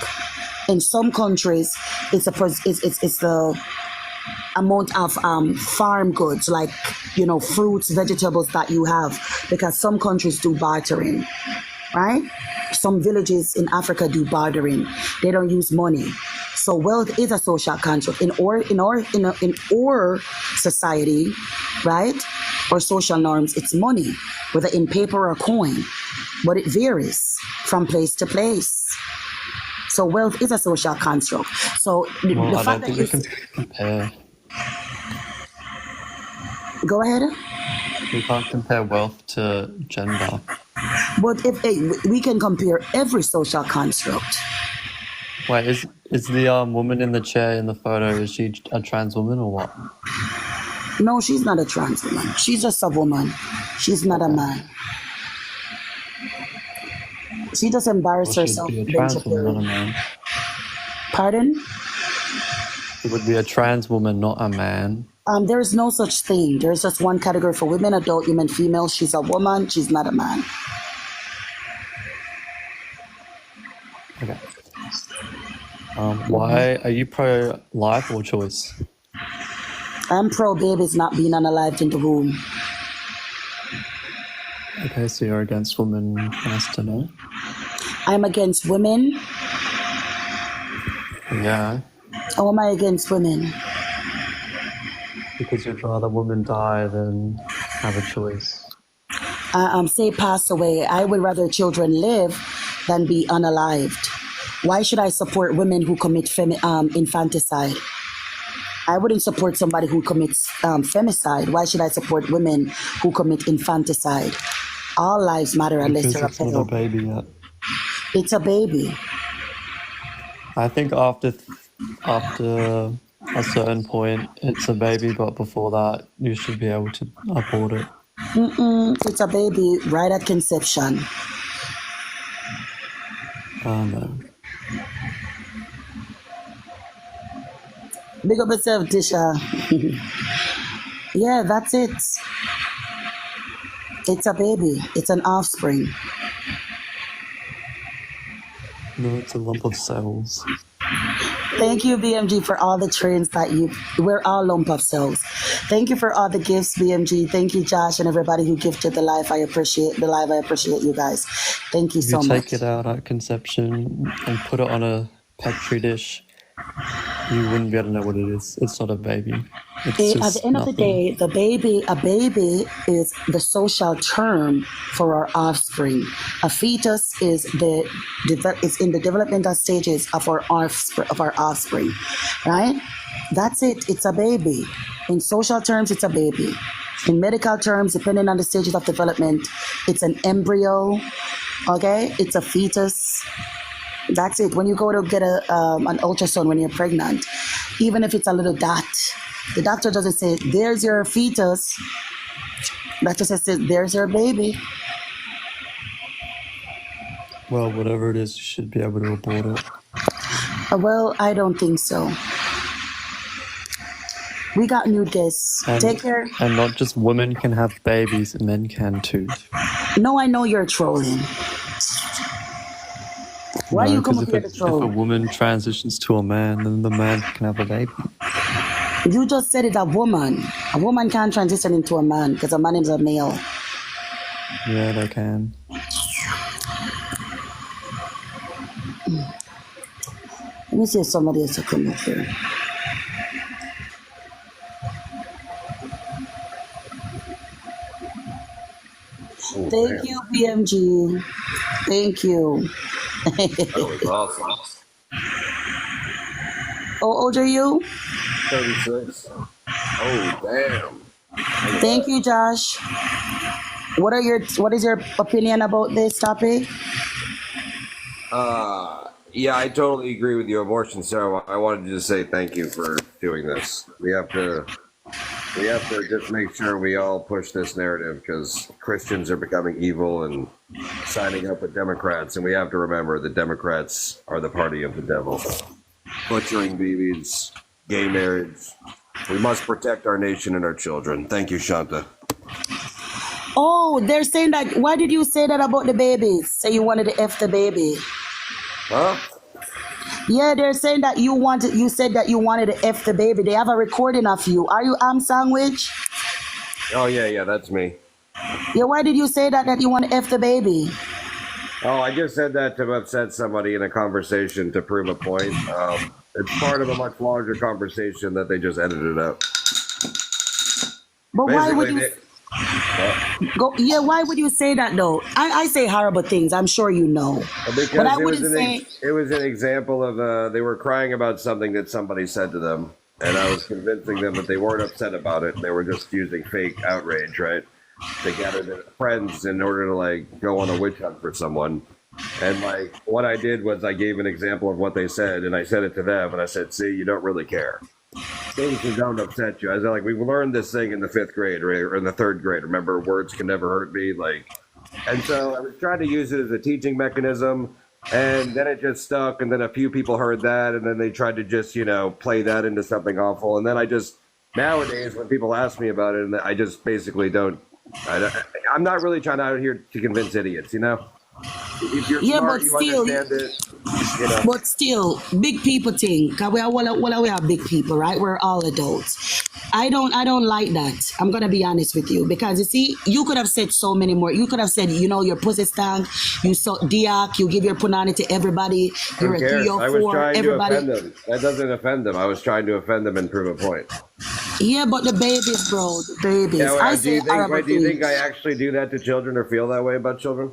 In some countries, it's the amount of farm goods, like, you know, fruits, vegetables that you have, because some countries do bartering, right? Some villages in Africa do bartering. They don't use money. So wealth is a social construct. In our society, right, or social norms, it's money, whether in paper or coin, but it varies from place to place. So wealth is a social construct. So the Well, I fact don't that think you we can compare. go ahead. We can't compare wealth to gender. But if we can compare every social construct. Wait, is the woman in the chair in the photo, is she a trans woman or what? No, she's not a trans woman. She's just a woman. She's not a man. She just embarrassed Well, she'd herself. be a Ben trans woman, Shapiro. not a man. Pardon? It would be a trans woman, not a man. There is no such thing. There's just one category for women, adult, human, female. She's a woman. She's not a man. Okay. Why are you pro-life or choice? I'm pro babies not being unalived in the womb. Okay, so you're against women. Nice to know. I'm against women. Yeah, How am I against women? because you'd rather women die than have a choice. Say pass away. I would rather children live than be unalived. Why should I support women who commit infanticide? I wouldn't support somebody who commits femicide. Why should I support women who commit infanticide? All lives matter unless Because you're a it's not a pedo. baby yet. It's a baby. I think after a certain point, it's a baby, but before that, you should be able to abort it. It's a baby right at conception. No. Big up yourself, Tisha. Yeah, that's it. It's a baby. It's an offspring. No, it's a lump of cells. Thank you, BMG, for all the trains that we're all lump of cells. Thank you for all the gifts, BMG. Thank you, Josh, and everybody who gifted the live. I appreciate you guys. Thank you If so you much. take it out at conception and put it on a petri dish, you wouldn't be able to know what it is. It's not a baby. It's At just the end of the nothing. day, a baby is the social term for our offspring. A fetus is in the developmental stages of our offspring, right? That's it. It's a baby. In social terms, it's a baby. In medical terms, depending on the stages of development, it's an embryo. Okay, it's a fetus. That's it. When you go to get an ultrasound when you're pregnant, even if it's a little dot, the doctor doesn't say, "There's your fetus." The doctor says, "There's your baby." Well, whatever it is, you should be able to abort it. Well, I don't think so. We got new guests. Take care. And not just women can have babies, men can too. No, I know you're trolling. Why No, you come 'cause up here to if a troll? woman transitions to a man, then the man can have a baby. You just said it, a woman. A woman can't transition into a man because a man is a male. Yeah, they can. Let me see if somebody else will come up here. Thank you, BMG. Thank you. That was awesome. How old are you? 36. Oh, damn. Thank you, Josh. What is your opinion about this topic? Yeah, I totally agree with you, Abortion Sarah. I wanted to just say thank you for doing this. We have to just make sure we all push this narrative because Christians are becoming evil and signing up with Democrats, and we have to remember that Democrats are the party of the devil. Butchering babies, gay marriage. We must protect our nation and our children. Thank you, Shanta. Oh, they're saying that. Why did you say that about the babies? Say you wanted to F the baby. Huh? Yeah, they're saying that you said that you wanted to F the baby. They have a recording of you. Are you Sandwich? Oh, yeah, that's me. Yeah, why did you say that you want to F the baby? Oh, I just said that to upset somebody in a conversation to prove a point. It's part of a much larger conversation that they just edited out. But why would Basically, you go? Yeah, why would you say that though? I say horrible things. I'm sure you know. Because But I it was wouldn't say. it was an example of they were crying about something that somebody said to them, and I was convincing them that they weren't upset about it. They were just using fake outrage, right, to gather their friends in order to like go on a witch hunt for someone. And like what I did was I gave an example of what they said, and I said it to them, and I said, "See, you don't really care. Things that don't upset you." I said, like, we learned this thing in the 5th grade or in the 3rd grade. Remember, words can never hurt me. Like, and so I was trying to use it as a teaching mechanism, and then it just stuck. And then a few people heard that, and then they tried to just, play that into something awful. And then I just nowadays, when people ask me about it, and I just basically don't. I'm not really trying out here to convince idiots, If you're Yeah, smart, but you still, understand it. but still, big people think. 'Cause we are big people, right? We're all adults. I don't like that. I'm gonna be honest with you because you see, you could have said so many more. You could have said, your pussy stank. You suck diak. You give your punani to everybody. You're Who a cares? 3 I or was 4. trying to Everybody. offend them. That doesn't offend them. I was trying to offend them and prove a point. Yeah, but the babies, bro, the babies. Yeah, I do say you think? horrible Wait, do you think things. I actually do that to children or feel that way about children?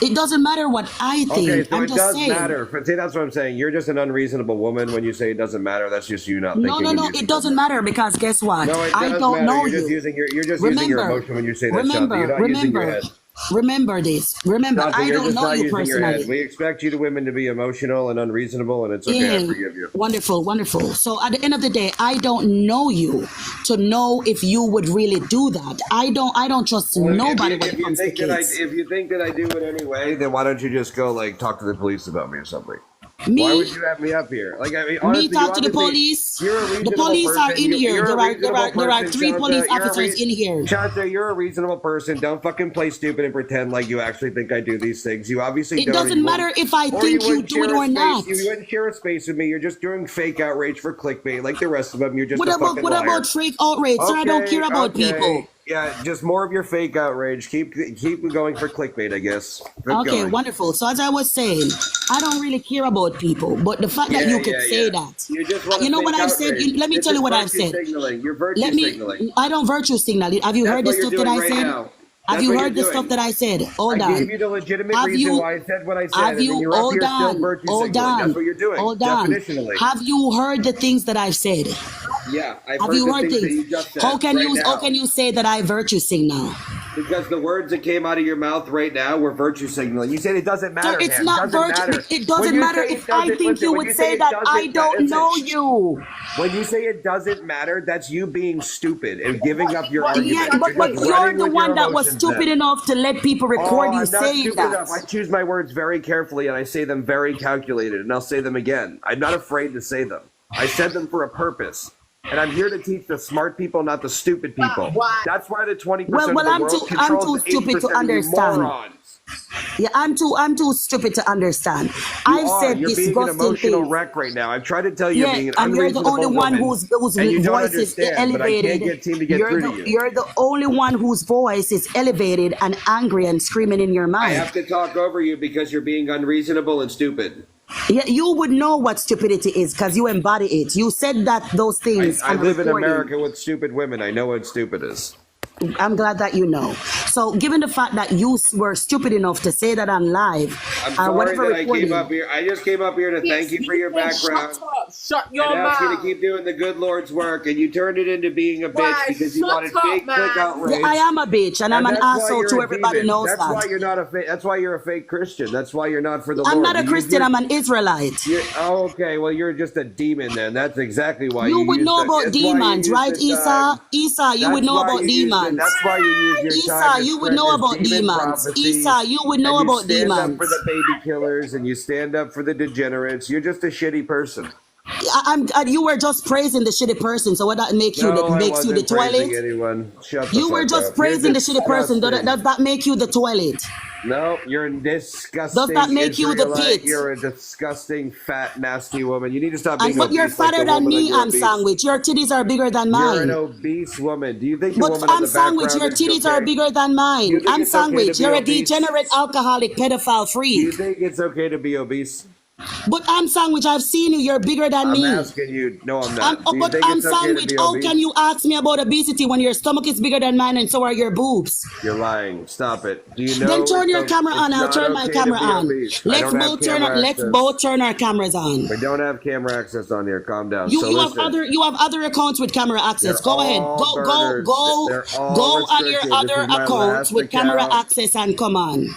It doesn't matter what I think. Okay, so I'm it just does saying. matter. But see, that's what I'm saying. You're just an unreasonable woman when you say it doesn't matter. That's just you not No, thinking. no, and using it doesn't matter because guess what? No, it I does don't matter. know You're you. just using your emotion when you say that, Shanta. You're not using your head. Remember this. Remember, Shanta, I you're don't just know not you using your head. personally. We expect you to women to be emotional and unreasonable, and it's okay. I Yeah, forgive you. wonderful, wonderful. So at the end of the day, I don't know you to know if you would really do that. I don't trust nobody when If it you comes to think that kids. if you think that I do it anyway, then why don't you just go talk to the police about me or something? Why would you have me up here? Like, I mean, honestly, me talk to the obviously- police. You're a The reasonable police are person. in here. You're a There are reasonable 3 person, police Shanta. You're a officers in here. Shanta, you're a reasonable person. Don't fucking play stupid and pretend like you actually think I do these things. You obviously It don't. or doesn't you matter wouldn't- if I or think you wouldn't do share it a or space- not. You wouldn't share a space with me. You're just doing fake outrage for clickbait, like the rest of them. You're just What a about fucking what liar. about fake outrage? Sir, I don't Okay, care about okay. people. Yeah, just more of your fake outrage. Keep going for clickbait, I guess. Keep Okay, going. wonderful. So as I was saying, I don't really care about people, but the fact that Yeah, you could yeah, say yeah. that. You just want You know fake what I've said? outrage. Let me This tell is you what I've virtue said. Signaling. You're virtue Let me. signaling. I don't virtue signal. Have you That's heard the what you're stuff that doing I right said? now. Have That's you what heard the you're stuff doing. that I said? Hold I on. gave you the legitimate Have reason you- why I said what I said, Have and you? then you're up Hold here still on. virtue Hold signaling. on. That's what you're doing. Hold on. Definitionally. Have you heard the things that I've said? Yeah, I've Have heard you the heard things that things? you just said How can right you? now. How can you say that I virtue signal? Because the words that came out of your mouth right now were virtue signaling. You said it doesn't matter. Sir, it's Ham. not It doesn't virtue. matter. It When doesn't you matter say if it I doesn't- think listen, you when would you say it that doesn't- I don't listen, know you. When you say it doesn't matter, that's you being stupid and giving up your argument. Yeah, but just you're running the with one your that was emotions stupid then. enough to let people record you I'm not saying stupid that. enough. I choose my words very carefully and I say them very calculated, and I'll say them again. I'm not afraid to say them. I said them for a purpose. And I'm here to teach the smart people, not the stupid people. That's why the 20% Well, of the I'm world too controls stupid to 80% of you understand. morons. Yeah, I'm too stupid to understand. You I've are. said You're being an disgusting emotional things. wreck right now. I've tried to tell you you're Yeah, being an and you're the unreasonable only one woman, whose and you don't voice is understand, but I elevated. can't get team to get through to you. You're the only one whose voice is elevated and angry and screaming in your I mind. have to talk over you because you're being unreasonable and stupid. Yeah, you would know what stupidity is because you embody it. You said that those things. I on live in recording. America with stupid women. I know what stupid is. I'm glad that you know. So, given the fact that you were stupid enough to say that on live, I'm or sorry whatever that I recording, came up here. I just came up here to thank you for your background. Shut your and ask you to mouth. keep doing the good Lord's work, and you turned it into being a bitch Why, because you shut wanted up, fake man. click outrage. yeah, I am a bitch and I'm an that's why asshole you're to a everybody demon. knows That's that. why you're not a fake. That's why you're a fake Christian. That's why you're not for the I'm Lord. not a You- Christian. you're- I'm an Israelite. Oh, okay. Well, you're just a demon then. That's exactly why You would use know the- about that's why you demons, use right, the Esau? time. Esau, you would That's know why about you use the- demons. That's why you use your Esau, time to you would spread know this about demon demons. prophecy, Esau, you would know and about you stand up demons. for the baby killers, and you stand up for the degenerates. You're just a shitty person. You were just praising the shitty person, so what that make you? No, That I makes you the wasn't praising toilet. anyone. Shut the You were fuck just up. praising You're the shitty person. disgusting. Does that make you the toilet? No, you're a disgusting. Does that make you the Israelite. pit? You're a disgusting, fat, nasty woman. You need to stop being And but obese. you're like fatter the than woman me, on your I'm obese. sandwich. Your titties are bigger than You're an mine. obese woman. Do you think the But woman in I'm the sandwich. background Your is titties are okay? bigger than You mine. think I'm it's okay to sandwich. be You're a obese? degenerate, alcoholic, pedophile, Do you freak. think it's okay to be obese? But I'm sandwich. I've seen you. You're bigger than I'm me. asking you. No, I'm not. Do you But think I'm it's okay to sandwich. be How obese? can you ask me about obesity when your stomach is bigger than mine and so are your boobs? You're lying. Stop it. Do you know? Then turn your it's camera on. it's I'll not turn my okay to camera be on. obese. I Let's don't have both turn. camera Let's access. both turn our cameras on. We don't have camera access on here. Calm down. You so you have listen. you have other accounts with camera access. They're Go ahead. all Go burners. They're all go on your restricted. other This is my accounts last with camera account. access and come on.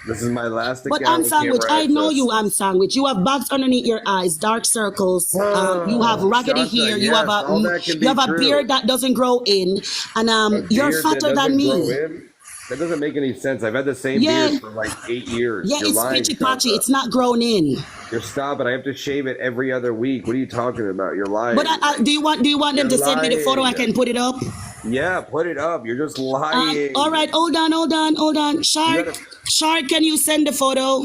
This is my last But account I'm with sandwich. camera I know access. you. I'm sandwich. You have bags underneath your eyes, dark circles. You have raggedy Shanta, hair. You yes, have all that can you be have a true. beard that doesn't grow in, and A you're beard that fatter than doesn't grow me. in? That doesn't make any sense. I've had the same Yeah. beard for like 8 years. Yeah, You're it's lying, pitchy patchy. Shanta. It's not grown in. You're stop it. I have to shave it every other week. What are you talking about? You're lying. But do you want them to You're send me the photo? I lying. can put it up. Yeah, put it up. You're just lying. All right, hold on. Shark, Shark, can you send the photo?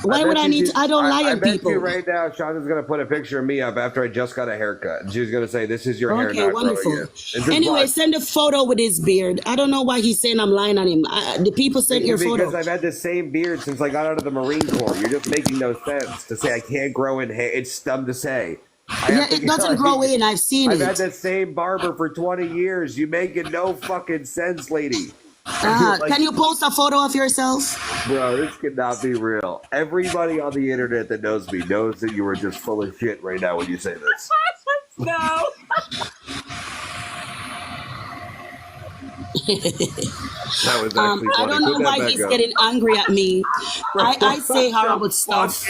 Why would I need? I don't lie I on bet people. you right now, Shanta's gonna put a picture of me up after I just got a haircut, and she's gonna say, "This is your hair Okay, not wonderful. growing in." It's just Anyway, black. send a photo with his beard. I don't know why he's saying I'm lying on him. The people sent your Because photo. I've had the same beard since I got out of the Marine Corps. You're just making no sense to say I can't grow in hair. It's dumb to say. Yeah, it doesn't grow in. I've seen I've it. had the same barber for 20 years. You making no fucking sense, lady. Like- Can you post a photo of yourself? Bro, this cannot be real. Everybody on the internet that knows me knows that you are just full of shit right now when you say this. No. That was actually I funny. don't know Put that why back he's up. getting angry at me. I say horrible stuff.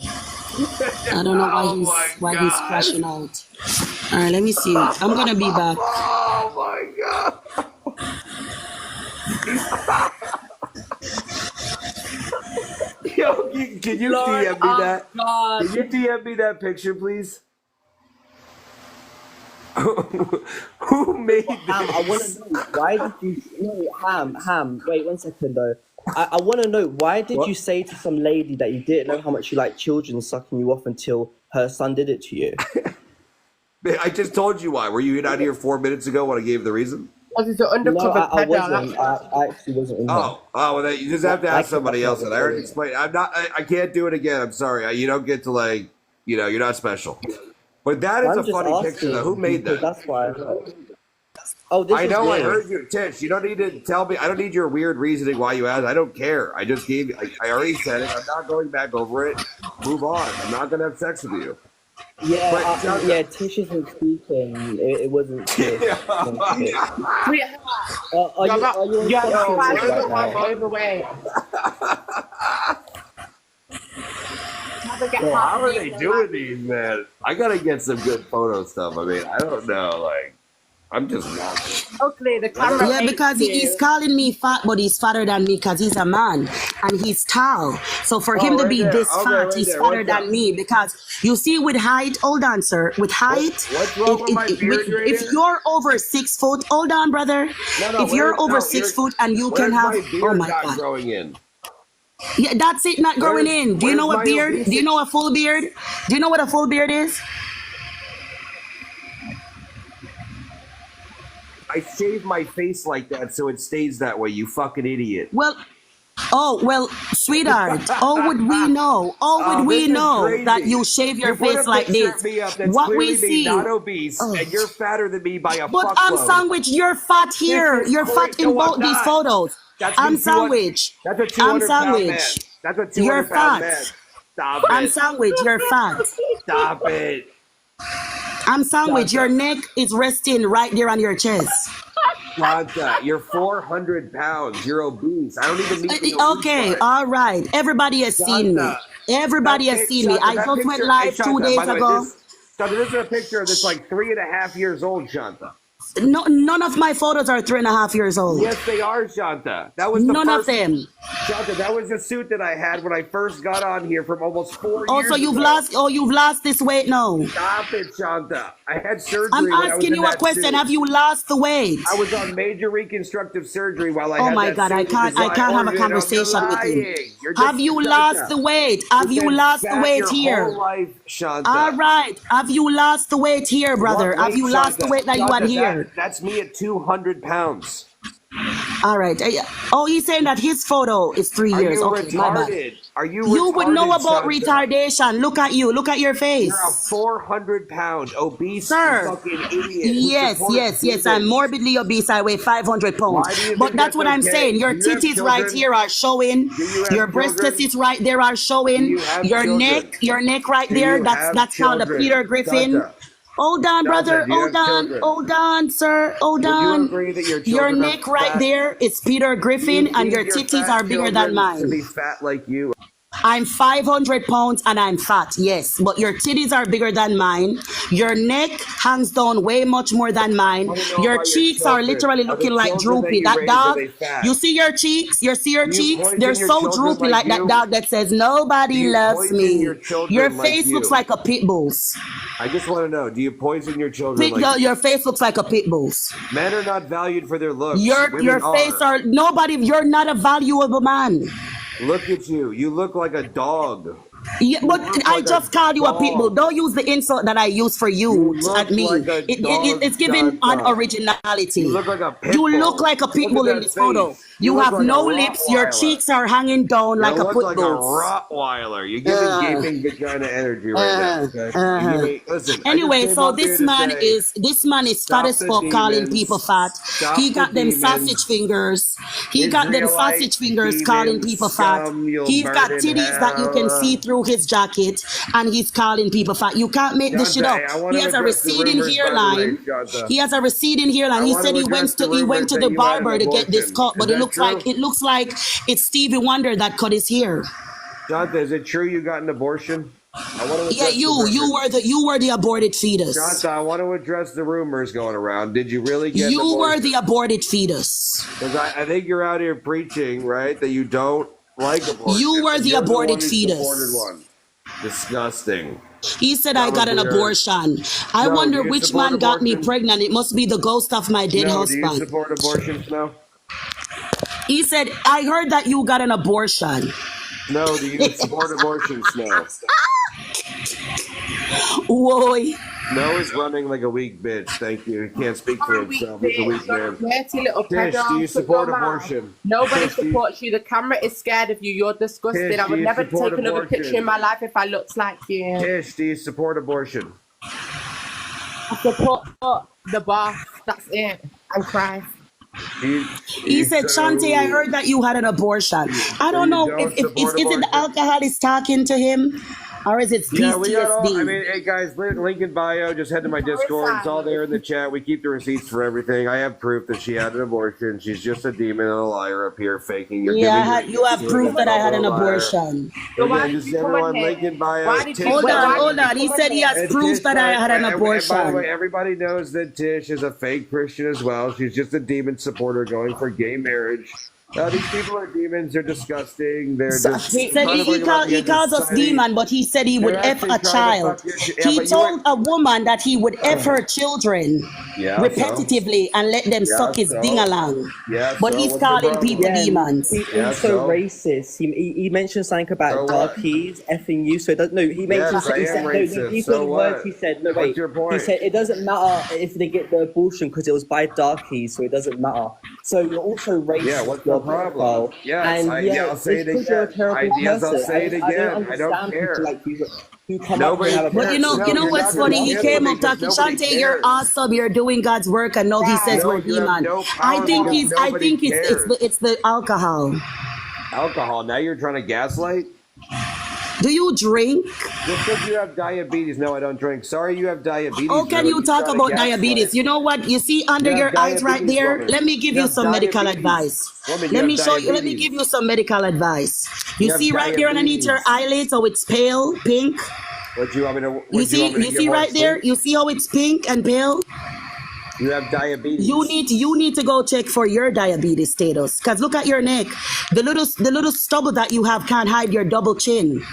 I don't know why he's crashing out. All right, let me see. I'm gonna be back. Oh my god. Yo, can you Lord DM me of that? God. Can you DM me that picture, please? Who made this? I want to know why did you? No, Ham. Wait 1 second though. I want to know why did What? you say to some lady that you didn't know how much you like children sucking you off until her son did it to you? I just told you why. Were you not here 4 minutes ago when I gave the reason? No, I wasn't. I actually wasn't in here. Well, then you just have to ask somebody else. And I already explained. I can't do it again. I'm sorry. You don't get to you're not special. But that is I'm a just funny picture. Though. Who made because that? That's why. Oh, this I is know. I weird. heard you, Tish. You don't need to tell me. I don't need your weird reasoning why you asked. I don't care. I just gave. I already said it. I'm not going back over it. Move on. I'm not gonna have sex with you. Yeah, Tish isn't speaking. It wasn't Tish. Are you Overweight. So how are they doing these, man? I gotta get some good photo stuff. I mean, I don't know. I'm just not. Hopefully the camera. Yeah, because he's calling me fat, but he's fatter than me because he's a man and he's tall. So for him to right be there. this Okay, fat, right he's there. fatter What's than up? me. Because you see, with height, hold on, sir. With height, What's wrong with my beard right if here? you're over 6 foot, hold on, brother. If you're over 6 foot and you can have, oh my not God. growing in. Yeah, that's it, not growing Where's- in. Do you know where's a my beard? obesity? Do you know a full beard? Do you know what a full beard is? I shave my face like that so it stays that way. You fucking idiot. Well, sweetheart, how would we know? How would we this is know crazy. that you shave your You put face a like picture this? of me up that's What we clearly me, see. not obese, and you're fatter than me by a But fuckload. I'm sandwich. You're fat here. This is You're fat great. in No, I'm both these not. photos. That's I'm me 200 sandwich. That's a I'm 200-pound man. sandwich. That's a 200-pound You're fat. man. Stop I'm it. sandwich. You're fat. Stop it. I'm sandwich. Your neck is resting right there on your chest. Shanta, you're 400 pounds. You're obese. I don't even meet the obese Okay, part. all right. Everybody has seen me. Shanta, Everybody has seen me. Shanta, I that just went picture- live Shanta, 2 days by the way, ago. Shanta, this is a picture that's like 3.5 years old, Shanta. No, none of my photos are 3.5 years old. Yes, they are, Shanta. That was the None of first, them. Shanta, that was the suit that I had when I first got on here from almost 4 years Also, you've ago. lost. Oh, you've lost this weight now. Stop it, Shanta. I had surgery. I'm when I was asking in you a that question. suit. Have you lost the weight? I was on major reconstructive surgery while I Oh had my that God, suit, I which can't. is why I can't have a ordered it. conversation You're with you. lying. You're Have you Shanta. lost the weight? Have You've you been lost the fat weight your here? whole life, Shanta. All right. Have you lost the weight here, brother? What Have you weight, lost the Shanta? weight that you had Shanta, here? That's me at 200 pounds. All right. Oh, he's saying that his photo is 3 Are years. you Okay, my bad. retarded? Are you You would know retarded, about Shanta? retardation. Look at you. Look at your face. You're a 400-pound obese Sir. fucking idiot. who Yes, supports yes. I'm vegan. morbidly obese. I weigh 500 pounds. Why do you But think that's what I'm okay? saying. Your Do you have titties right children? here are showing. Do you have Your breast children? titties right there are Do showing. you have Your children? neck right Do there. you That's have called a children? Peter Griffin. Shanta. Hold on, Shanta, brother. do you Hold have on. children? Hold on, sir. Hold Would you on. agree that your Your children are neck right fat? there is Peter Do Griffin, you and need your your titties fat are bigger than children to be mine. fat like you? I'm 500 pounds and I'm fat, yes, but your titties are bigger than mine. Your neck hangs down way much more than mine. I wanna know Your about your cheeks are children. literally Are the looking like children that droopy. you That raise, dog, are they fat? you see your cheeks? You see your Do you cheeks? poison They're your so children droopy like like that you? dog that says, Do nobody you loves poison me. your children Your like face you? looks like a pit bull's. I just want to know, do you poison your children like Your face looks like a pit bull's. men are not valued for their looks? Your Women face are, nobody, you're not a valuable man. Look at you. You look like a dog. Yeah, but look I like just a called you a pit bull. dog. Don't use the insult that I use for you look at me. like a dog, It's giving Shanta. unoriginality. You look like a pit You bull. look like a pit Look at bull in that this photo. face. You look have like no a lips. Your Rottweiler. cheeks are hanging down like You a look pit like a bull's. Rottweiler. You're giving gaping vagina energy right now. Okay? You give me- listen, I Anyway, just came so up here this to man say, is fat as the fuck, calling demons. people fat. Stop He the got them demons. sausage fingers. He got them Israelite sausage fingers, calling demons, people fat. scum, you'll He's burn got in titties that you can hell. see through his jacket, and he's calling people fat. You can't make this shit up. Shanta, I wanna He has a address the receding rumors, by the way, hairline. Shanta. He has a receding hairline. I He wanna said he address went the to rumors the that you had an barber to get this abortion. cut, but Is it that looks true? like it's Stevie Wonder that cut his hair. Shanta, is it true you got an abortion? I want to Yeah, address the rumors. you were the aborted fetus. Shanta, I want to address the rumors going around. Did you really get an You were abortion? the aborted fetus. Because I think you're out here preaching, right, that you don't like abortion. You were the You're aborted one who fetus. supported one. Disgusting. He said I got an Probably abortion. I No, wonder do you which support man got me abortion? pregnant. It must be the ghost of my dead No, do you husband. support abortion, Snow? He said, I heard that you got an abortion. No, do you support abortion, Snow? Whoa. Snow is running like a weak bitch. Thank you. He can't speak for himself. He's a weak man. Dirty little Tish, pedo, do you shut support your mouth. abortion? Nobody Tish, do you- supports you. The camera is scared of you. You're disgusting. Tish, I do would you never support take another abortion? picture in my life if I looked like you. Tish, do you support abortion? I support the boss. That's it. And Christ. He said, Shanti, I heard that you had an abortion. I don't know don't if is support it the alcohol is talking to him or is it Yeah, we got all. PTSD? I mean, hey guys, link in bio. Just head to my Discord. It's all there in the chat. We keep the receipts for everything. I have proof that she had an abortion. She's just a demon and a liar up here faking. You're Yeah, giving you have proof that I had an a liar. abortion. Again, just everyone link in bio. Hold on. He said he has proof that I had an And by the way, abortion. everybody knows that Tish is a fake Christian as well. She's just a demon supporter going for gay marriage. These people are demons. They're disgusting. They're just. He said he calls us demon, but he said he would They're F actually a trying to child. fuck your- yeah, He but you told a woman that he would F her children Yeah, so? repetitively and let them Yeah, suck his so? ding along. Yeah, But so he's what's the calling problem? people demons. He's Yeah, also so? racist. He mentioned something about So what? darkies effing you. So it does, no, he mentioned Yes, I he am said no. racist. These So were the words what? he said. No, What's wait. your He point? said it doesn't matter if they get the abortion because it was by darkies, so it doesn't matter. So you're also racist. Yeah, what's you're the problem? pedophile, Yes, and I'll say it it's because you're a again. terrible Yes, I'll person. say it I again. don't I don't understand care. people like you who come Nobody up and have a But you know No, what's you're funny? not He gonna came get up talking, nobody Shante, you're cares. awesome. You're doing God's work, and now he says No, we're you have demon. no I power think because I nobody think cares. it's the alcohol. Alcohol. Now you're trying to gaslight? Do you drink? Just because you have diabetes. No, I don't drink. Sorry, you have diabetes. How can Joe. you talk trying to about gaslight. diabetes? You know what? You see under You have your eyes right diabetes, there? woman. Let me give You you have some medical diabetes. advice. Woman, you Let me have show you. Let me diabetes. give you some medical advice. You have see right there underneath your eyelids how it's pale, pink? What you want me to? What You see, want me to you give see more right there? sleep? You see how it's pink and pale? You have diabetes. You need to go check for your diabetes status. Cause look at your neck. The little stubble that you have can't hide your double chin.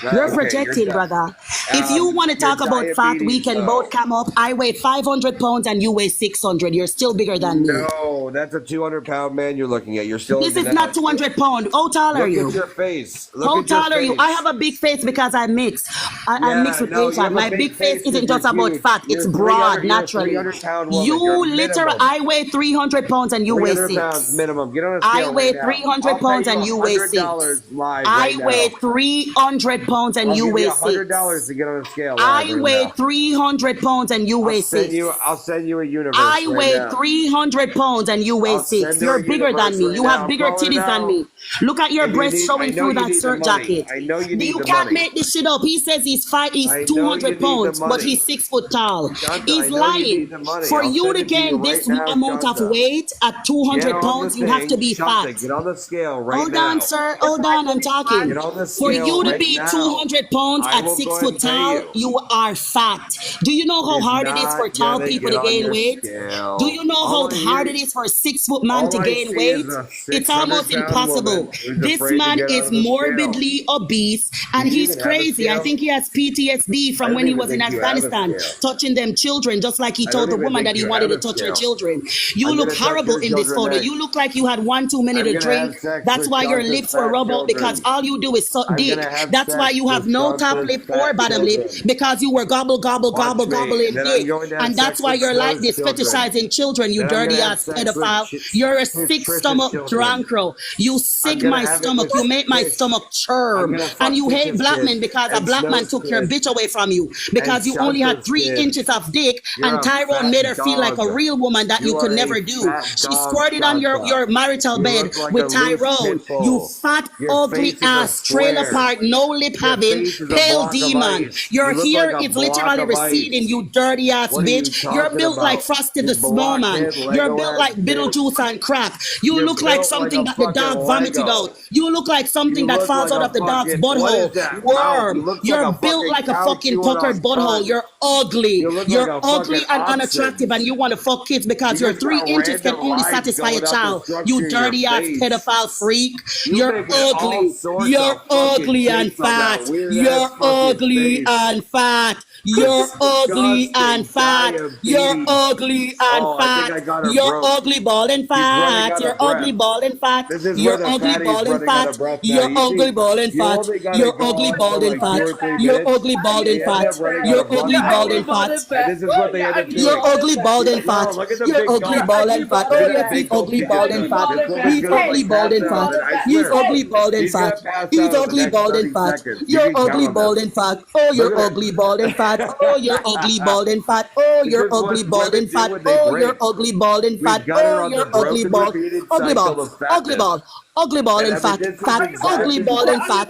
You're Okay, projecting, di- brother. If you want to your talk about fat, we diabetes, can though. both come up. I weigh 500 pounds and you weigh 600. You're still bigger than me. No, that's a 200-pound man you're looking at. You're still. This is looking not at- 200 pounds. How tall are Look you? at your face. Look How at your tall are you? face. I have a big face because I mix. I Yeah, mix with no, you Asian. have a My big big face face isn't because just you're about huge. fat. You're It's 300 broad, you're a naturally. 300-pound woman. You You're literally, minimum. I weigh 300 pounds and you weigh 300 6. pounds minimum. Get on a I scale weigh right now. 300 I'll pounds pay and you weigh 6. $100 live I right weigh now. 300 pounds and I'll you give weigh you 6. $100 to get on a scale. Live I right weigh now. 300 pounds and you weigh 6. I'll send you a universe. I right weigh now. 300 pounds and you weigh I'll 6. send her You're a bigger than universe me. right You now. have bigger Call it titties than out. me. Look at your If you breasts need- showing I know through you that need the shirt money. jacket. I know you need You the can't money. make this shit up. He says he's I know you 200 need the pounds, but money. he's 6 foot tall. Shanta, He's I know you lying. need the money. For I'll you send to it to you gain right this now, amount of Shanta. weight at 200 Get on pounds, the you have thing. to be Shanta, fat. Get on the scale right Hold now. on, sir. Hold on. I'm talking. Get on the For scale you to right be now. 200 pounds I at will 6 go foot and pay tall, you. you are fat. Do you know how It's hard it is for not tall gonna people get to on gain your weight? scale. Do you know All how I hard hear- it is for a 6 foot man all to I gain see weight? is a It's almost 600-pound impossible. woman who's This afraid to man get is on the scale. morbidly obese and Do you he's even have a crazy. I scale? think he has PTSD I from don't when he even was in think you have a Afghanistan, scale. touching them children, just like he I told don't the even woman think that he you wanted to have a touch her scale. children. You I'm look gonna touch horrible your in this children photo. next. You look like you had 1 2 minute I'm to gonna have drink. sex That's with why your Shanta's lips were fat rubbed out because children. all you do is suck I'm dick. gonna have That's why sex you have with no top Shanta's lip fat or bottom lip children. because you were gobble, gobble, Watch gobble, me, gobbling and then I'm dick. going to have And that's sex why with you're like Snow's this, children. fetishizing children, you Then I'm dirty gonna have ass sex with pedophile. You're a sick Trish's stomach children. drunkro. You I'm sick gonna my have it stomach. with You make my Tish. stomach I'm churn. gonna fuck And you hate Tish's black kids men because a and black man Snow's took your kids bitch away from you because and you only had Shanta's 3 kids. inches of dick You're and a Tyrone fat made her feel like a dog. real woman that you You could are never a do. fat She dog, squirted on Shanta. your marital You bed look like with a loose Tyrone. pit bull. You fat, Your ugly face is a ass, trailer square. park, no lip think your having, face is a pale block of demon. ice. Your You look hair like a is block literally of ice. receding, you dirty ass What are you bitch. You're talking built like about? Frosty You the Snowman. blockhead, You're Lego built ass like bitch. Beetlejuice and crack. You You're look like built like something a that the fucking dog vomited Lego. out. You look like something You that look falls like out a of the dog's fucking, what butthole. is that? Mouth. You Worm. look like You're a built fucking like a cow fucking chewing puckered on butthole. cunt. You're ugly. You look like You're a ugly fucking and oxen. unattractive, and you want to fuck kids because You your just 3 got inches can random only lines satisfy a going up the child. structure You of your dirty ass face. pedophile freak. You You're making all ugly. sorts You're of fucking ugly and takes on that fat. weird You're ass fucking ugly face. and fat. You're ugly and Disgusting fat. You're diabetes. ugly and Oh, I think fat. I got her You're broke. ugly, bald, and She's running fat. out You're of breath. ugly, bald, and fat. This is where You're the ugly, fatty's bald, and running out of fat. breath now. You're You ugly, see, bald, and you fat. only gotta You're go ugly, on for bald, and like 2 fat. or 3 You're minutes. ugly, bald, They and end fat. up running out You're of breath ugly, bald, now. and fat. And this is what they end up doing. You're ugly, bald, and No, fat. look at the You're big ugly, gulp. bald, and fat. Look Oh, at that yes, big he's gulp ugly, he bald, just and took. fat. This woman's He's gonna ugly, like bald, pass and out. fat. I He's swear. ugly, bald, and He's gonna fat. pass He's out in the ugly, next bald, 30 and fat. seconds. You You're can count ugly, on bald, this. and fat. Oh, you're Look at ugly, bald, and fat. Oh, you're ugly, bald, and fat. Oh, This you're is what ugly, bald, women and do fat. when they Oh, break. you're ugly, bald, and fat. We've got her Oh, on the you're ugly, broken bald. repeated Ugly cycle bald. of Ugly fatness. bald. Ugly bald And and I mean, fat. this is Fat. Ugly exactly bald and fat.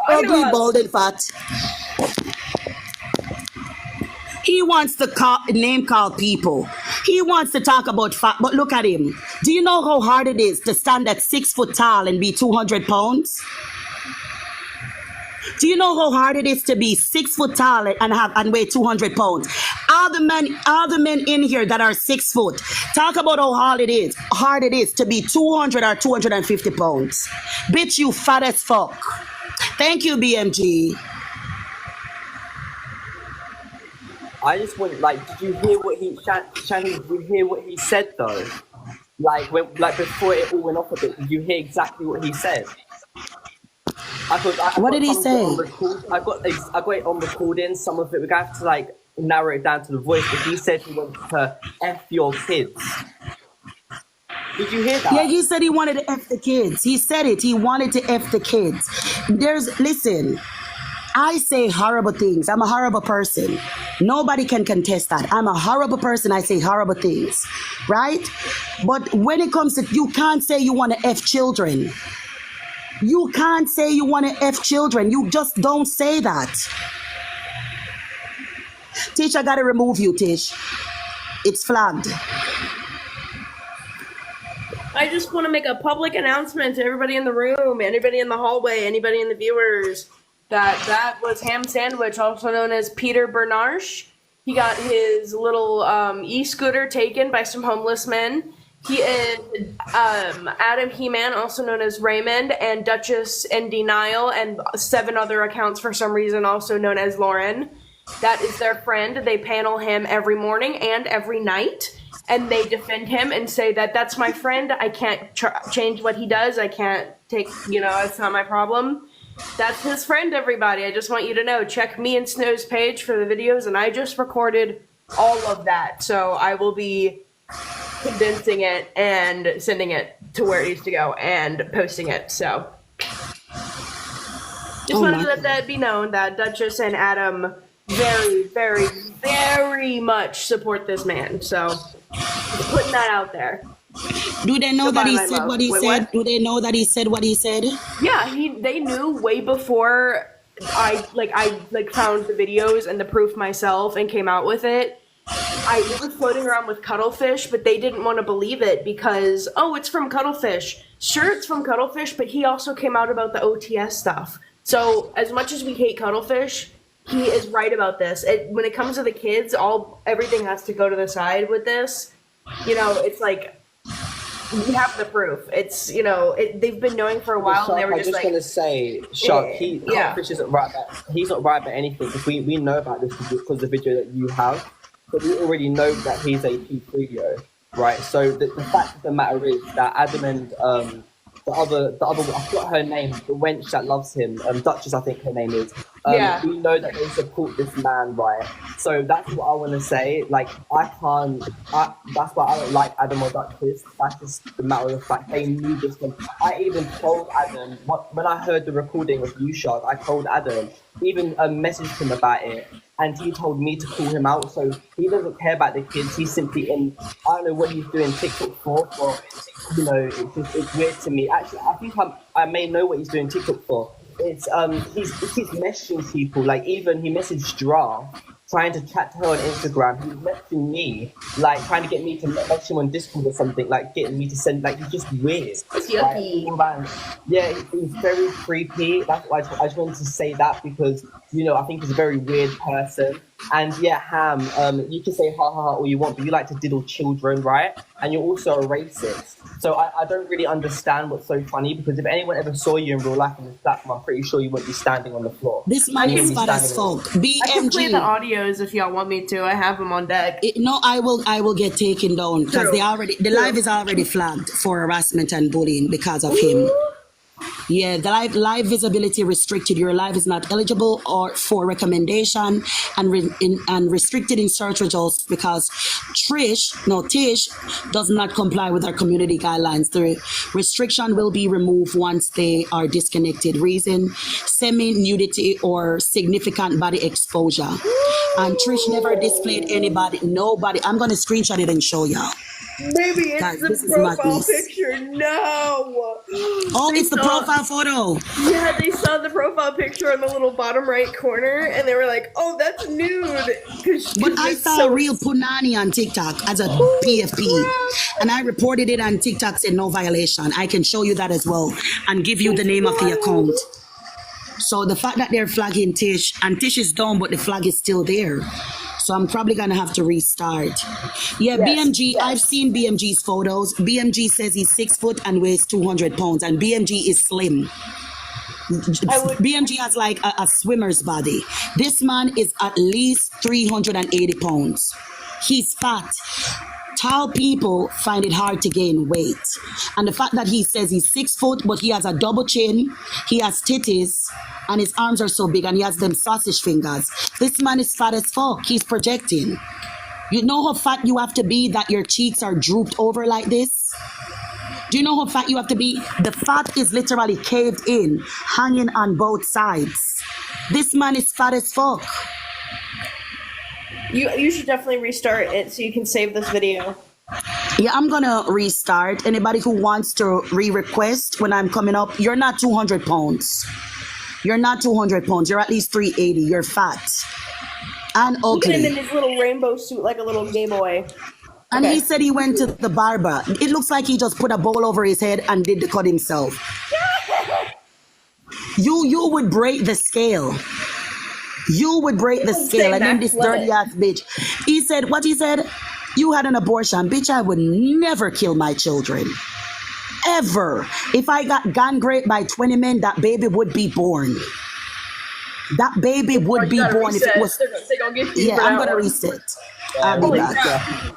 Ugly bald and fat. He wants to name call people. He wants to talk about fat, but look at him. Do you know how hard it is to stand at 6 foot tall and be 200 pounds? Do you know how hard it is to be 6 foot tall and weigh 200 pounds? All the men in here that are 6 foot, talk about how hard it is to be 200 or 250 pounds. Bitch, you fat as fuck. Thank you, BMG. I just want, like, did you hear what Shannon, did you hear what he said though? Like, before it all went off a bit, did you hear exactly what he said? What did he say? I got it on recording, some of it. We're going to have to, like, narrow it down to the voice, but he said he wants to F your kids. Did you hear that? Yeah, he said he wanted to F the kids. He said it. He wanted to F the kids. Listen, I say horrible things. I'm a horrible person. Nobody can contest that. I'm a horrible person. I say horrible things, right? But when it comes to, you can't say you want to F children. You can't say you want to F children. You just don't say that. Tish, I got to remove you, Tish. It's flagged. I just want to make a public announcement to everybody in the room, anybody in the hallway, anybody in the viewers, that was Ham Sandwich, also known as Peter Bernarsh. He got his little e-scooter taken by some homeless men. He is Adam He-Man, also known as Raymond, and Duchess in Denial, and 7 other accounts for some reason, also known as Lauren. That is their friend. They panel him every morning and every night, and they defend him and say that that's my friend. I can't change what he does. I can't take, it's not my problem. That's his friend, everybody. I just want you to know. Check me and Snow's page for the videos, and I just recorded all of that. So I will be condensing it and sending it to where it needs to go and posting it. So just wanted to let that be known that Duchess and Adam very, very, very much support this man. So just putting that out there. Do they know that he said love. what he Wait, said? what? Do they know that he said what he said? Yeah, they knew way before I found the videos and the proof myself and came out with it. It was floating around with Cuttlefish, but they didn't want to believe it because, it's from Cuttlefish. Sure, it's from Cuttlefish, but he also came out about the OTS stuff. So as much as we hate Cuttlefish, he is right about this. When it comes to the kids, everything has to go to the side with this. It's like, we have the proof. It's, they've been knowing for a while, and they were I'm just just gonna say, Shark, Cuttlefish isn't right about, he's not right about anything, because we know about this because of the video that you have. But we already know that he's a P3O, right? So the fact of the matter is that Adam and the other, I forgot her name, the wench that loves him, Duchess, I think her name is. We know that they support this man, right? So that's what I want to say. Like, that's why I don't like Adam or Duchess. That's just the matter of fact. They knew this one. I even told Adam, when I heard the recording of You Shark, I told Adam, even messaged him about it. And he told me to call him out, so he doesn't care about the kids. He's simply I don't know what he's doing TikTok for, but it's weird to me. Actually, I think I may know what he's doing TikTok for. he keeps messaging people. Like even he messaged Stra, trying to chat to her on Instagram. He was messaging me, like trying to get me to message him on Discord or something, like getting me to send. Like he's just weird. It's yucky. Like, yeah, he's very creepy. That's why I just wanted to say that because I think he's a very weird person. And yeah, Ham, you can say ha ha ha all you want, but you like to diddle children, right? And you're also a racist. So I don't really understand what's so funny because if anyone ever saw you in real life on this platform, I'm pretty sure you wouldn't be standing on the floor. This man is fat as fuck. I can play the BMG. audios if y'all want me to. I have them on deck. No, I will get taken down because True. the live is already flagged for harassment and bullying because of him. Yeah, the live visibility restricted. Your live is not eligible or for recommendation and restricted in search results because Tish does not comply with our community guidelines. The restriction will be removed once they are disconnected. Reason: semi-nudity or significant body exposure. And Trish never displayed nobody. I'm gonna screenshot it and show y'all. Maybe it's Guys, the this is profile madness. picture. No. Oh, They it's the saw- profile photo. Yeah, they saw the profile picture in the little bottom right corner, and they were like, "Oh, that's nude." But I saw a real punani on TikTok as a PFP, and I reported it on TikTok, said no violation. I can show you that as well and give you the name of the account. So the fact that they're flagging Tish, and Tish is down, but the flag is still there. So I'm probably gonna have to restart. Yeah, BMG, I've seen BMG's photos. BMG says he's 6 foot and weighs 200 pounds, and BMG is slim. BMG has like a swimmer's body. This man is at least 380 pounds. He's fat. Tall people find it hard to gain weight. And the fact that he says he's 6 foot, but he has a double chin, he has titties, and his arms are so big, and he has them sausage fingers. This man is fat as fuck. He's projecting. You know how fat you have to be that your cheeks are drooped over like this? Do you know how fat you have to be? The fat is literally caved in, hanging on both sides. This man is fat as fuck. You should definitely restart it so you can save this video. Yeah, I'm gonna restart. Anybody who wants to re-request when I'm coming up, you're not 200 pounds. You're not 200 pounds. You're at least 380. You're fat and Look at him in ugly. his little rainbow suit like a little gay boy. And Okay. he said he went to the barber. It looks like he just put a bowl over his head and did the cut himself. You would break the scale. You would break the scale. And then this dirty ass bitch. He said, what he said? You had an abortion. Bitch, I would never kill my children. Ever. If I got gang raped by 20 men, that baby would be born. That baby would be born if it was. They're gonna get you Yeah, for I'm that gonna one. reset. I'll be Holy back. crap.